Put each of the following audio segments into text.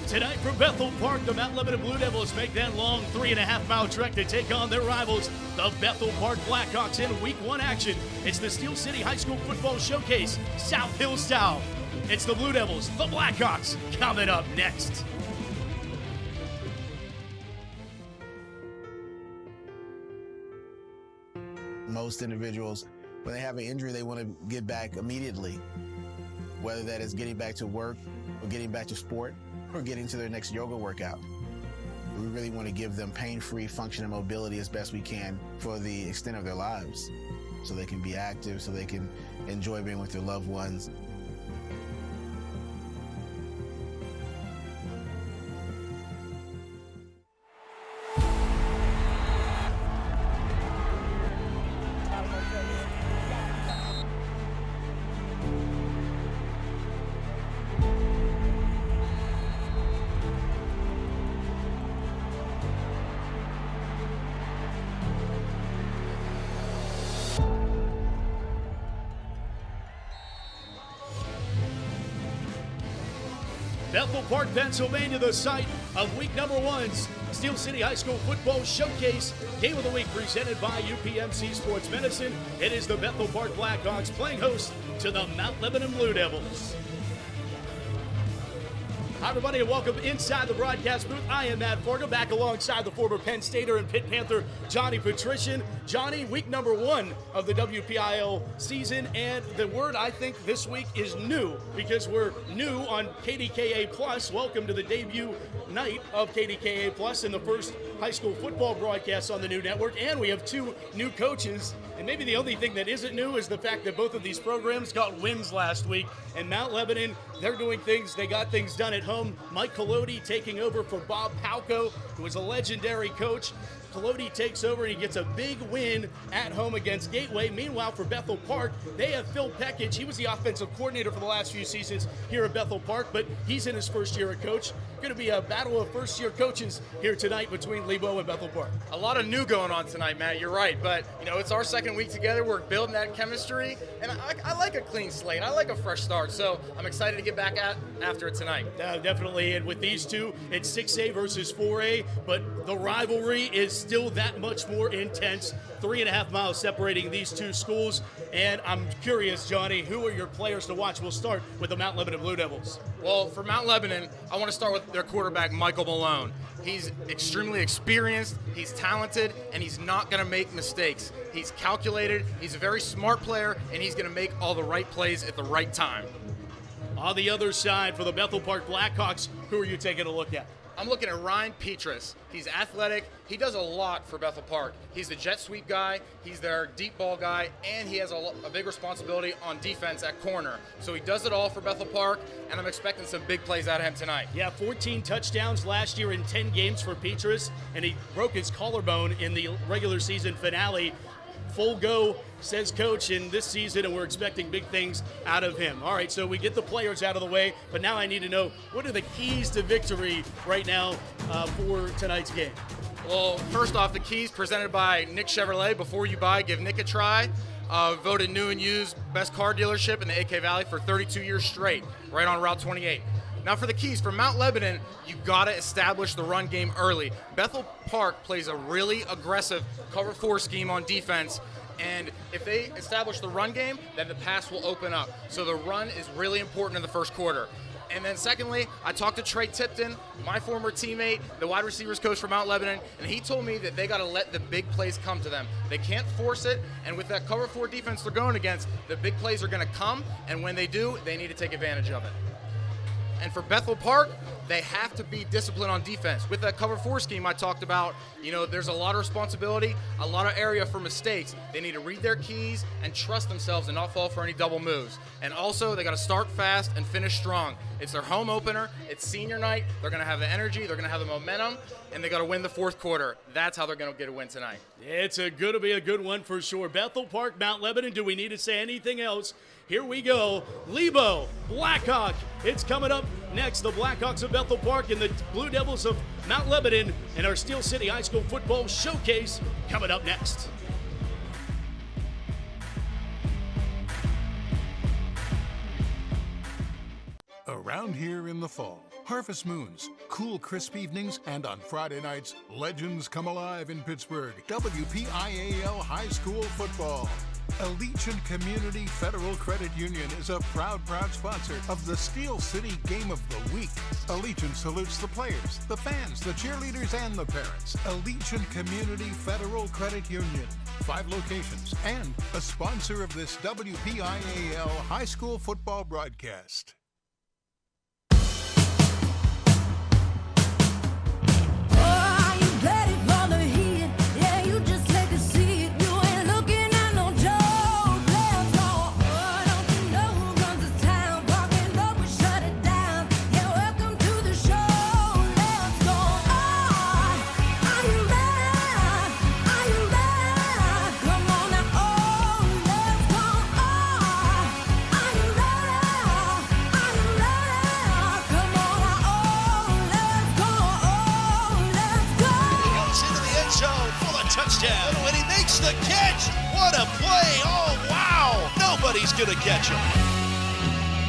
Tonight from Bethel Park, the Mount Lebanon Blue Devils make that long 3.5-mile trek to take on their rivals, the Bethel Park Blackhawks, in Week 1 action. It's the Steel City High School Football Showcase, South Hill style. It's the Blue Devils, the Blackhawks, coming up next. Most individuals, when they have an injury, they want to get back immediately, whether that is getting back to work or getting back to sport or getting to their next yoga workout. We really want to give them pain-free function and mobility as best we can for the extent of their lives, so they can be active, so they can enjoy being with their loved ones. Bethel Park, Pennsylvania, the site of week number 1's Steel City High School Football Showcase. Game of the week presented by UPMC Sports Medicine. It is the Bethel Park Blackhawks playing host to the Mount Lebanon Blue Devils. Hi, everybody, and welcome inside the broadcast booth. I am Matt Forga, back alongside the former Penn Stater and Pitt Panther, Johnny Patrician. Johnny, week number 1 of the WPIL season, and the word I think this week is new, because we're new on KDKA Plus. Welcome to the debut night of KDKA Plus and the first high school football broadcast on the new network, and we have 2 new coaches. And maybe the only thing that isn't new is the fact that both of these programs got wins last week. And Mount Lebanon, they're doing things, they got things done at home. Mike Collodi taking over for Bob Palco, who was a legendary coach. Collodi takes over and he gets a big win at home against Gateway. Meanwhile, for Bethel Park, they have Phil Peckage. He was the offensive coordinator for the last few seasons here at Bethel Park, but he's in his first year as coach. Going to be a battle of first-year coaches here tonight between Lebo and Bethel Park. A lot of new going on tonight, Matt. You're right, but it's our second week together. We're building that chemistry, and I like a clean slate. I like a fresh start, so I'm excited to get back after it tonight. Definitely, and with these two, it's 6A versus 4A, but the rivalry is still that much more intense. 3.5 miles separating these two schools, and I'm curious, Johnny, who are your players to watch? We'll start with the Mount Lebanon Blue Devils. Well, for Mount Lebanon, I want to start with their quarterback, Michael Malone. He's extremely experienced, he's talented, and he's not going to make mistakes. He's calculated, he's a very smart player, and he's going to make all the right plays at the right time. On the other side, for the Bethel Park Blackhawks, who are you taking a look at? I'm looking at Ryan Petrus. He's athletic. He does a lot for Bethel Park. He's the jet sweep guy. He's their deep ball guy, and he has a big responsibility on defense at corner. So he does it all for Bethel Park, and I'm expecting some big plays out of him tonight. Yeah, 14 touchdowns last year in 10 games for Petrus, and he broke his collarbone in the regular season finale. Full go, says coach, in this season, and we're expecting big things out of him. All right, so we get the players out of the way, but now I need to know, what are the keys to victory right now for tonight's game? Well, first off, the keys presented by Nick Chevrolet. Before you buy, give Nick a try. Voted new and used best car dealership in the AK Valley for 32 years straight, right on Route 28. Now for the keys, for Mount Lebanon, you got to establish the run game early. Bethel Park plays a really aggressive cover 4 scheme on defense, and if they establish the run game, then the pass will open up. So the run is really important in the first quarter. And then secondly, I talked to Trey Tipton, my former teammate, the wide receivers coach for Mount Lebanon, and he told me that they got to let the big plays come to them. They can't force it, and with that cover 4 defense they're going against, the big plays are going to come, and when they do, they need to take advantage of it. And for Bethel Park, they have to be disciplined on defense. With that cover 4 scheme I talked about, there's a lot of responsibility, a lot of area for mistakes. They need to read their keys and trust themselves and not fall for any double moves. And also, they got to start fast and finish strong. It's their home opener. It's senior night. They're going to have the energy. They're going to have the momentum, and they got to win the fourth quarter. That's how they're going to get a win tonight. It's going to be a good one for sure. Bethel Park, Mount Lebanon. Do we need to say anything else? Here we go. Lebo, Blackhawk. It's coming up next. The Blackhawks of Bethel Park and the Blue Devils of Mount Lebanon in our Steel City High School Football Showcase coming up next. Around here in the fall, harvest moons, cool crisp evenings, and on Friday nights, legends come alive in Pittsburgh. WPIAL High School Football. Allegiant Community Federal Credit Union is a proud sponsor of the Steel City Game of the Week. Allegiant salutes the players, the fans, the cheerleaders, and the parents. Allegiant Community Federal Credit Union. 5 locations and a sponsor of this WPIAL High School Football broadcast. Touchdown. When he makes the catch, what a play. Oh, wow. Nobody's going to catch him.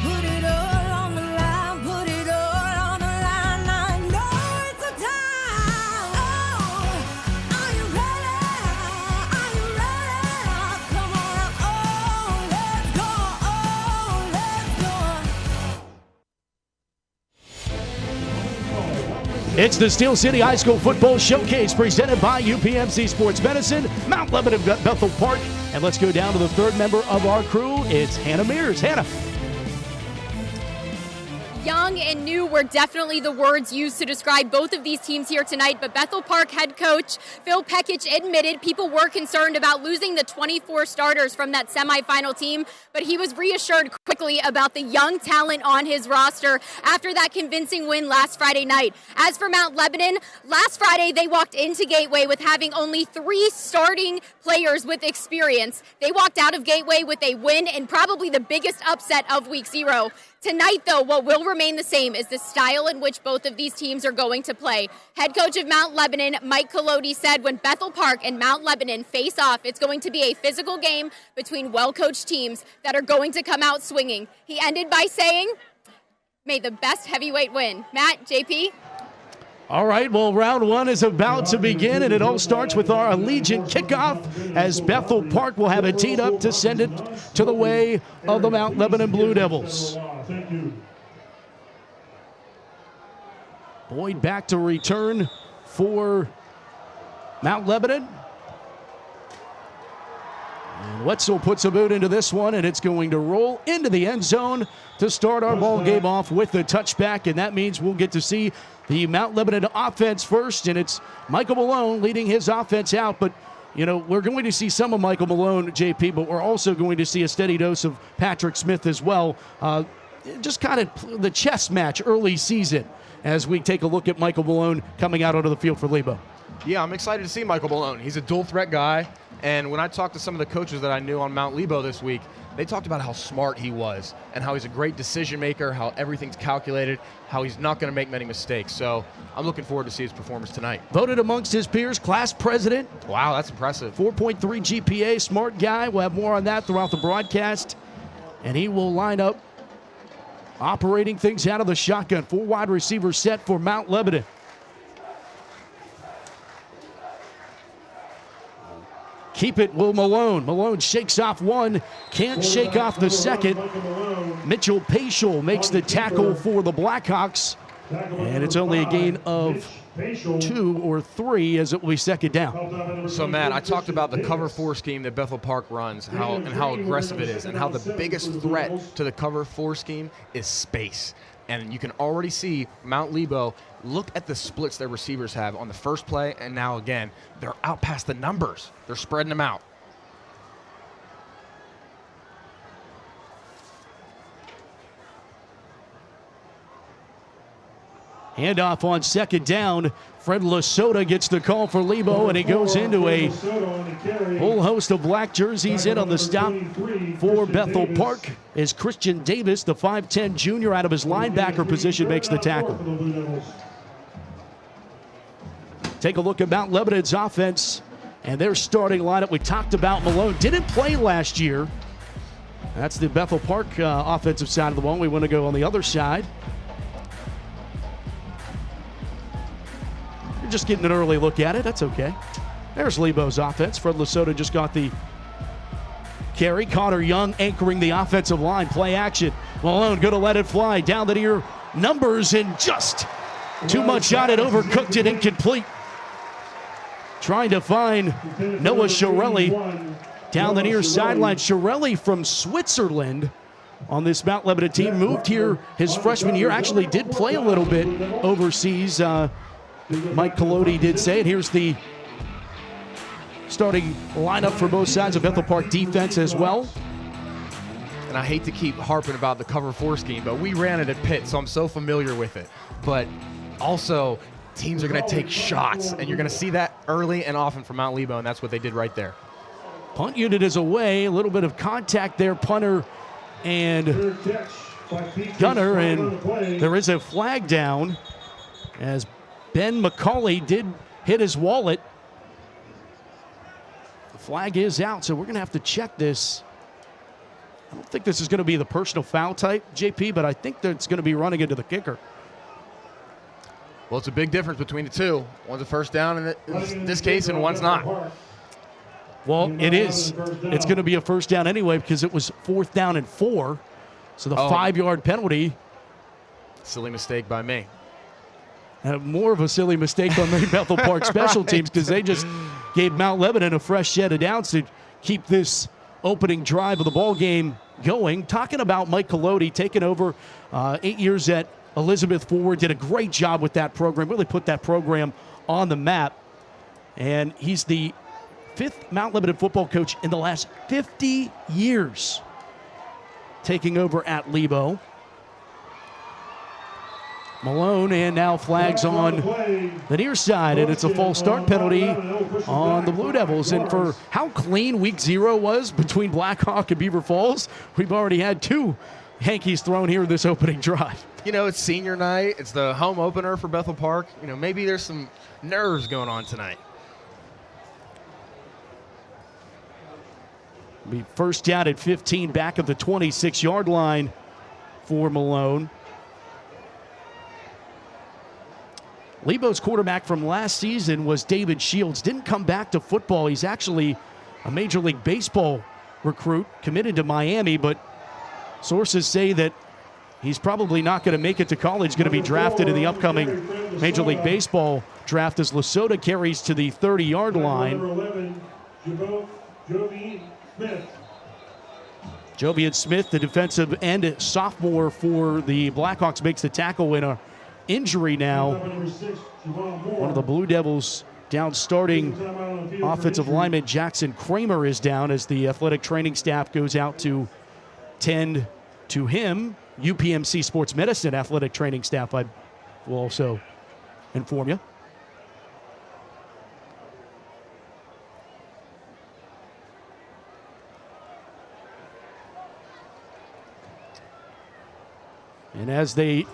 Put it all on the line, put it all on the line. I know it's a time. Oh, are you ready? Are you ready? Come on. Oh, let's go. Oh, let's go. It's the Steel City High School Football Showcase presented by UPMC Sports Medicine, Mount Lebanon, Bethel Park. And let's go down to the third member of our crew. It's Hannah Mears. Hannah. Young and new were definitely the words used to describe both of these teams here tonight, but Bethel Park head coach Phil Pekic admitted people were concerned about losing the 24 starters from that semifinal team, but he was reassured quickly about the young talent on his roster after that convincing win last Friday night. As for Mount Lebanon, last Friday they walked into Gateway with having only 3 starting players with experience. They walked out of Gateway with a win and probably the biggest upset of week 0. Tonight, though, what will remain the same is the style in which both of these teams are going to play. Head coach of Mount Lebanon, Mike Collodi, said when Bethel Park and Mount Lebanon face off, it's going to be a physical game between well-coached teams that are going to come out swinging. He ended by saying, may the best heavyweight win. Matt, JP? All right, well, round 1 is about to begin, and it all starts with our Allegiant kickoff as Bethel Park will have it teed up to send it to the way of the Mount Lebanon Blue Devils. Boyd back to return for Mount Lebanon. And Wetzel puts a boot into this one, and it's going to roll into the end zone to start our ball game off with the touchback, and that means we'll get to see the Mount Lebanon offense first, and it's Michael Malone leading his offense out. But, you know, we're going to see some of Michael Malone, JP, but we're also going to see a steady dose of Patrick Smith as well. Just kind of the chess match early season as we take a look at Michael Malone coming out onto the field for Lebo. Yeah, I'm excited to see Michael Malone. He's a dual threat guy, and when I talked to some of the coaches that I knew on Mount Lebo this week, they talked about how smart he was and how he's a great decision maker, how everything's calculated, how he's not going to make many mistakes. So I'm looking forward to see his performance tonight. Voted amongst his peers, class president. Wow, that's impressive. 4.3 GPA, smart guy. We'll have more on that throughout the broadcast. And he will line up operating things out of the shotgun. 4 wide receivers set for Mount Lebanon. Keep it, Will Malone. Malone shakes off one, can't shake off the second. Mitchell Paschal makes the tackle for the Blackhawks, and it's only a gain of 2 or 3 as it will be second down. So, Matt, I talked about the cover 4 scheme that Bethel Park runs, how aggressive it is, and how the biggest threat to the cover 4 scheme is space. And you can already see Mount Lebo, look at the splits their receivers have on the first play, and now again, they're out past the numbers. They're spreading them out. Handoff on second down. Fred Lasota gets the call for Lebo, and he goes into a whole host of black jerseys in on the stop for Bethel Park as Christian Davis, the 5'10 junior out of his linebacker position, makes the tackle. Take a look at Mount Lebanon's offense and their starting lineup. We talked about Malone. Didn't play last year. That's the Bethel Park offensive side of the ball. We want to go on the other side. You're just getting an early look at it. That's okay. There's Lebo's offense. Fred Lesotho just got the carry. Connor Young anchoring the offensive line. Play action. Malone going to let it fly. Down the near numbers and just too much shot. It overcooked it. Incomplete. Trying to find Noah Shirelli down the near sideline. Shirelli from Switzerland on this Mount Lebanon team. Moved here his freshman year. Actually did play a little bit overseas. Mike Collodi did say it. Here's the starting lineup for both sides of Bethel Park defense as well. And I hate to keep harping about the cover 4 scheme, but we ran it at Pitt, so I'm so familiar with it. But also, teams are going to take shots, and you're going to see that early and often from Mount Lebo, and that's what they did right there. Punt unit is away. A little bit of contact there, punter and gunner, and there is a flag down as Ben McCauley did hit his wallet. The flag is out, so we're going to have to check this. I don't think this is going to be the personal foul type, JP, but I think that it's going to be running into the kicker. Well, it's a big difference between the two. One's a first down in this case, and one's not. Well, it is. It's going to be a first down anyway because it was 4th down and 4. So the 5-yard penalty. Silly mistake by me. More of a silly mistake on the Bethel Park special teams because they just gave Mount Lebanon a fresh set of downs to keep this opening drive of the ball game going. Talking about Mike Collodi taking over 8 years at Elizabeth Forward, did a great job with that program, really put that program on the map. And he's the 5th Mount Lebanon football coach in the last 50 years taking over at Lebo. Malone, and now flags on the near side, and it's a false start penalty on the Blue Devils. And for how clean week 0 was between Blackhawk and Beaver Falls, we've already had 2 hankies thrown here in this opening drive. You know, it's senior night. It's the home opener for Bethel Park. You know, maybe there's some nerves going on tonight. Be first down at 15, back of the 26-yard line for Malone. Lebo's quarterback from last season was David Shields. Didn't come back to football. He's actually a Major League Baseball recruit, committed to Miami, but sources say that he's probably not going to make it to college, going to be drafted in the upcoming Major League Baseball draft as Lesotho carries to the 30-yard line. Jovian Smith, the defensive end sophomore for the Blackhawks, makes the tackle in a injury now. One of the Blue Devils down starting offensive lineman Jackson Kramer is down as the athletic training staff goes out to tend to him. UPMC Sports Medicine athletic training staff, I will also inform you. And as they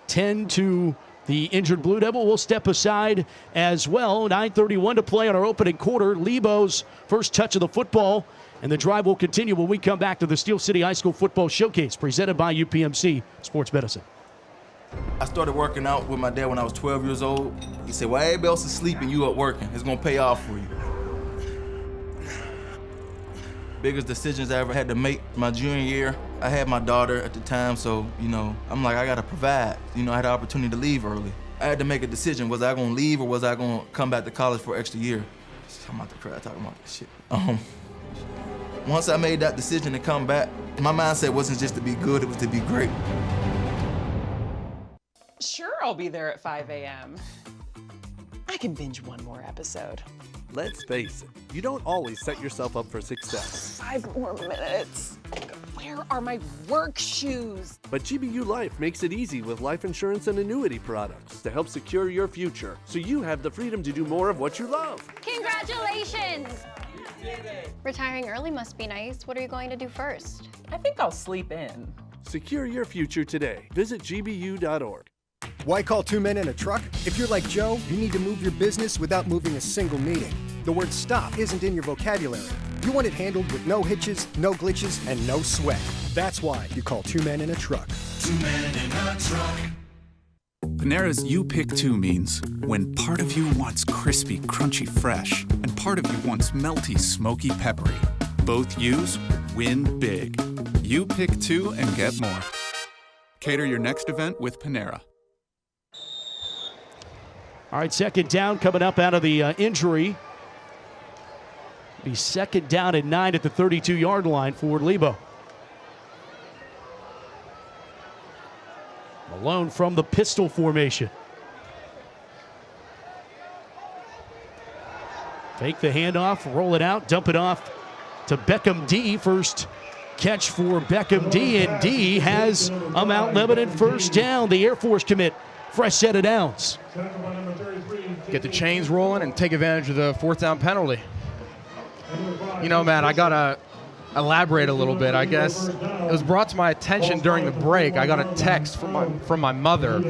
tend to the injured Blue Devil, we'll step aside as well. 9:31 to play on our opening quarter. Lebo's first touch of the football, and the drive will continue when we come back to the Steel City High School Football Showcase presented by UPMC Sports Medicine. I started working out with my dad when I was 12 years old. He said, "While everybody else is sleeping, you up working. It's gonna pay off for you." Biggest decisions I ever had to make my junior year. I had my daughter at the time, so, I'm like, I gotta provide. I had the opportunity to leave early. I had to make a decision. Was I gonna leave or was I gonna come back to college for an extra year? I'm about to cry talking about this shit. Once I made that decision to come back, my mindset wasn't just to be good, it was to be great. Sure, I'll be there at 5 a.m. I can binge one more episode. Let's face it, you don't always set yourself up for success. 5 more minutes. Where are my work shoes? But GBU Life makes it easy with life insurance and annuity products to help secure your future, so you have the freedom to do more of what you love. Congratulations! Retiring early must be nice. What are you going to do first? I think I'll sleep in. Secure your future today. Visit gbu.org. Why call 2 men in a truck? If you're like Joe, you need to move your business without moving a single meeting. The word stop isn't in your vocabulary. You want it handled with no hitches, no glitches, and no sweat. That's why you call Two Men in a Truck. Two Men in a Truck. Panera's You Pick Two means when part of you wants crispy, crunchy, fresh, and part of you wants melty, smoky, peppery. Both yous win big. You pick two and get more. Cater your next event with Panera. All right, second down coming up out of the injury. Be second down and 9 at the 32-yard line for Lebo. Malone from the pistol formation. Fake the handoff, roll it out, dump it off to Beckham D. First catch for Beckham D. And D has a Mount Lebanon first down. The Air Force commit. Fresh set of downs. Get the chains rolling and take advantage of the fourth down penalty. You know, Matt, I got to elaborate a little bit, I guess. It was brought to my attention during the break. I got a text from my mother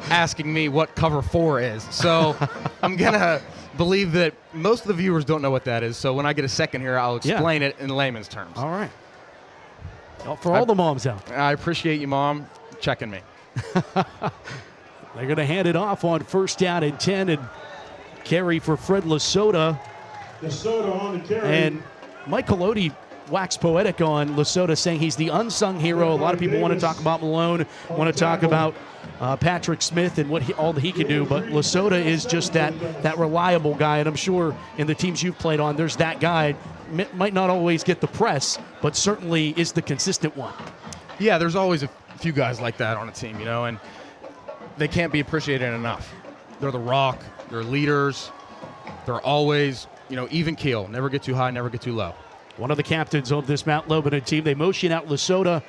asking me what cover 4 is. So I'm going to believe that most of the viewers don't know what that is. So when I get a second here, I'll explain it in layman's terms. All right. For all the moms out there. I appreciate you, Mom, checking me. They're going to hand it off on first down and 10 and carry for Fred Lasota. Lasota on the carry. And Mike Colodi waxed poetic on Lasota, saying he's the unsung hero. A lot of people want to talk about Malone, want to talk about Patrick Smith and all that he can do, but Lasota is just that reliable guy, and I'm sure in the teams you've played on, there's that guy. Might not always get the press, but certainly is the consistent one. Yeah, there's always a few guys like that on a team, you know, and they can't be appreciated enough. They're the rock, they're leaders, they're always, you know, even keel, never get too high, never get too low. One of the captains of this Mount Lebanon team. They motion out Lasota,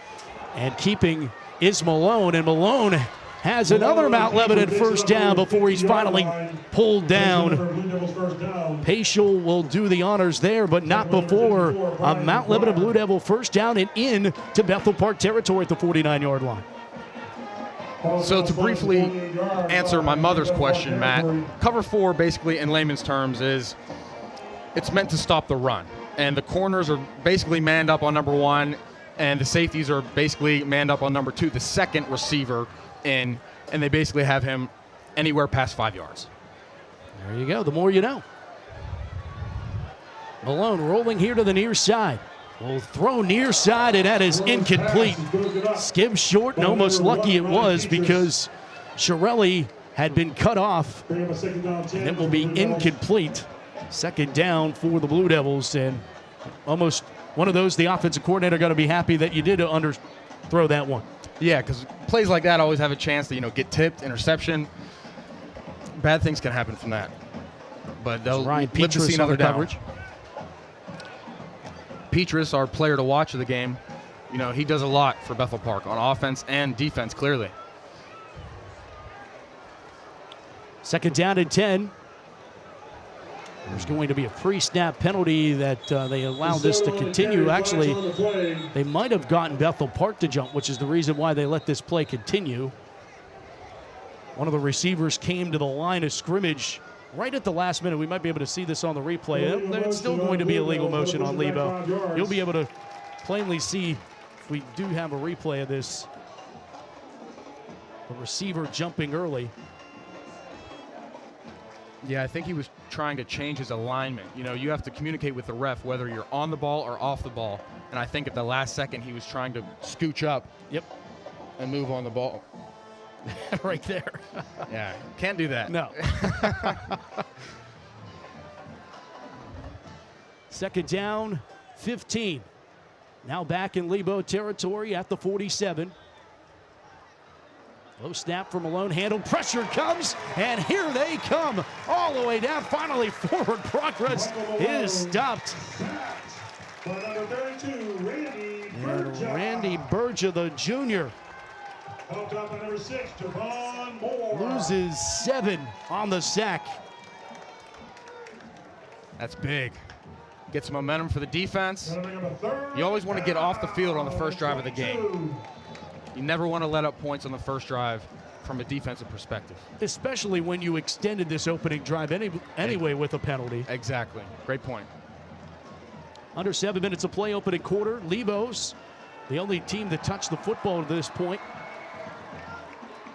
and keeping is Malone, and Malone has another Mount Lebanon first down before he's finally pulled down. Paschal will do the honors there, but not before a Mount Lebanon Blue Devil first down and in to Bethel Park territory at the 49-yard line. So to briefly answer my mother's question, Matt, cover 4 basically in layman's terms is it's meant to stop the run. And the corners are basically manned up on number 1, and the safeties are basically manned up on number 2, the second receiver in, and they basically have him anywhere past 5 yards. There you go. The more you know. Malone rolling here to the near side. Will throw near side, and that is incomplete. Skimmed short, and almost lucky it was because Shirelli had been cut off, and it will be incomplete. Second down for the Blue Devils, and almost one of those the offensive coordinator got to be happy that you did underthrow that one. Yeah, because plays like that always have a chance to, you know, get tipped, interception. Bad things can happen from that. But they'll live to see another coverage. Petrus, our player to watch of the game, you know, he does a lot for Bethel Park on offense and defense, clearly. Second down and 10. There's going to be a pre-snap penalty that they allow this to continue. Actually, they might have gotten Bethel Park to jump, which is the reason why they let this play continue. One of the receivers came to the line of scrimmage right at the last minute. We might be able to see this on the replay. It's still going to be a legal motion on Lebo. You'll be able to plainly see, if we do have a replay of this, the receiver jumping early. Yeah, I think he was trying to change his alignment. You know, you have to communicate with the ref whether you're on the ball or off the ball. And I think at the last second he was trying to scooch up and move on the ball. Right there. Yeah, can't do that. No. Second down, 15. Now back in Lebo territory at the 47. Low snap from Malone, handled, pressure comes, and here they come all the way down. Finally, forward progress is stopped. And Randy Berger, the junior, loses 7 on the sack. That's big. Gets momentum for the defense. You always want to get off the field on the first drive of the game. You never want to let up points on the first drive from a defensive perspective. Especially when you extended this opening drive anyway with a penalty. Exactly. Great point. Under 7 minutes of play, opening quarter. Lebo's the only team that touched the football to this point.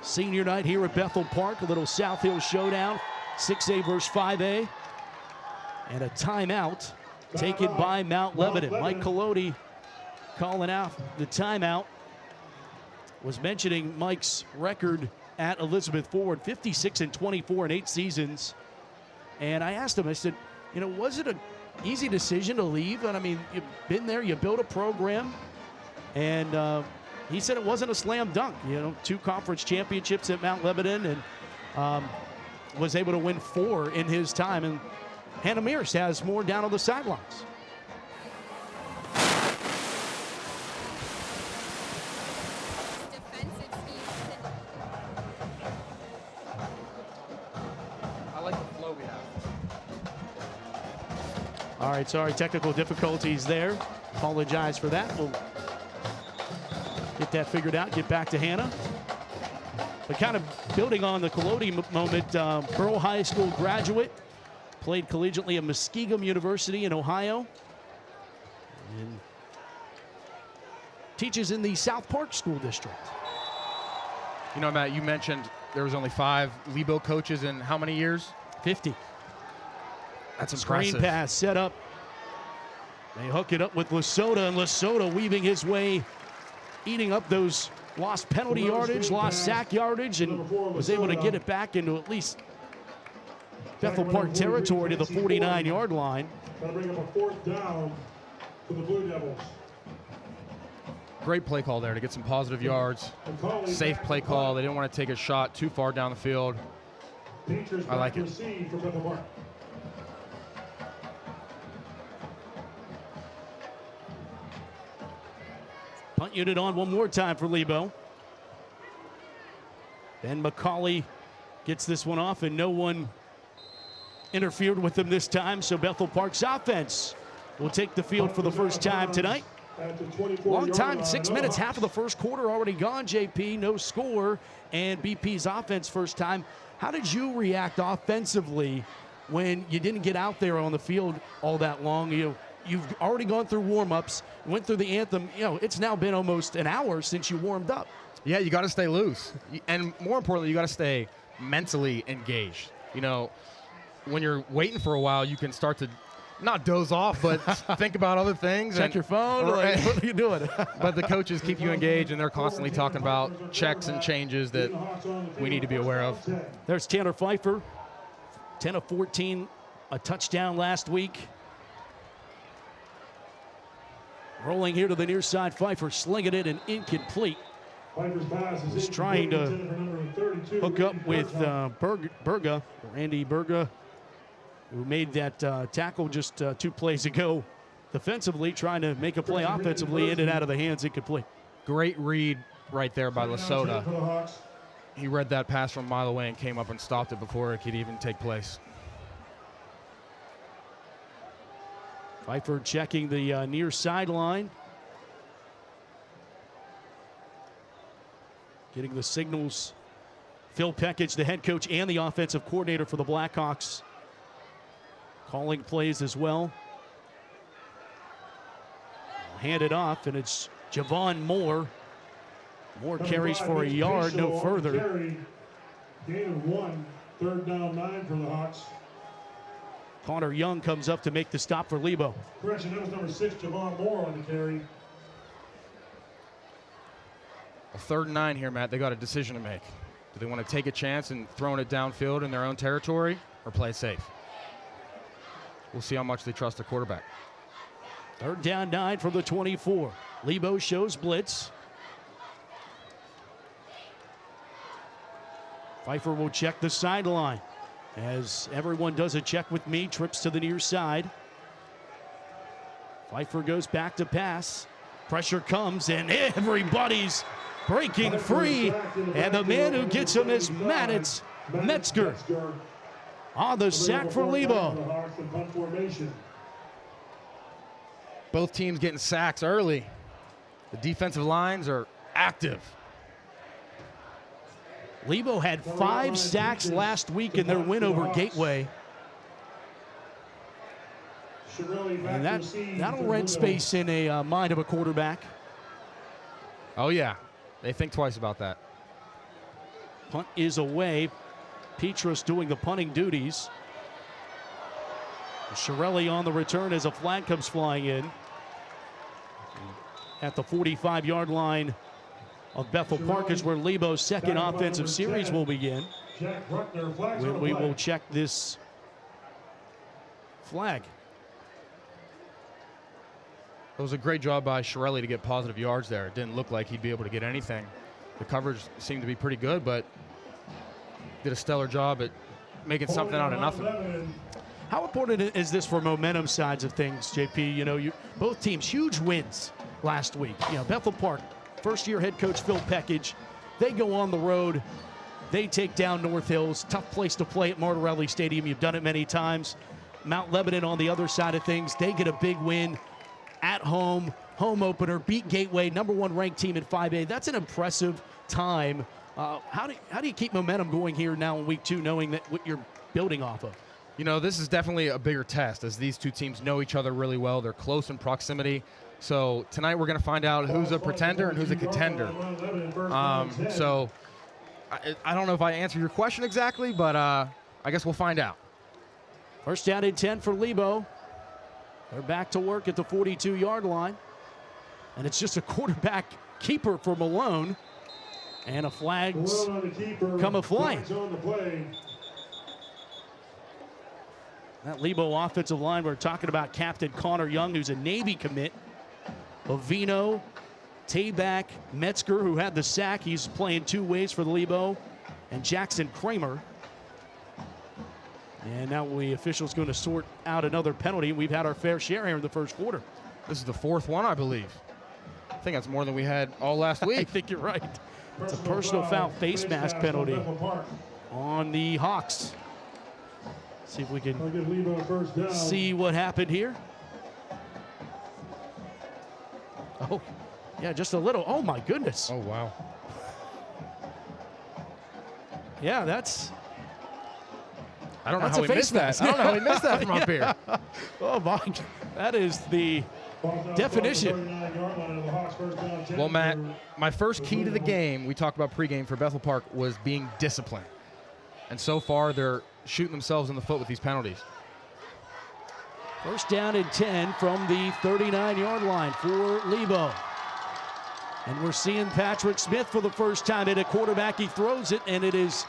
Senior night here at Bethel Park, a little South Hill showdown, 6A versus 5A. And a timeout taken by Mount Lebanon. Mike Colodi calling out the timeout. Was mentioning Mike's record at Elizabeth Forward, 56-24 in 8 seasons. And I asked him, I said, was it an easy decision to leave? And I mean, you've been there, you built a program. And he said it wasn't a slam dunk. 2 conference championships at Mount Lebanon, and was able to win 4 in his time. And Hannah Mears has more down on the sidelines. I like the flow we have. All right, sorry, technical difficulties there. Apologize for that. We'll get that figured out, get back to Hannah. But kind of building on the Colodi moment, Pearl High School graduate, played collegiately at Muskingum University in Ohio, and teaches in the South Park School District. Matt, you mentioned there was only 5 Lebo coaches in how many years? 50. That's Screen impressive. pass set up. They hook it up with Lesota, and Lesota weaving his way, eating up those lost penalty yardage, lost sack yardage, and was able to get it back into at least Bethel Park territory to the 49-yard line. Gonna bring up a 4th down for the Blue Devils. Great play call there to get some positive yards. Safe play call. They didn't want to take a shot too far down the field. I like it. For Bethel Park. Punt unit on one more time for Lebo. Ben McCauley gets this one off, and no one interfered with him this time, so Bethel Park's offense will take the field for the first time tonight. Long time, 6 minutes, half of the first quarter already gone, JP, no score, and BP's offense first time. How did you react offensively when you didn't get out there on the field all that long? You've already gone through warm-ups, went through the anthem. It's now been almost an hour since you warmed up. Yeah, you got to stay loose. And more importantly, you got to stay mentally engaged. When you're waiting for a while, you can start to not doze off, but think about other things. Check your phone. Like, what are you doing? But the coaches keep you engaged, and they're constantly talking about checks and changes that we need to be aware of. There's Tanner Pfeiffer, 10 of 14, a touchdown last week. Rolling here to the near side, Pfeiffer slinging it and incomplete. He's trying to hook up with Berga, Randy Berga, who made that tackle just 2 plays ago. Defensively, trying to make a play offensively, in and out of the hands, incomplete. Great read right there by Lesota. He read that pass from a mile away and came up and stopped it before it could even take place. Pfeiffer checking the near sideline. Getting the signals. Phil Peckage, the head coach and the offensive coordinator for the Blackhawks, calling plays as well. Hand it off, and it's Javon Moore. Moore carries for a yard, no further. Gain of 1, 3rd down 9 for the Hawks. Connor Young comes up to make the stop for Lebo. Correction, that was number 6, Javon Moore on the carry. A 3rd and 9 here, Matt. They got a decision to make. Do they want to take a chance and throwing it downfield in their own territory, or play safe? We'll see how much they trust the quarterback. 3rd down 9 from the 24. Lebo shows blitz. Pfeiffer will check the sideline. As everyone does a check with me, trips to the near side. Pfeiffer goes back to pass. Pressure comes, and everybody's breaking free. And the man who gets him is Metzger on the sack for Lebo. Both teams getting sacks early. The defensive lines are active. Lebo had 5 sacks last week in their win over Gateway. And that'll rent space in a mind of a quarterback. Oh, yeah. They think twice about that. Punt is away. Petrus doing the punting duties. Shirelli on the return as a flag comes flying in. At the 45-yard line of Bethel Park is where Lebo's second offensive series will begin. When we will check this flag. It was a great job by Shirelli to get positive yards there. It didn't look like he'd be able to get anything. The coverage seemed to be pretty good, but did a stellar job at making something out of nothing. How important is this for momentum sides of things, JP? You know, both teams, huge wins last week. You know, Bethel Park, first-year head coach Phil Peckage, they go on the road. They take down North Hills. Tough place to play at Martirelli Stadium. You've done it many times. Mount Lebanon on the other side of things. They get a big win at home, home opener, beat Gateway, number 1 ranked team in 5A. That's an impressive time. How do you keep momentum going here now in week 2, knowing that what you're building off of? You know, this is definitely a bigger test as these two teams know each other really well. They're close in proximity. So tonight we're going to find out who's a pretender and who's a contender. So I don't know if I answered your question exactly, but I guess we'll find out. First down and 10 for Lebo. They're back to work at the 42-yard line. And it's just a quarterback keeper for Malone. And a flag's come a-flying. That Lebo offensive line, we're talking about Captain Connor Young, who's a Navy commit. Bovino, Tabak, Metzger, who had the sack. He's playing 2 ways for the Lebo. And Jackson Kramer. And now the official's going to sort out another penalty. We've had our fair share here in the first quarter. This is the 4th one, I believe. I think that's more than we had all last week. I think you're right. It's a personal foul face mask penalty on the Hawks. See if we can see what happened here. Oh, yeah, just a little. Oh, my goodness. Oh, wow. Yeah, that's... I don't know how we missed that. I don't know how we missed that from up here. Oh, my. That is the definition. Well, Matt, my first key to the game, we talked about pregame for Bethel Park, was being disciplined. And so far, they're shooting themselves in the foot with these penalties. First down and 10 from the 39-yard line for Lebo. And we're seeing Patrick Smith for the first time at a quarterback. He throws it, and it is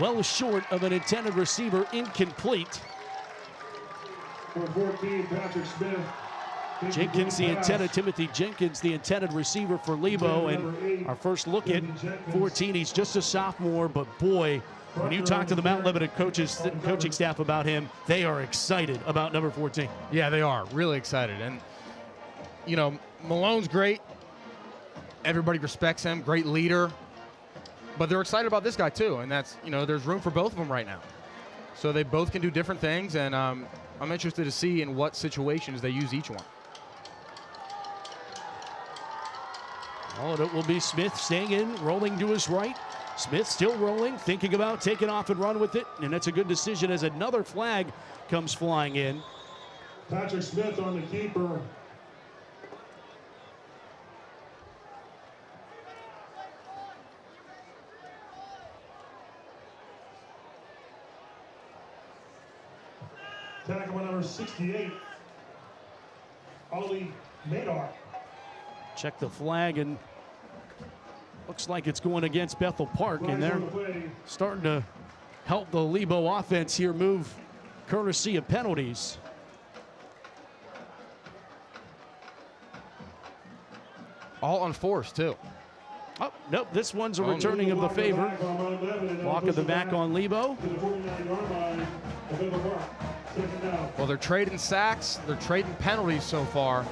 well short of an intended receiver, incomplete. For 14, Patrick Smith. Jenkins, the intended, Timothy Jenkins, the intended receiver for Lebo. And our first look at 14, he's just a sophomore, but boy, when you talk to the Mount Lebanon coaching staff about him, they are excited about number 14. Yeah, they are really excited. And, you know, Malone's great. Everybody respects him, great leader. But they're excited about this guy, too. And that's, you know, there's room for both of them right now. So they both can do different things. And I'm interested to see in what situations they use each one. Oh, and it will be Smith staying in, rolling to his right. Smith still rolling, thinking about taking off and run with it. And that's a good decision as another flag comes flying in. Patrick Smith on the keeper. Tackle number 68, Ollie Madar. Check the flag, and looks like it's going against Bethel Park, and they're starting to help the Lebo offense here move courtesy of penalties. All unforced, too. Oh, nope, this one's a returning of the favor. Walk of the back on Lebo. Well, they're trading sacks. They're trading penalties so far.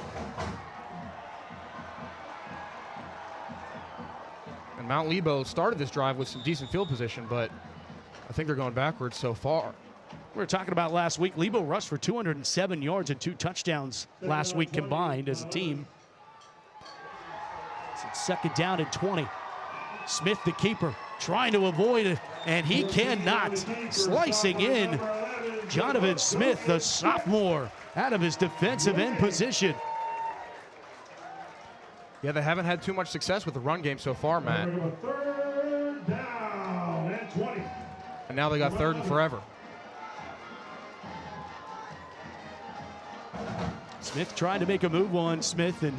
And Mount Lebo started this drive with some decent field position, but I think they're going backwards so far. We were talking about last week. Lebo rushed for 207 yards and 2 touchdowns last week combined as a team. So it's second down and 20. Smith, the keeper, trying to avoid it, and he cannot. Slicing in, Jonathan Smith, the sophomore, out of his defensive end position. Yeah, they haven't had too much success with the run game so far, Matt. Third down and 20. And now they got third and forever. Smith trying to make a move on Smith and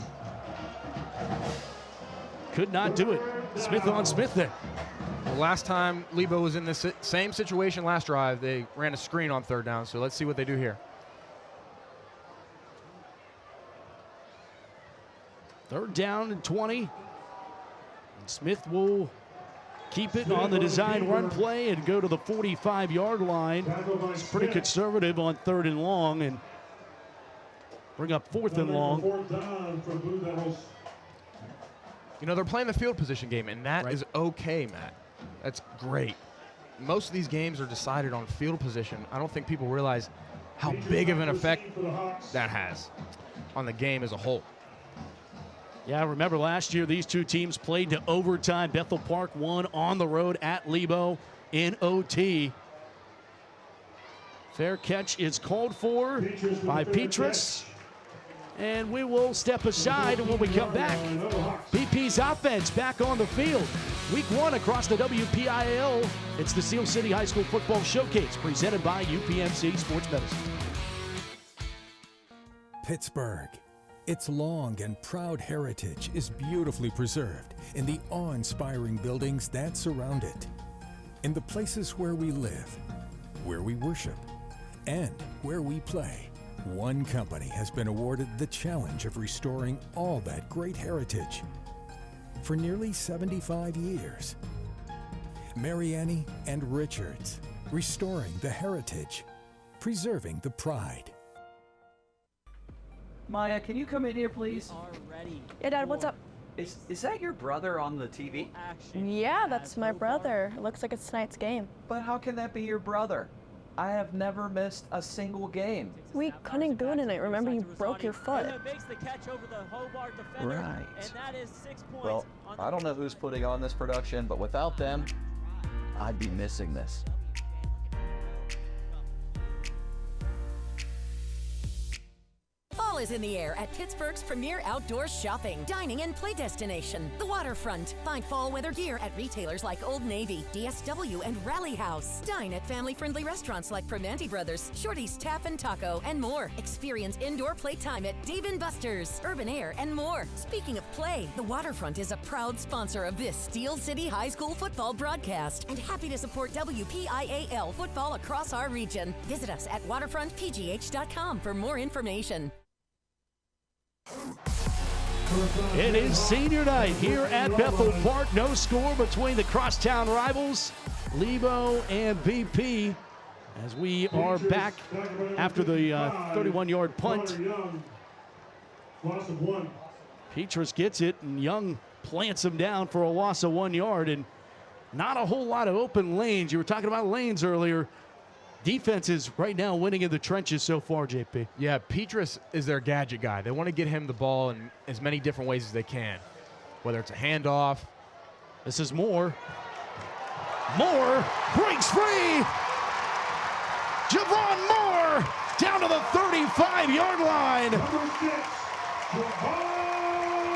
could not do it. Smith on Smith there. The last time Lebo was in this same situation last drive, they ran a screen on third down, so let's see what they do here. Third down and 20. And Smith will keep it on the design run play and go to the 45-yard line. It's pretty conservative on third and long and bring up fourth and long. You know, they're playing the field position game, and that is okay, Matt. That's great. Most of these games are decided on field position. I don't think people realize how big of an effect that has on the game as a whole. Yeah, remember last year these two teams played to overtime. Bethel Park won on the road at Lebo in OT. Fair catch is called for by Petrus. And we will step aside, and when we come back, BP's offense back on the field. Week 1 across the WPIAL. It's the Steel City High School Football Showcase presented by UPMC Sports Medicine. Pittsburgh. Its long and proud heritage is beautifully preserved in the awe-inspiring buildings that surround it. In the places where we live, where we worship, and where we play. One company has been awarded the challenge of restoring all that great heritage for nearly 75 years. Mariani and Richards, restoring the heritage, preserving the pride. Maya, can you come in here, please? Yeah, Dad, what's up? Is that your brother on the TV? Yeah, that's my brother. It looks like it's tonight's game. But how can that be your brother? I have never missed a single game. We couldn't go tonight. Remember, you broke your foot. Right. Well, I don't know who's putting on this production, but without them, I'd be missing this. Fall is in the air at Pittsburgh's premier outdoor shopping, dining, and play destination, the Waterfront. Find fall weather gear at retailers like Old Navy, DSW, and Rally House. Dine at family-friendly restaurants like Primanti Brothers, Shorty's Tap and Taco, and more. Experience indoor playtime at Dave & Buster's, Urban Air, and more. Speaking of play, the Waterfront is a proud sponsor of this Steel City High School football broadcast and happy to support WPIAL football across our region. Visit us at waterfrontpgh.com for more information. It is senior night here at Bethel Park. No score between the crosstown rivals, Lebo and BP, as we are back after the 31-yard punt. Petrus gets it, and Young plants him down for a loss of 1 yard, and not a whole lot of open lanes. You were talking about lanes earlier. Defense is right now winning in the trenches so far, JP. Yeah, Petrus is their gadget guy. They want to get him the ball in as many different ways as they can, whether it's a handoff. This is Moore. Moore breaks free. Javon Moore down to the 35-yard line.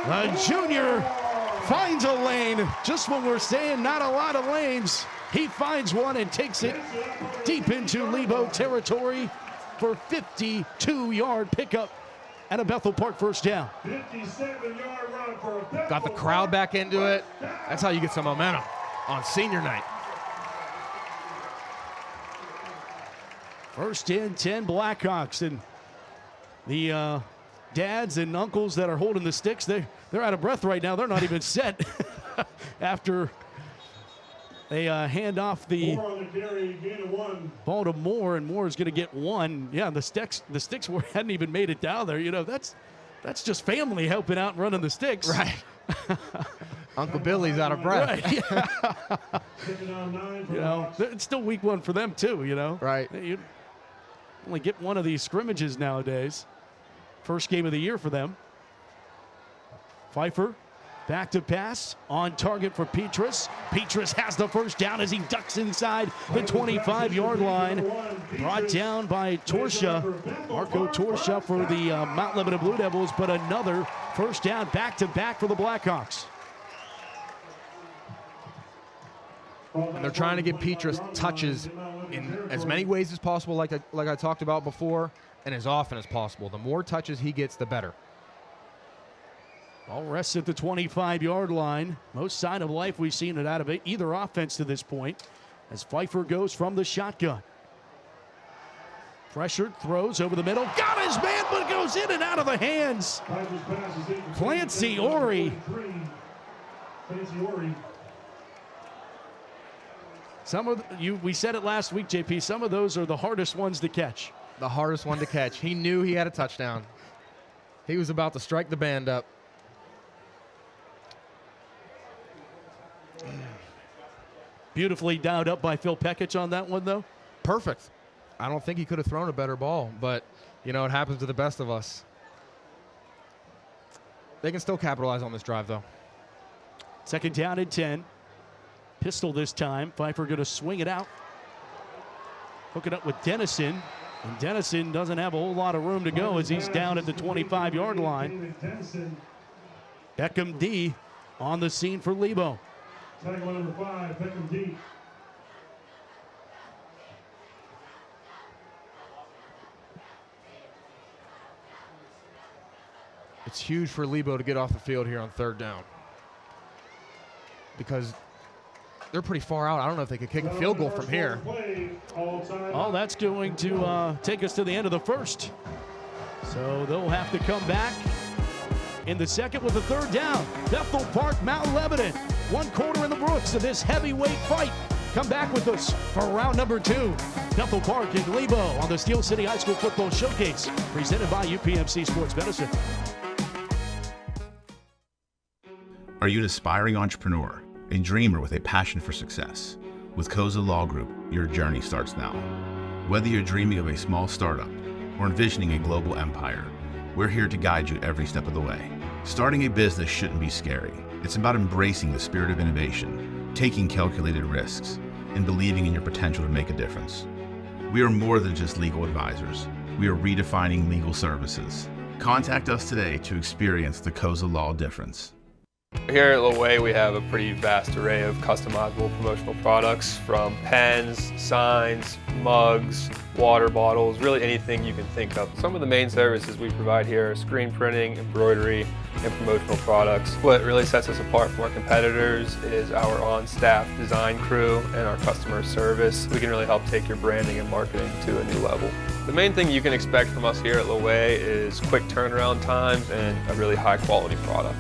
The junior finds a lane. Just when we're saying not a lot of lanes, he finds one and takes it deep into Lebo territory for 52-yard pickup and a Bethel Park first down. 57-yard run for Bethel. Got the crowd back into it. That's how you get some momentum on senior night. First and 10 Blackhawks, and the dads and uncles that are holding the sticks, they're out of breath right now. They're not even set after they hand off the ball to Moore, and Moore is going to get one. Yeah, the sticks hadn't even made it down there. You know, that's just family helping out and running the sticks. Right. Uncle Billy's out of breath. Right, yeah. You know, it's still week 1 for them too, you know. Right. You only get one of these scrimmages nowadays. First game of the year for them. Pfeiffer Back to pass, on target for Petrus. Petrus has the first down as he ducks inside the 25-yard line. Brought down by Torsha, Marco Torsha for the Mount Lebanon Blue Devils, but another first down back-to-back for the Blackhawks. And they're trying to get Petrus touches in as many ways as possible, like I talked about before, and as often as possible. The more touches he gets, the better. All rests at the 25-yard line. Most sign of life we've seen it out of either offense to this point as Pfeiffer goes from the shotgun. Pressured, throws over the middle. Got his man, but goes in and out of the hands. Clancy Ori. We said it last week, JP, some of those are the hardest ones to catch. The hardest one to catch. He knew he had a touchdown. He was about to strike the band up. Beautifully dialed up by Phil Pekic on that one, though. Perfect. I don't think he could have thrown a better ball, but, it happens to the best of us. They can still capitalize on this drive, though. Second down and 10. Pistol this time. Pfeiffer going to swing it out. Hook it up with Dennison. And Dennison doesn't have a whole lot of room to go as he's down at the 25-yard line. Beckham D on the scene for Lebo. Tackle number 5, Beckham D. It's huge for Lebo to get off the field here on third down because they're pretty far out. I don't know if they could kick a field goal from here. Oh, that's going to take us to the end of the first. So they'll have to come back in the second with the third down. Bethel Park, Mount Lebanon. 1 quarter in the books of this heavyweight fight. Come back with us for round number 2. Bethel Park and Lebo on the Steel City High School Football Showcase, presented by UPMC Sports Medicine. Are you an aspiring entrepreneur, a dreamer with a passion for success? With Koza Law Group, your journey starts now. Whether you're dreaming of a small startup or envisioning a global empire, we're here to guide you every step of the way. Starting a business shouldn't be scary. It's about embracing the spirit of innovation, taking calculated risks, and believing in your potential to make a difference. We are more than just legal advisors. We are redefining legal services. Contact us today to experience the Koza Law difference. Here at Loway, we have a pretty vast array of customizable promotional products, from pens, signs, mugs, water bottles, really anything you can think of. Some of the main services we provide here are screen printing, embroidery, and promotional products. What really sets us apart from our competitors is our on-staff design crew and our customer service. We can really help take your branding and marketing to a new level. The main thing you can expect from us here at Loway is quick turnaround times and a really high quality product.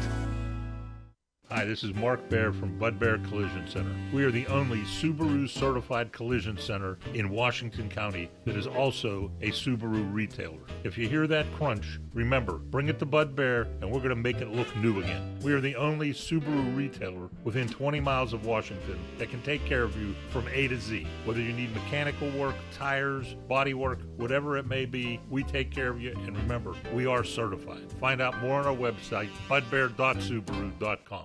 Hi, this is Mark Baer from Bud Bear Collision Center. We are the only Subaru certified collision center in Washington County that is also a Subaru retailer. If you hear that crunch, remember, bring it to Bud Bear and we're going to make it look new again. We are the only Subaru retailer within 20 miles of Washington that can take care of you from A to Z. Whether you need mechanical work, tires, body work, whatever it may be, we take care of you, and remember, we are certified. Find out more on our website, budbear.subaru.com.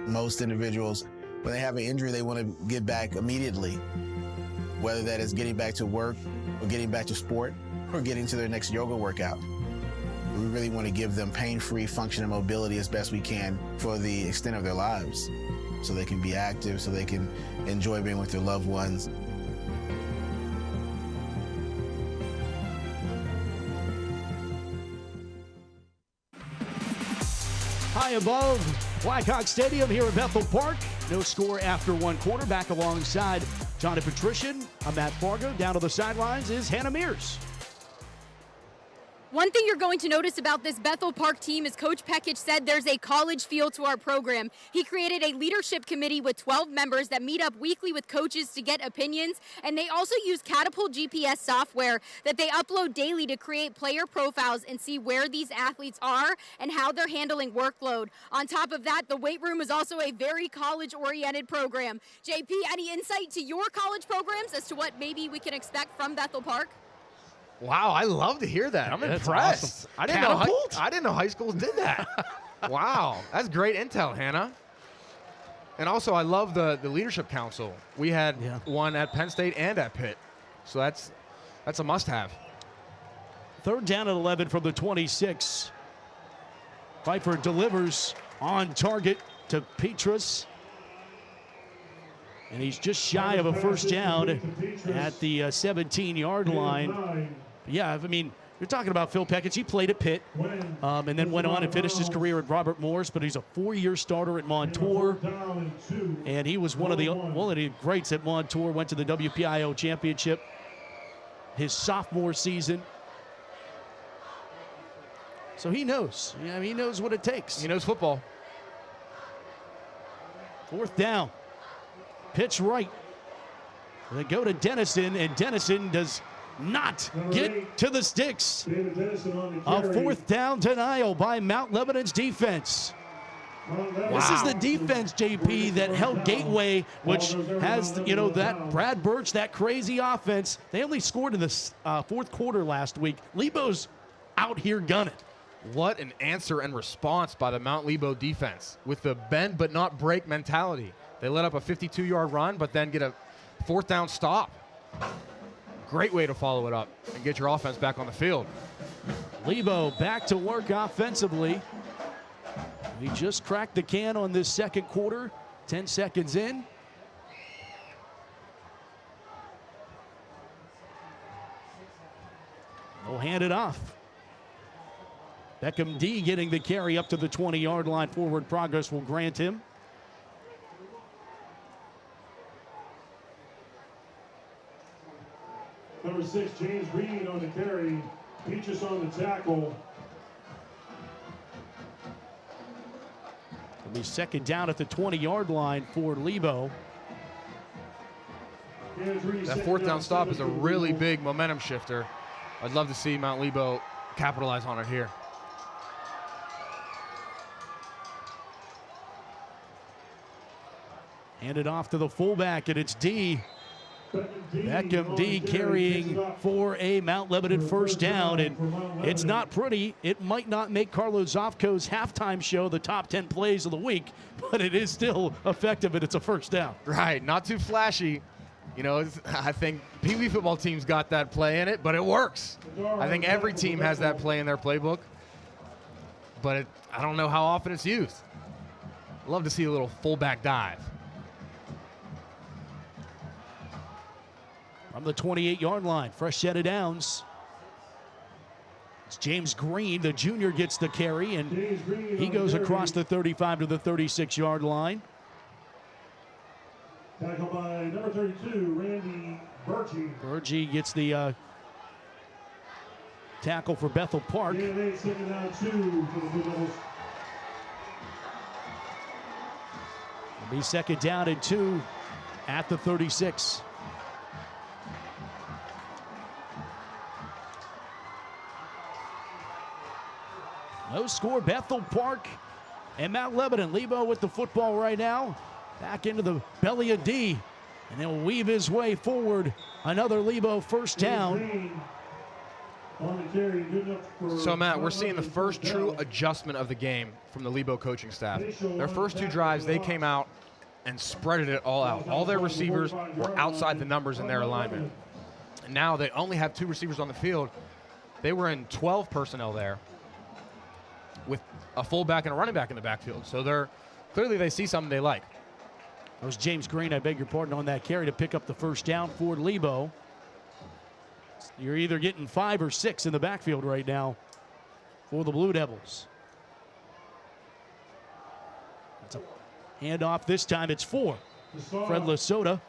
Most individuals, when they have an injury, they want to get back immediately, whether that is getting back to work or getting back to sport or getting to their next yoga workout. We really want to give them pain-free function and mobility as best we can for the extent of their lives, so they can be active, so they can enjoy being with their loved ones. High above Blackhawk Stadium here at Bethel Park. No score after 1 quarter. Back alongside Johnny Patrician. I'm Matt Fargo. Down to the sidelines is Hannah Mears. One thing you're going to notice about this Bethel Park team is Coach Pekic said there's a college feel to our program. He created a leadership committee with 12 members that meet up weekly with coaches to get opinions, and they also use Catapult GPS software that they upload daily to create player profiles and see where these athletes are and how they're handling workload. On top of that, the weight room is also a very college-oriented program. JP, any insight to your college programs as to what maybe we can expect from Bethel Park? Wow, I love to hear that. I'm That's impressed. awesome. I didn't know high schools did that. Wow, that's great intel, Hannah. And also, I love the leadership council. We had one at Penn State and at Pitt, so that's a must-have. 3rd down and 11 from the 26. Pfeiffer delivers on target to Petrus. And he's just shy of a first down at the 17-yard line. Yeah, I mean, you're talking about Phil Peckich. He played at Pitt and then went on and finished his career at Robert Morris, but he's a 4-year starter at Montour. And he was one of the greats at Montour, went to the WPIO championship his sophomore season. So he knows. Yeah, he knows what it takes. He knows football. 4th down. Pitch right. They go to Dennison, and Dennison does not get to the sticks. A 4th down denial by Mount Lebanon's defense. This is the defense, JP, that held Gateway, which has, that Brad Birch, that crazy offense. They only scored in the 4th quarter last week. Lebo's out here gunning. What an answer and response by the Mount Lebo defense with the bend but not break mentality. They let up a 52-yard run, but then get a 4th down stop. Great way to follow it up and get your offense back on the field. Lebo back to work offensively. We just cracked the can on this 2nd quarter, 10 seconds in. They'll hand it off. Beckham D getting the carry up to the 20-yard line. Forward progress will grant him. Number 6, James Reed on the carry. Peaches on the tackle. It'll be 2nd down at the 20-yard line for Lebo. That 4th down stop is a really big momentum shifter. I'd love to see Mount Lebo capitalize on it here. Handed off to the fullback, and it's D. Beckham D carrying for a Mount Lebanon 1st down, and it's not pretty. It might not make Carlo Zofko's halftime show the top 10 plays of the week, but it is still effective, and it's a 1st down. Right, not too flashy. I think Pee Wee football team's got that play in it, but it works. I think every team has that play in their playbook, but I don't know how often it's used. I'd love to see a little fullback dive. From the 28-yard line, fresh set of downs. It's James Green, the junior, gets the carry, and he goes across the 35 to the 36-yard line. Tackled by number 32, Randy Burgee. Burgee gets the tackle for Bethel Park. 2nd down 2 for the Blue Devils. It'll be 2nd down and 2 at the 36. No score, Bethel Park and Mount Lebanon. Lebo with the football right now. Back into the belly of D. And he'll weave his way forward. Another Lebo 1st down. So, Matt, we're seeing the first true adjustment of the game from the Lebo coaching staff. Their first 2 drives, they came out and spreaded it all out. All their receivers were outside the numbers in their alignment. And now they only have 2 receivers on the field. They were in 12 personnel there with a fullback and a running back in the backfield. So clearly they see something they like. That was James Green, I beg your pardon, on that carry to pick up the 1st down for Lebo. You're either getting 5 or 6 in the backfield right now for the Blue Devils. It's a handoff. This time it's 4. Fred Lasota.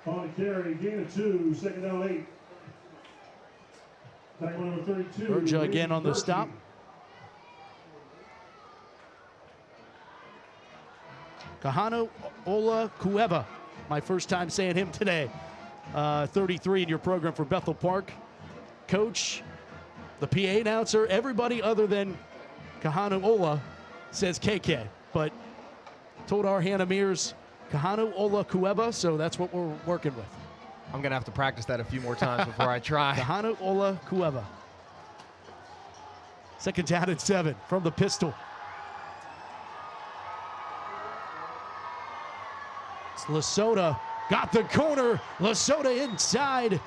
On the carry, gain of 2, 2nd down 8. Tackle number 32. Berja again on the stop. Kahanu Ola Kueva, my first time saying him today. 33 in your program for Bethel Park. Coach, the PA announcer, everybody other than Kahanu Ola says KK. But told our Hannah Mears Kahanu Ola Kueva, so that's what we're working with. I'm going to have to practice that a few more times before I try. Kahanu Ola Kueva. Second down and 7 from the pistol. It's Lesota. Got the corner. Lesota inside.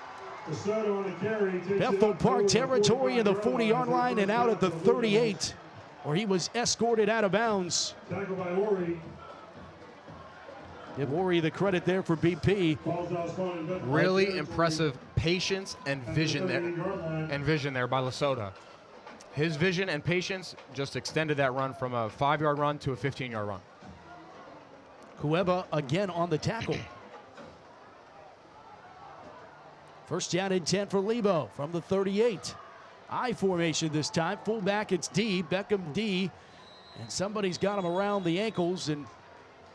Bethel Park territory in the 40-yard line and out at the 38, where he was escorted out of bounds. Tackled by Ori. Give Ori the credit there for BP. Really impressive patience and vision there. By Lesota. His vision and patience just extended that run from a 5-yard run to a 15-yard run. Cueva again on the tackle. First down and 10 for Lebo from the 38. I formation this time. Fullback, it's D, Beckham D. And somebody's got him around the ankles and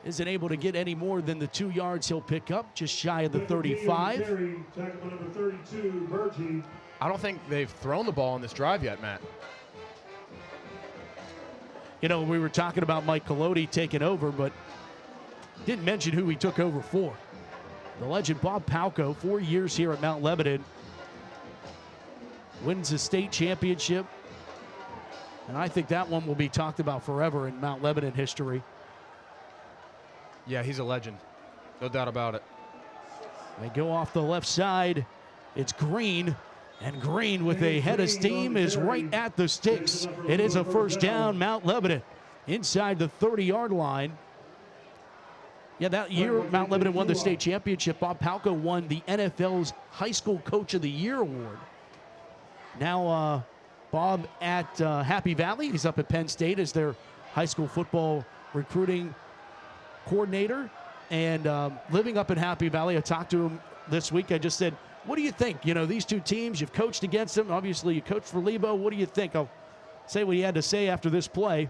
isn't able to get any more than the 2 yards he'll pick up, just shy of the 35. I don't think they've thrown the ball on this drive yet, Matt. You know, we were talking about Mike Colodi taking over, but didn't mention who he took over for. The legend Bob Palco, 4 years here at Mount Lebanon. Wins the state championship. And I think that one will be talked about forever in Mount Lebanon history. Yeah, he's a legend. No doubt about it. They go off the left side. It's Green. And Green with a head of steam is right at the sticks. It is a first down, Mount Lebanon. Inside the 30-yard line. Yeah, that year Mount Lebanon won the state championship. Bob Palco won the NFL's High School Coach of the Year award. Now Bob at Happy Valley. He's up at Penn State as their high school football recruiting coordinator. And living up in Happy Valley, I talked to him this week. I just said, what do you think? You know, these two teams, you've coached against them. Obviously, you coached for Lebo. What do you think? I'll say what he had to say after this play.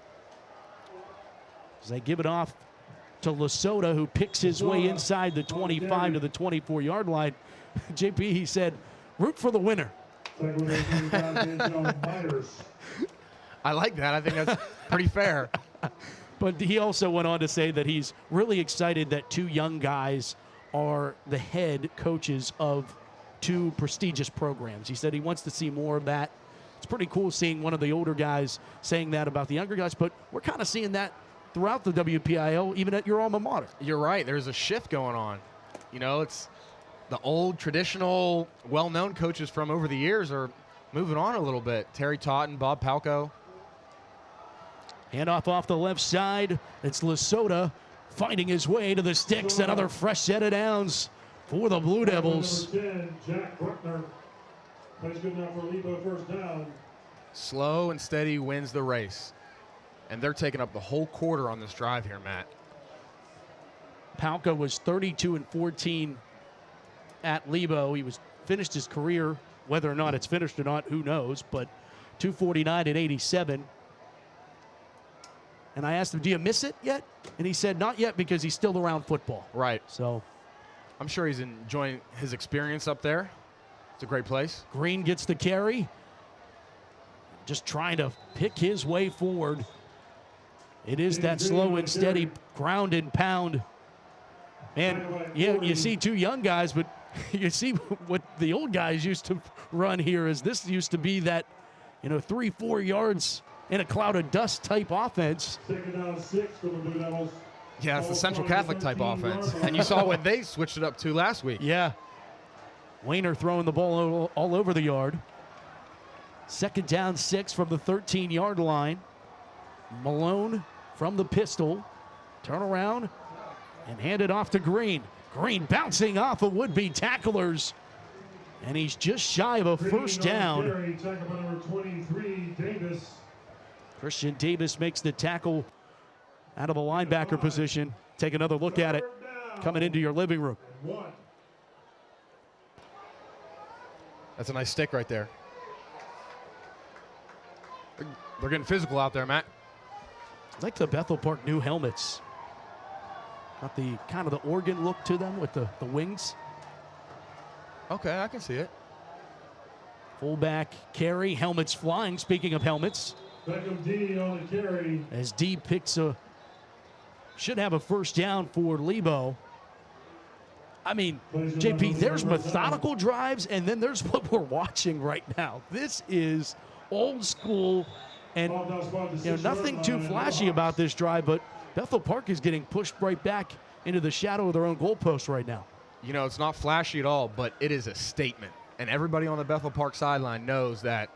As they give it off to Lesota, who picks his way inside the 25 to the 24-yard line. JP, he said, root for the winner. I like that. I think that's pretty fair. But he also went on to say that he's really excited that 2 young guys are the head coaches of 2 prestigious programs. He said he wants to see more of that. It's pretty cool seeing one of the older guys saying that about the younger guys, but we're kind of seeing that throughout the WPIL, even at your alma mater. You're right. There's a shift going on. You know, it's the old, traditional, well-known coaches from over the years are moving on a little bit. Terry Totten, Bob Palco. Handoff off the left side. It's Lesota finding his way to the sticks. Another fresh set of downs for the Blue Devils. Jack Bruckner. Plays good enough for Lebo, first down. Slow and steady wins the race. And they're taking up the whole quarter on this drive here, Matt. Palco was 32-14 at Lebo. He was finished his career. Whether or not it's finished or not, who knows, but 249 at 87. And I asked him, do you miss it yet? And he said, not yet, because he's still around football. Right. So I'm sure he's enjoying his experience up there. It's a great place. Green gets the carry. Just trying to pick his way forward. It is that slow and steady ground and pound. And yeah, you see 2 young guys, but you see what the old guys used to run here. Is this used to be that, 3-4 yards in a cloud of dust type offense. Second down 6 for the Blue Devils. Yeah, it's the Central Catholic type offense. And you saw what they switched it up to last week. Yeah. Wayner throwing the ball all over the yard. Second down 6 from the 13-yard line. Malone from the pistol. Turn around and hand it off to Green. Green bouncing off of would-be tacklers. And he's just shy of a first down. Number 23, Davis. Christian Davis makes the tackle out of the linebacker position. Take another look at it coming into your living room. That's a nice stick right there. They're getting physical out there, Matt. I like the Bethel Park new helmets. Got the kind of the Oregon look to them with the wings. Okay, I can see it. Fullback carry, helmets flying. Speaking of helmets. Beckham D on the carry. As D picks should have a first down for Lebo. I mean, JP, there's methodical drives, and then there's what we're watching right now. This is old school, and nothing too flashy about this drive, but Bethel Park is getting pushed right back into the shadow of their own goalpost right now. It's not flashy at all, but it is a statement. And everybody on the Bethel Park sideline knows that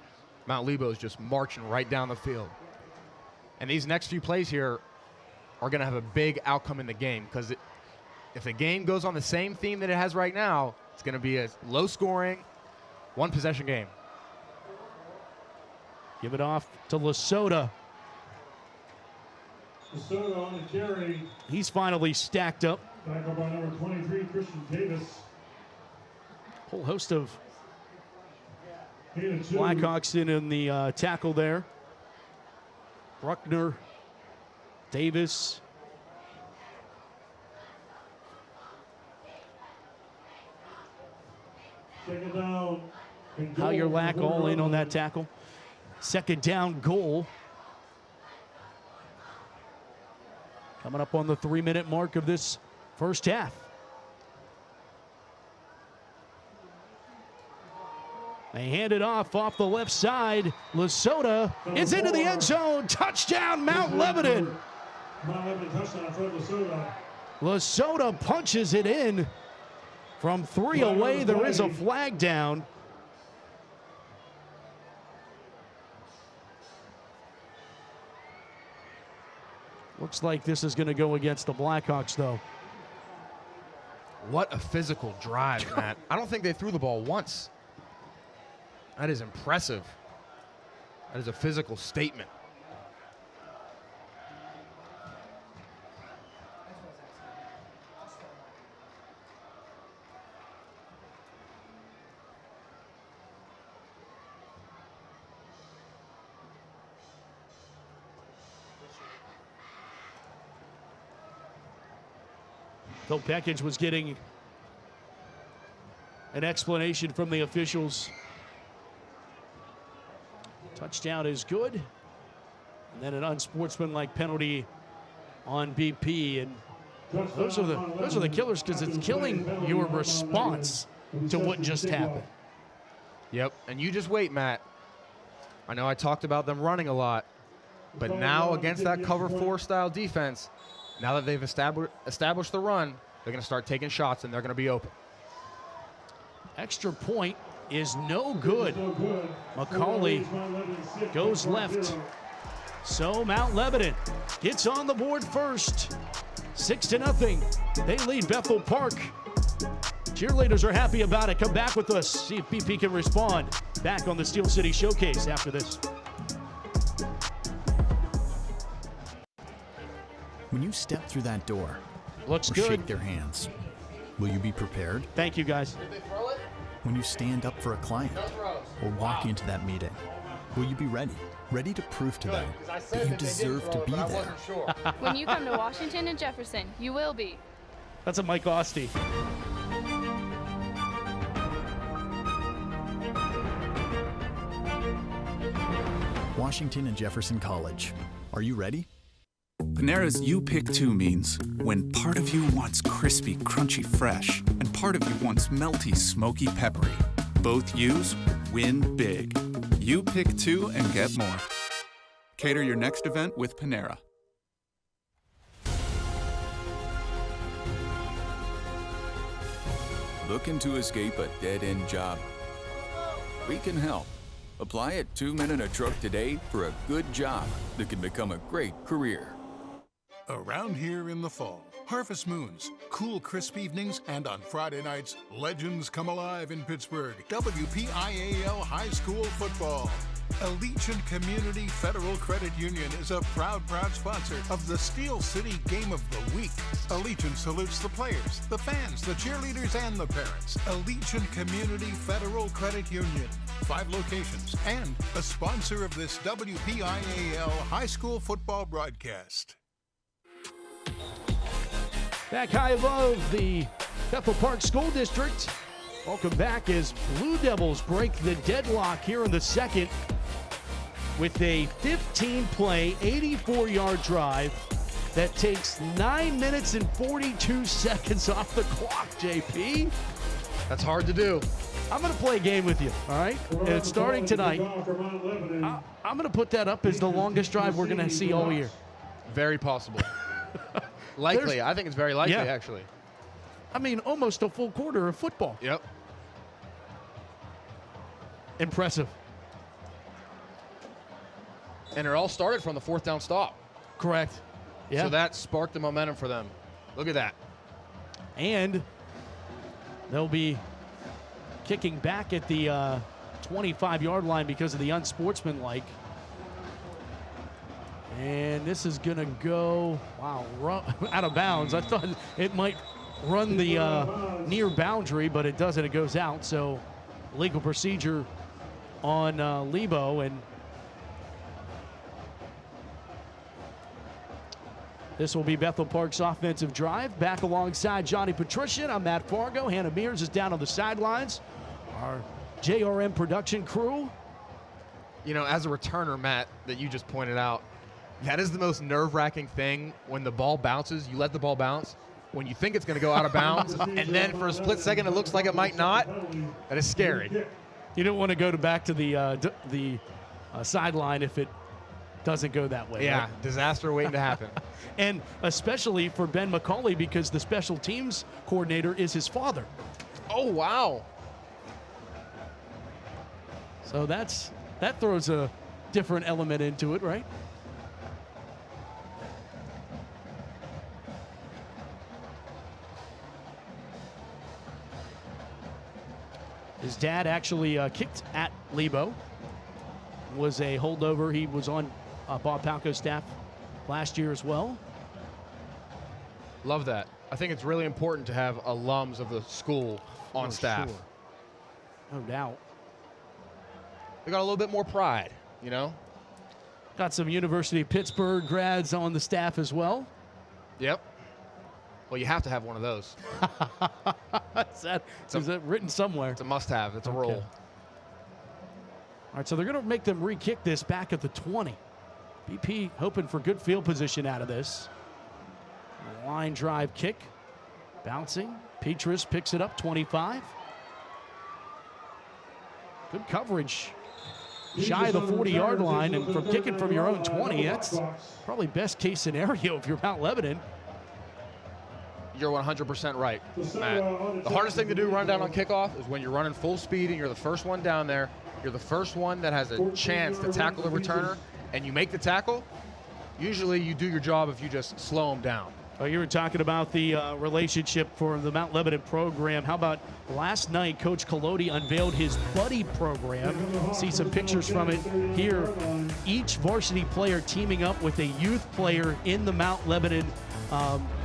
Mount Lebo is just marching right down the field. And these next few plays here are going to have a big outcome in the game, because if the game goes on the same theme that it has right now, it's going to be a low-scoring, one-possession game. Give it off to Lasota. Lasota on the carry. He's finally stacked up. Back up by number 23, Christian Davis. Whole host of Blackhawks in the tackle there. Bruckner, Davis. Second down. Howyer-Lack all in on that tackle. Second down goal. Coming up on the 3-minute mark of this first half. They hand it off the left side. Lasota is into the end zone. Touchdown, Mount Lebanon. Mount Lebanon touchdown for Lasota. Lasota punches it in from 3 away. There is a flag down. Looks like this is going to go against the Blackhawks, though. What a physical drive, Matt. I don't think they threw the ball once. That is impressive. That is a physical statement. Phil Peckage was getting an explanation from the officials. Touchdown is good. And then an unsportsmanlike penalty on BP. And those are the killers, because it's killing your response to what just happened. Yep, and you just wait, Matt. I know I talked about them running a lot, but now against that cover 4 style defense, now that they've established the run, they're going to start taking shots, and they're going to be open. Extra point is no good. McCauley goes left. So Mount Lebanon gets on the board first. 6-0. They lead Bethel Park. Cheerleaders are happy about it. Come back with us. See if BP can respond. Back on the Steel City Showcase after this. When you step through that door, looks or good. Shake their hands, will you be prepared? Thank you, guys. When you stand up for a client or walk into that meeting, will you be ready? Ready to prove to them that you deserve to be there. When you come to Washington and Jefferson, you will be. That's a Mike Oste. Washington and Jefferson College. Are you ready? Panera's You Pick 2 means when part of you wants crispy, crunchy, fresh, and part of you wants melty, smoky, peppery. Both U's win big. You pick 2 and get more. Cater your next event with Panera. Looking to escape a dead-end job? We can help. Apply at 2 Men in a Truck today for a good job that can become a great career. Around here in the fall, harvest moons, cool, crisp evenings, and on Friday nights, legends come alive in Pittsburgh. WPIAL High School Football. Allegiant Community Federal Credit Union is a proud sponsor of the Steel City Game of the Week. Allegiant salutes the players, the fans, the cheerleaders, and the parents. Allegiant Community Federal Credit Union. 5 locations and a sponsor of this WPIAL High School Football broadcast. Back high above the Bethel Park School District. Welcome back as Blue Devils break the deadlock here in the second with a 15-play, 84-yard drive that takes 9 minutes and 42 seconds off the clock, JP. That's hard to do. I'm going to play a game with you, all right? And it's starting tonight. I'm going to put that up as the longest drive we're going to see all year. Very possible. Likely. I think it's very likely, actually. I mean, almost a full quarter of football. Yep. Impressive. And it all started from the 4th down stop. Correct. Yeah. So that sparked the momentum for them. Look at that. And they'll be kicking back at the 25-yard line because of the unsportsmanlike. And this is going to go, out of bounds. I thought it might run the near boundary, but it doesn't. It goes out. So legal procedure on Lebo. And this will be Bethel Park's offensive drive. Back alongside Johnny Patrician, I'm Matt Fargo. Hannah Mears is down on the sidelines. Our JRM production crew. You know, as a returner, Matt, that you just pointed out, that is the most nerve-wracking thing. When the ball bounces, you let the ball bounce. When you think it's going to go out of bounds, and then for a split second it looks like it might not, that is scary. You don't want to go back to the sideline if it doesn't go that way. Yeah, right? Disaster waiting to happen. And especially for Ben McCauley, because the special teams coordinator is his father. Oh, wow. So that throws a different element into it, right? His dad actually kicked at Lebo. Was a holdover. He was on Bob Palco's staff last year as well. Love that. I think it's really important to have alums of the school on staff. Sure. No doubt. They got a little bit more pride, you know? Got some University of Pittsburgh grads on the staff as well. Yep. Well, you have to have one of those. Is that written somewhere? It's a must-have. It's a rule. All right, so they're going to make them re-kick this back at the 20. BP hoping for good field position out of this. Line drive kick. Bouncing. Petrus picks it up, 25. Good coverage. Shy of the 40-yard line, and from kicking from your own 20, that's probably best case scenario if you're Mount Lebanon. You're 100% right, Matt. The hardest thing to do running down on kickoff is when you're running full speed and you're the first one down there. You're the first one that has a chance to tackle the returner, and you make the tackle. Usually you do your job if you just slow them down. Oh, you were talking about the relationship for the Mount Lebanon program. How about last night, Coach Collodi unveiled his buddy program. See some pictures from it here. Each varsity player teaming up with a youth player in the Mount Lebanon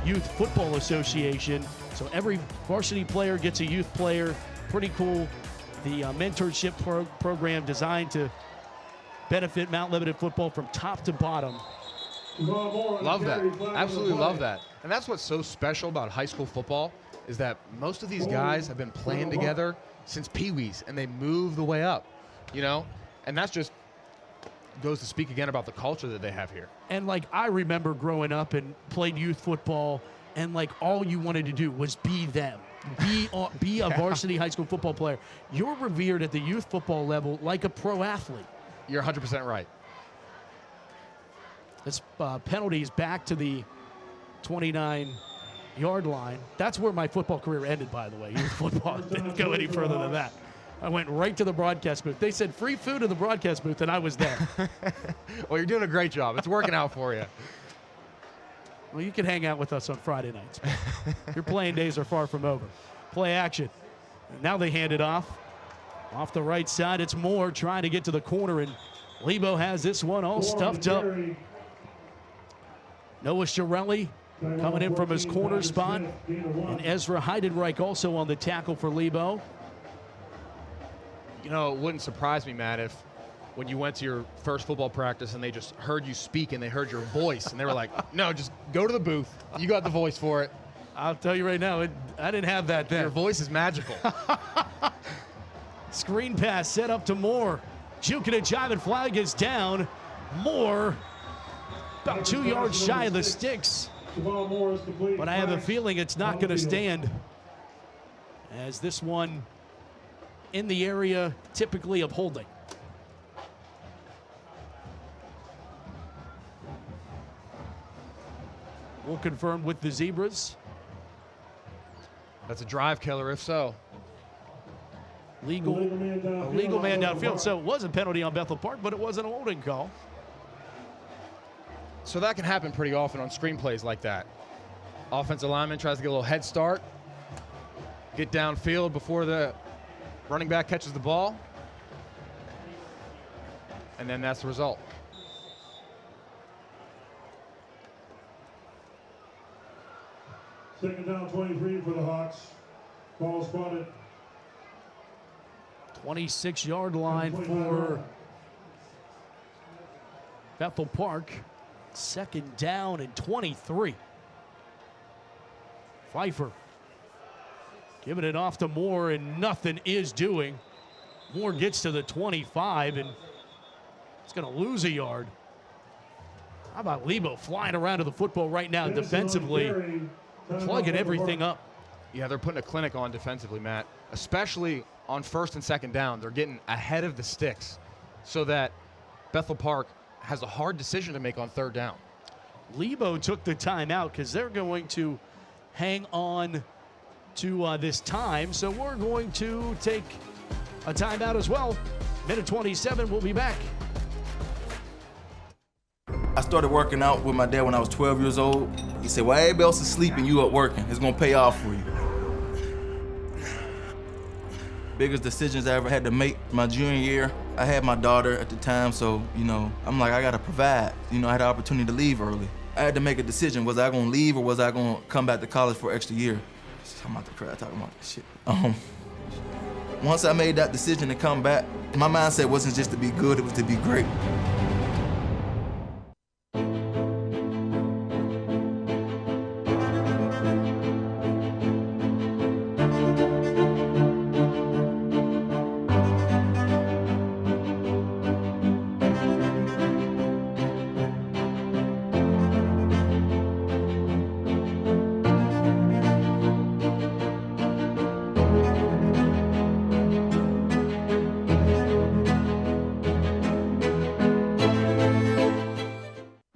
Youth Football Association. So every varsity player gets a youth player. Pretty cool. The mentorship program designed to benefit Mount Lebanon football from top to bottom. Love that. Absolutely love that. And that's what's so special about high school football is that most of these guys have been playing together since Pee-wees, and they move the way up, you know? And that's just goes to speak again about the culture that they have here. And, like, I remember growing up and played youth football, and, like, all you wanted to do was be them. Be a varsity high school football player. You're revered at the youth football level like a pro athlete. You're 100% right. This penalty is back to the 29-yard line. That's where my football career ended, by the way. Youth football didn't go any further than that. I went right to the broadcast booth. They said free food in the broadcast booth, and I was there. Well, you're doing a great job. It's working out for you. Well, you can hang out with us on Friday nights. Your playing days are far from over. Play action. And now they hand it off. Off the right side, it's Moore trying to get to the corner, and Lebo has this one all stuffed up. Noah Shirelli coming in from his corner spot. And Ezra Heidenreich also on the tackle for Lebo. You know, it wouldn't surprise me, Matt, if when you went to your first football practice and they just heard you speak and they heard your voice and they were like, no, just go to the booth. You got the voice for it. I'll tell you right now, I didn't have that then. Your voice is magical. Screen pass set up to Moore. Juking and jiving, flag is down. Moore About 2 yards shy of the sticks. But I have a feeling it's not going to stand, as this one in the area typically of holding. We'll confirm with the Zebras. That's a drive killer, if so. Legal man downfield. So it was a penalty on Bethel Park, but it wasn't a holding call. So that can happen pretty often on screenplays like that. Offensive lineman tries to get a little head start, get downfield before the running back catches the ball, and then that's the result. Second down, 23 for the Hawks. Ball spotted. 26-yard line for Bethel Park. Second down and 23. Pfeiffer giving it off to Moore, and nothing is doing. Moore gets to the 25, and it's going to lose a yard. How about Lebo flying around to the football right now defensively, plugging everything up. Yeah, they're putting a clinic on defensively, Matt, especially on first and second down. They're getting ahead of the sticks so that Bethel Park has a hard decision to make on third down. Lebo took the timeout because they're going to hang on to this time. So we're going to take a timeout as well. Minute 27, we'll be back. I started working out with my dad when I was 12 years old. He said, "While everybody else is sleeping, you up working. It's gonna pay off for you." Biggest decisions I ever had to make my junior year. I had my daughter at the time, so, I'm like, I gotta provide. I had the opportunity to leave early. I had to make a decision. Was I gonna leave or was I gonna come back to college for an extra year? I'm about to cry talking about this shit. Once I made that decision to come back, my mindset wasn't just to be good, it was to be great.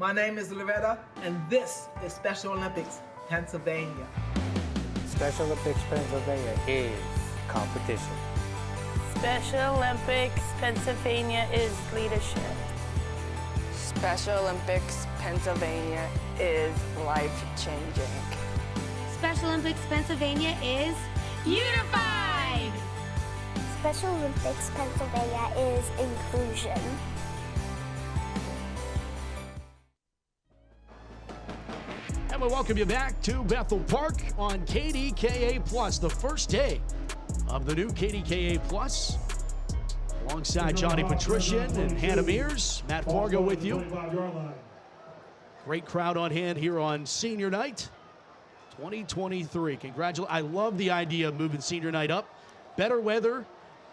My name is Loretta, and this is Special Olympics Pennsylvania. Special Olympics Pennsylvania is competition. Special Olympics Pennsylvania is leadership. Special Olympics Pennsylvania is life-changing. Special Olympics Pennsylvania is unified. Special Olympics Pennsylvania is inclusion. And we welcome you back to Bethel Park on KDKA Plus, the first day of the new KDKA Plus. Alongside Johnny Patrician and Hannah Mears, Matt Fargo with you. Great crowd on hand here on Senior Night 2023. Congratulations. I love the idea of moving Senior Night up. Better weather.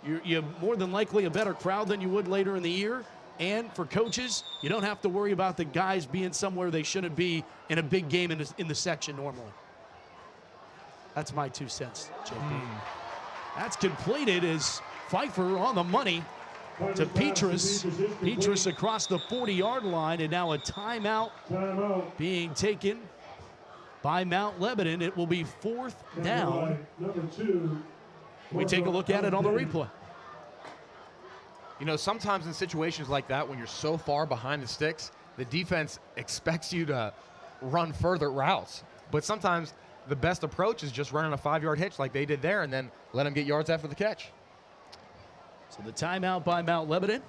You're more than likely a better crowd than you would later in the year. And for coaches, you don't have to worry about the guys being somewhere they shouldn't be in a big game in the section normally. That's my 2 cents, JP. That's completed as Pfeiffer on the money to Petrus. Petrus across the 40-yard line, and now a timeout being taken by Mount Lebanon. It will be fourth down. We take a look at it on the replay. Sometimes in situations like that, when you're so far behind the sticks, the defense expects you to run further routes. But sometimes the best approach is just running a 5-yard hitch like they did there and then let them get yards after the catch. So the timeout by Mount Lebanon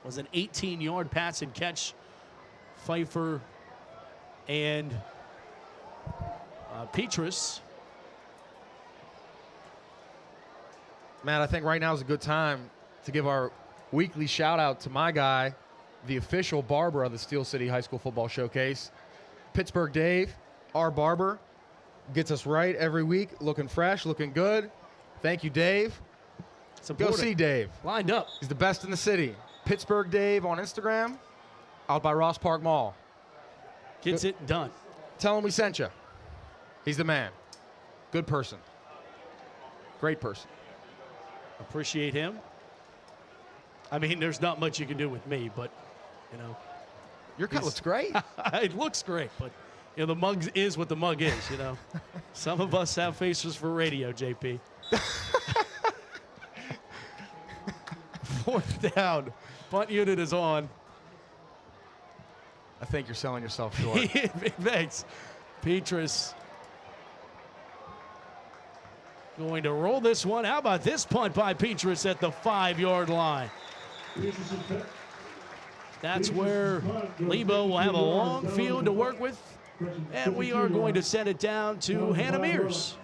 was an 18-yard pass and catch. Pfeiffer and Petrus. Matt, I think right now is a good time to give our weekly shout out to my guy, the official barber of the Steel City High School Football Showcase. Pittsburgh Dave, our barber, gets us right every week, looking fresh, looking good. Thank you, Dave. Go see Dave. Lined up. He's the best in the city. Pittsburgh Dave on Instagram, out by Ross Park Mall. Gets it done. Tell him we sent you. He's the man. Good person. Great person. Appreciate him. I mean, there's not much you can do with me, but, you know. Your cut looks great. It looks great, but, you know, the mug is what the mug is, you know. Some of us have faces for radio, JP. 4th down. Punt unit is on. I think you're selling yourself short. Thanks. Petrus going to roll this one. How about this punt by Petrus at the 5-yard line? That's where Lebo will have a long field to work with. And we are going to send it down to Hannah Mears.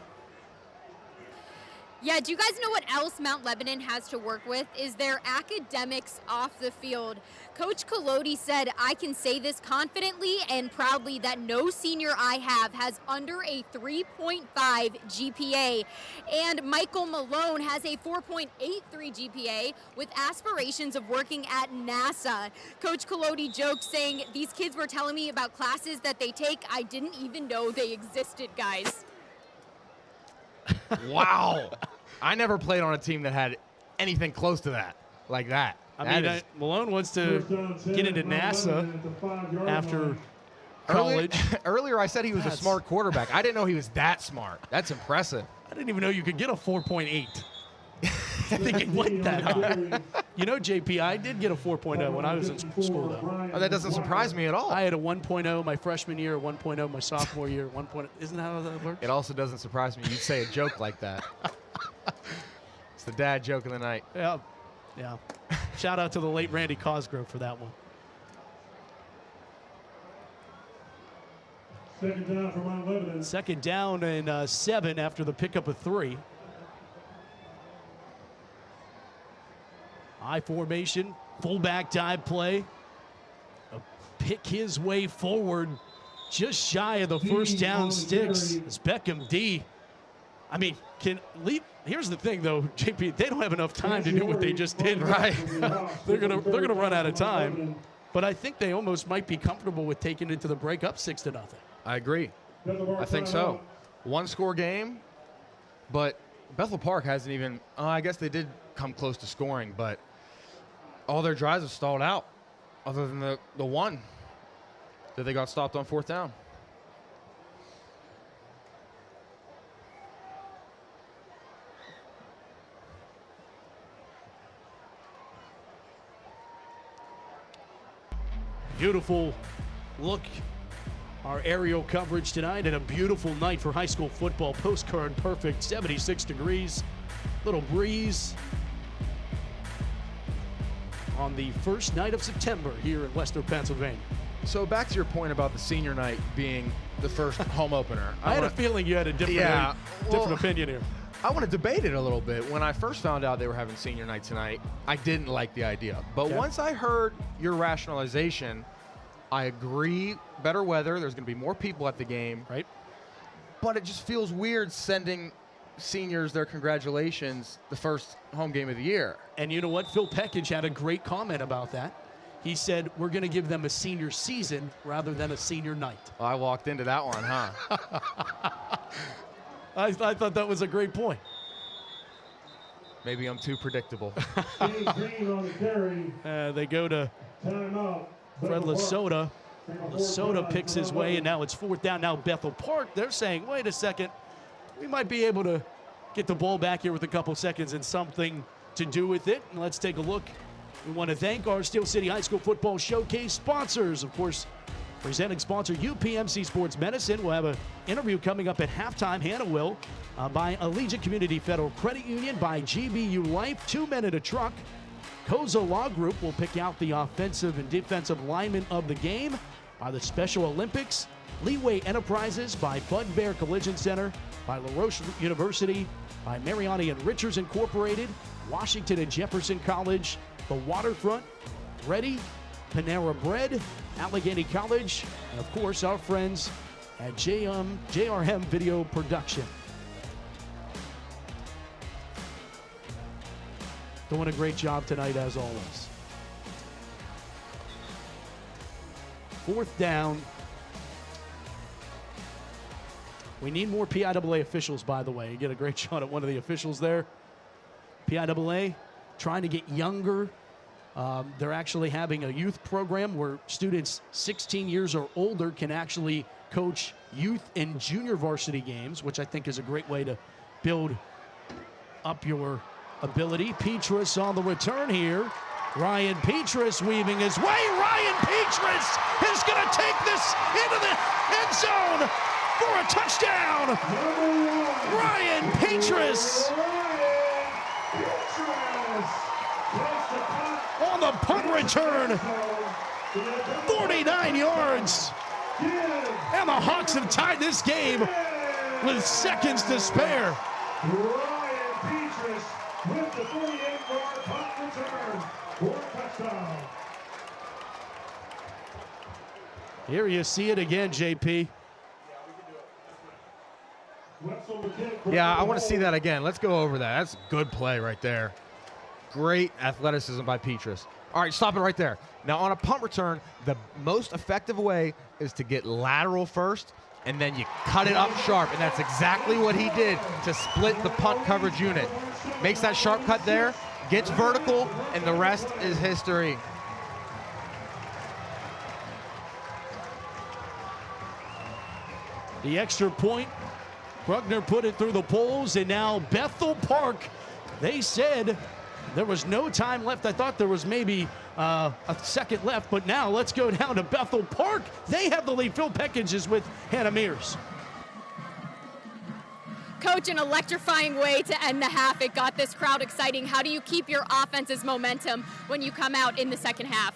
Yeah, do you guys know what else Mount Lebanon has to work with? Is their academics off the field. Coach Collodi said, I can say this confidently and proudly that no senior I have has under a 3.5 GPA. And Michael Malone has a 4.83 GPA with aspirations of working at NASA. Coach Collodi joked saying, these kids were telling me about classes that they take. I didn't even know they existed, guys. Wow. I never played on a team that had anything close to that, like that. I mean, Malone wants to get into NASA after college. Earlier I said he was a smart quarterback. I didn't know he was that smart. That's impressive. I didn't even know you could get a 4.8. I think it went that high. You know, JP, I did get a 4.0 when I was in school, though. Oh, that doesn't surprise me at all. I had a 1.0 my freshman year, a 1.0 my sophomore year, 1.0. Isn't that how that works? It also doesn't surprise me you'd say a joke like that. It's the dad joke of the night. Yeah. Yeah. Shout out to the late Randy Cosgrove for that one. Second down for Mount Lebanon. Second down and 7 after the pickup of 3. I formation, fullback dive play. Pick his way forward just shy of the first down sticks. As Beckham D. I mean, can leap. Here's the thing, though, JP. They don't have enough time to do what they just did. Right. they're gonna run out of time. But I think they almost might be comfortable with taking it to the break up 6-0. I agree. I think so. One-score game, but Bethel Park hasn't even. I guess they did come close to scoring, but all their drives have stalled out, other than the one that they got stopped on 4th down. Beautiful look, our aerial coverage tonight, and a beautiful night for high school football. Postcard perfect, 76 degrees, little breeze on the first night of September here in Leicester, Pennsylvania. So back to your point about the senior night being the first home opener. I had a feeling you had a different opinion here. I want to debate it a little bit. When I first found out they were having senior night tonight, I didn't like the idea. But once I heard your rationalization, I agree. Better weather. There's going to be more people at the game. Right. But it just feels weird sending seniors their congratulations the first home game of the year. And you know what? Phil Peckage had a great comment about that. He said, we're going to give them a senior season rather than a senior night. Well, I walked into that one, huh? I thought that was a great point. Maybe I'm too predictable. They go to Fred Lasota. Lasota picks his way, and now it's 4th down. Now Bethel Park, they're saying, wait a second, we might be able to get the ball back here with a couple seconds and something to do with it. And let's take a look. We want to thank our Steel City High School Football Showcase sponsors. Of course, presenting sponsor UPMC Sports Medicine. We'll have an interview coming up at halftime. Hannah will, by Allegiant Community Federal Credit Union, by GBU Life, 2 Men in a Truck. Koza Law Group will pick out the offensive and defensive lineman of the game. By the Special Olympics, Leeway Enterprises, by Bud Bear Collision Center, by La Roche University, by Mariani and Richards Incorporated, Washington and Jefferson College, the Waterfront, Ready, Panera Bread, Allegheny College, and of course our friends at JRM Video Production. Doing a great job tonight as always. 4th down We need more PIAA officials, by the way. You get a great shot at one of the officials there. PIAA trying to get younger. They're actually having a youth program where students 16 years or older can actually coach youth and junior varsity games, which I think is a great way to build up your ability. Petrus on the return here. Ryan Petrus weaving his way. Ryan Petrus is going to take this into the end zone for a touchdown. Ryan Petrus on the punt return. 49 yards. And the Hawks have tied this game with seconds to spare. Ryan Petrus with the 48-yard punt return for a touchdown. Here you see it again, JP. Yeah, I want to see that again. Let's go over that. That's a good play right there. Great athleticism by Petrus. All right, stop it right there. Now, on a punt return, the most effective way is to get lateral first, and then you cut it up sharp, and that's exactly what he did to split the punt coverage unit. Makes that sharp cut there, gets vertical, and the rest is history. The extra point, Bruckner put it through the poles, and now Bethel Park, they said there was no time left. I thought there was maybe a second left, but now let's go down to Bethel Park. They have the lead. Phil Peckage is with Hannah Mears. Coach, an electrifying way to end the half. It got this crowd exciting. How do you keep your offense's momentum when you come out in the second half?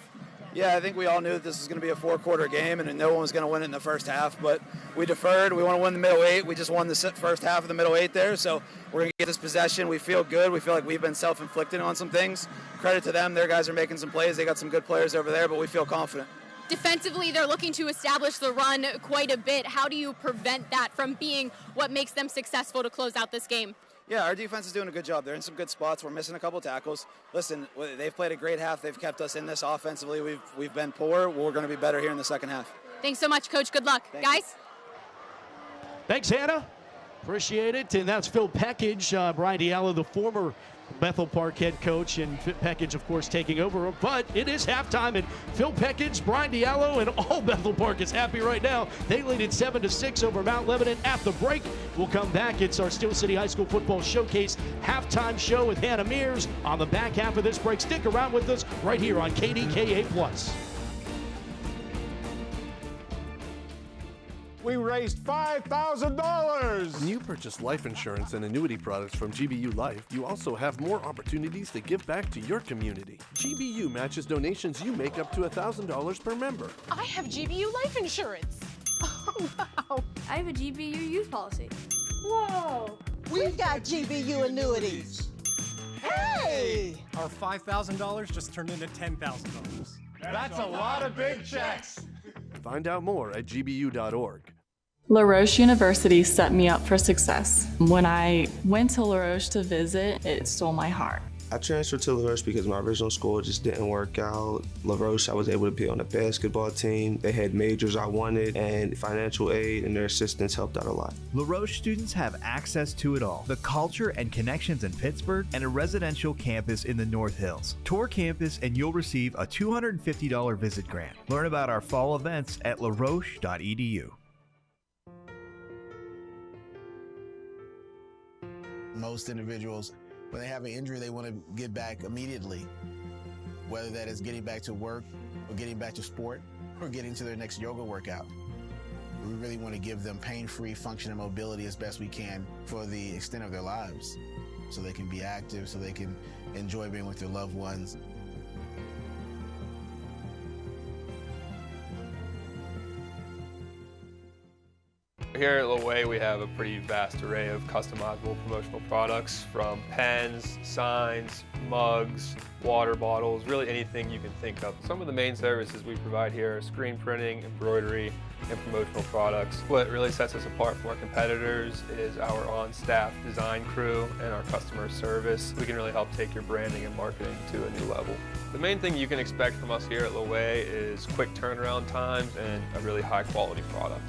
Yeah, I think we all knew that this was going to be a four-quarter game and no one was going to win it in the first half, but we deferred. We want to win the middle eight. We just won the first half of the middle eight there, so we're going to get this possession. We feel good. We feel like we've been self-inflicted on some things. Credit to them. Their guys are making some plays. They got some good players over there, but we feel confident. Defensively, they're looking to establish the run quite a bit. How do you prevent that from being what makes them successful to close out this game? Yeah, our defense is doing a good job. They're in some good spots. We're missing a couple tackles. Listen, they've played a great half. They've kept us in this offensively. We've been poor. We're going to be better here in the second half. Thanks so much, Coach. Good luck. Guys? Thanks, Hannah. Appreciate it. And that's Phil Peckage, Brian Diallo, the former Bethel Park head coach, and Phil Peckage, of course, taking over. But it is halftime, and Phil Peckage, Brian Diallo, and all Bethel Park is happy right now. They lead it 7-6 over Mount Lebanon. At the break, we'll come back. It's our Steel City High School Football Showcase halftime show with Hannah Mears on the back half of this break. Stick around with us right here on KDKA+. We raised $5,000! When you purchase life insurance and annuity products from GBU Life, you also have more opportunities to give back to your community. GBU matches donations you make up to $1,000 per member. I have GBU Life Insurance. Oh, wow. I have a GBU youth policy. Whoa. We've got GBU annuities. Hey! Our $5,000 just turned into $10,000. That's a lot of big checks! Find out more at gbu.org. La Roche University set me up for success. When I went to La Roche to visit, it stole my heart. I transferred to La Roche because my original school just didn't work out. La Roche, I was able to be on the basketball team. They had majors I wanted, and financial aid and their assistance helped out a lot. La Roche students have access to it all: the culture and connections in Pittsburgh and a residential campus in the North Hills. Tour campus and you'll receive a $250 visit grant. Learn about our fall events at laroche.edu. Most individuals, when they have an injury, they want to get back immediately, whether that is getting back to work or getting back to sport or getting to their next yoga workout. We really want to give them pain-free function and mobility as best we can for the extent of their lives, so they can be active, so they can enjoy being with their loved ones. Here at Loway, we have a pretty vast array of customizable promotional products, from pens, signs, mugs, water bottles, really anything you can think of. Some of the main services we provide here are screen printing, embroidery, and promotional products. What really sets us apart from our competitors is our on-staff design crew and our customer service. We can really help take your branding and marketing to a new level. The main thing you can expect from us here at Loway is quick turnaround times and a really high quality product.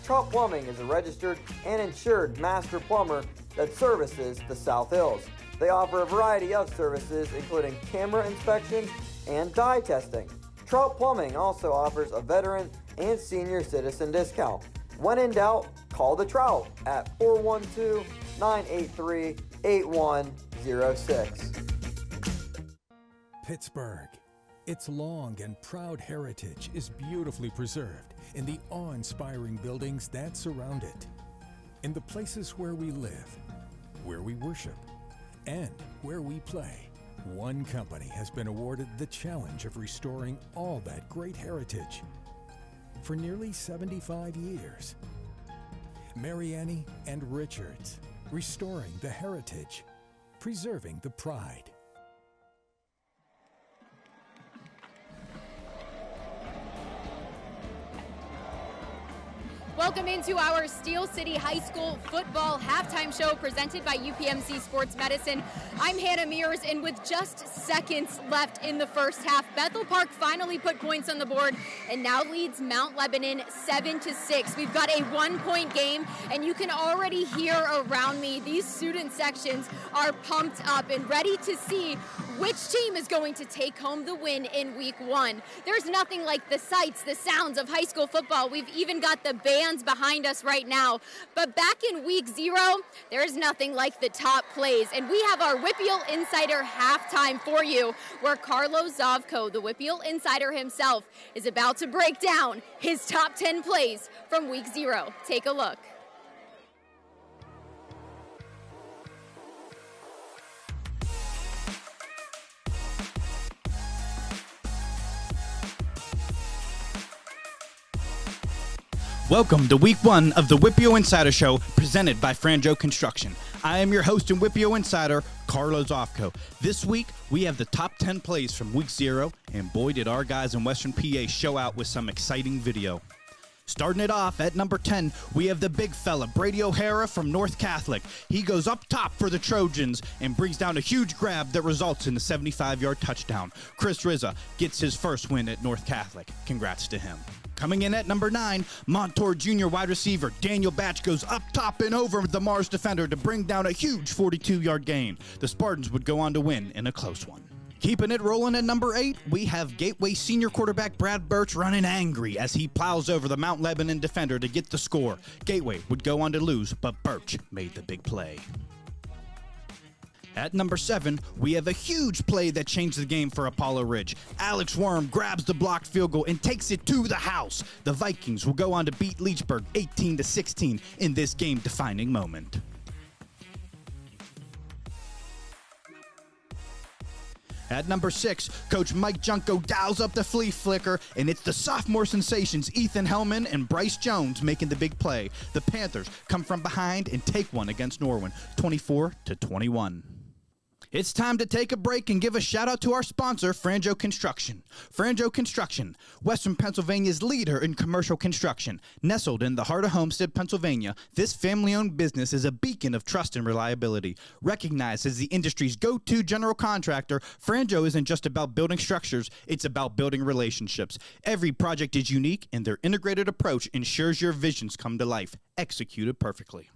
Trout Plumbing is a registered and insured master plumber that services the South Hills. They offer a variety of services, including camera inspections and dye testing. Trout Plumbing also offers a veteran and senior citizen discount. When in doubt, call the Trout at 412-983-8106. Pittsburgh. Its long and proud heritage is beautifully preserved in the awe-inspiring buildings that surround it, in the places where we live, where we worship, and where we play. One company has been awarded the challenge of restoring all that great heritage for nearly 75 years. Mariani and Richards, restoring the heritage, preserving the pride. Welcome into our Steel City High School football halftime show presented by UPMC Sports Medicine. I'm Hannah Mears, and with just seconds left in the first half, Bethel Park finally put points on the board and now leads Mount Lebanon 7-6. We've got a 1-point game, and you can already hear around me these student sections are pumped up and ready to see which team is going to take home the win in week 1. There's nothing like the sights, the sounds of high school football. We've even got the bands behind us right now. But back in week 0, there's nothing like the top plays. And we have our WPIAL Insider halftime for you, where Carlos Zovko, the WPIAL Insider himself, is about to break down his top 10 plays from week 0. Take a look. Welcome to Week 1 of the WPIAL Insider Show, presented by Franjo Construction. I am your host and WPIAL Insider, Carlos Zovko. This week, we have the top 10 plays from Week 0, and boy did our guys in Western PA show out with some exciting video. Starting it off at number 10, we have the big fella, Brady O'Hara from North Catholic. He goes up top for the Trojans and brings down a huge grab that results in a 75-yard touchdown. Chris Rizza gets his first win at North Catholic. Congrats to him. Coming in at number 9, Montour Jr. wide receiver Daniel Batch goes up top and over the Mars defender to bring down a huge 42-yard gain. The Spartans would go on to win in a close one. Keeping it rolling at number 8, we have Gateway senior quarterback Brad Birch running angry as he plows over the Mount Lebanon defender to get the score. Gateway would go on to lose, but Birch made the big play. At number 7, we have a huge play that changed the game for Apollo Ridge. Alex Worm grabs the blocked field goal and takes it to the house. The Vikings will go on to beat Leechburg 18-16 in this game-defining moment. At number 6, Coach Mike Junko dials up the flea flicker, and it's the sophomore sensations Ethan Hellman and Bryce Jones making the big play. The Panthers come from behind and take one against Norwin, 24-21. It's time to take a break and give a shout out to our sponsor, Franjo Construction. Franjo Construction, Western Pennsylvania's leader in commercial construction. Nestled in the heart of Homestead, Pennsylvania, this family-owned business is a beacon of trust and reliability. Recognized as the industry's go-to general contractor, Franjo isn't just about building structures, it's about building relationships. Every project is unique, and their integrated approach ensures your visions come to life, executed perfectly.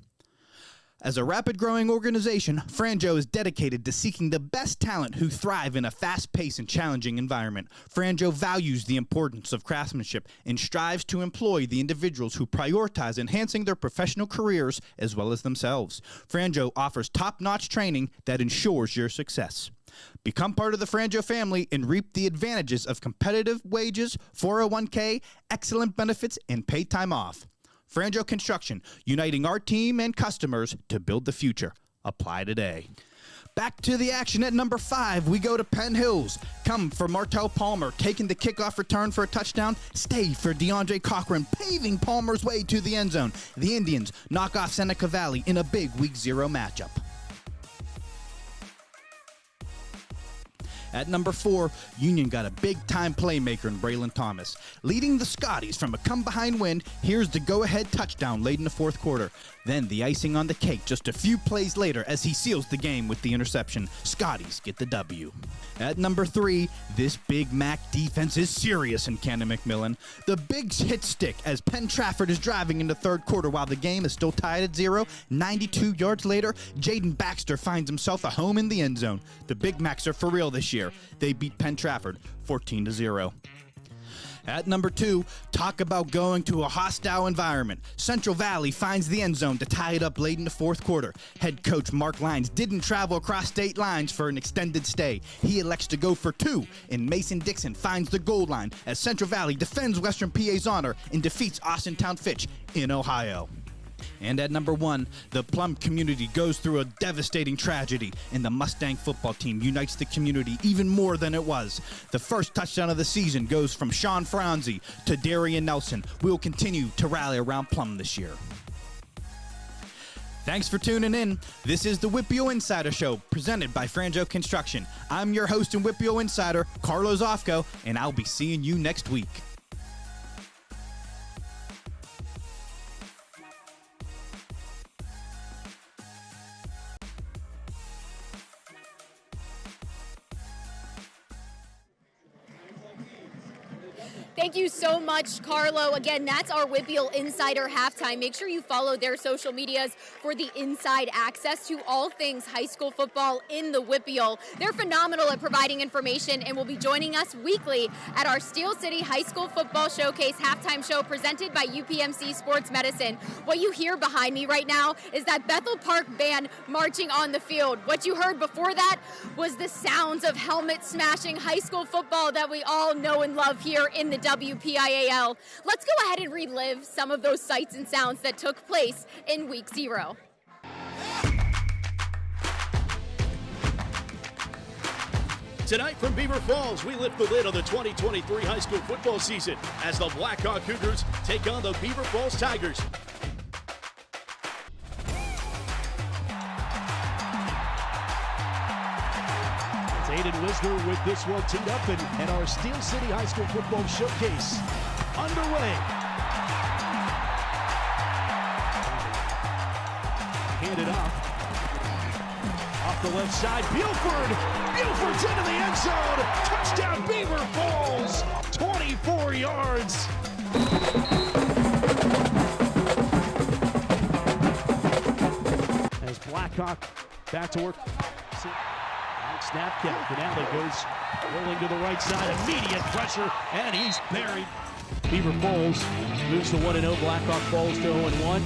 As a rapid-growing organization, Franjo is dedicated to seeking the best talent who thrive in a fast-paced and challenging environment. Franjo values the importance of craftsmanship and strives to employ the individuals who prioritize enhancing their professional careers as well as themselves. Franjo offers top-notch training that ensures your success. Become part of the Franjo family and reap the advantages of competitive wages, 401k, excellent benefits, and paid time off. Franjo Construction, uniting our team and customers to build the future. Apply today. Back to the action at number 5, we go to Penn Hills. Come for Martell Palmer, taking the kickoff return for a touchdown. Stay for DeAndre Cochran, paving Palmer's way to the end zone. The Indians knock off Seneca Valley in a big Week 0 matchup. At number 4, Union got a big-time playmaker in Braylon Thomas. Leading the Scotties from a come-behind win, here's the go-ahead touchdown late in the fourth quarter. Then the icing on the cake just a few plays later as he seals the game with the interception. Scotties get the W. At number 3, this Big Mac defense is serious in Cannon McMillan. The Bigs hit stick as Penn Trafford is driving in the third quarter while the game is still tied at 0. 92 yards later, Jaden Baxter finds himself a home in the end zone. The Big Macs are for real this year. They beat Penn Trafford 14-0. At number 2, talk about going to a hostile environment. Central Valley finds the end zone to tie it up late in the fourth quarter. Head coach Mark Lyons didn't travel across state lines for an extended stay. He elects to go for 2, and Mason Dixon finds the goal line as Central Valley defends Western PA's honor and defeats Austintown Fitch in Ohio. And at number 1, the Plum community goes through a devastating tragedy, and the Mustang football team unites the community even more than it was. The first touchdown of the season goes from Sean Franzi to Darian Nelson. We'll continue to rally around Plum this year. Thanks for tuning in. This is the Whippio Insider Show, presented by Franjo Construction. I'm your host and Whippio Insider, Carlos Ofco, and I'll be seeing you next week. Thank you so much, Carlo. Again, that's our Whitfield Insider Halftime. Make sure you follow their social medias for the inside access to all things high school football in the Whitfield. They're phenomenal at providing information and will be joining us weekly at our Steel City High School Football Showcase halftime show presented by UPMC Sports Medicine. What you hear behind me right now is that Bethel Park band marching on the field. What you heard before that was the sounds of helmet-smashing high school football that we all know and love here in the WPIAL. Let's go ahead and relive some of those sights and sounds that took place in Week 0. Tonight from Beaver Falls, we lift the lid on the 2023 high school football season as the Blackhawk Cougars take on the Beaver Falls Tigers. Aiden Wisner with this one teed up and our Steel City High School Football Showcase underway. Handed off the left side. Buford's into the end zone. Touchdown Beaver Falls. 24 yards. As Blackhawk back to work. Snap count. Finale goes rolling to the right side. Immediate pressure, and he's buried. Beaver Falls moves to 1-0. Blackhawk falls to 0-1.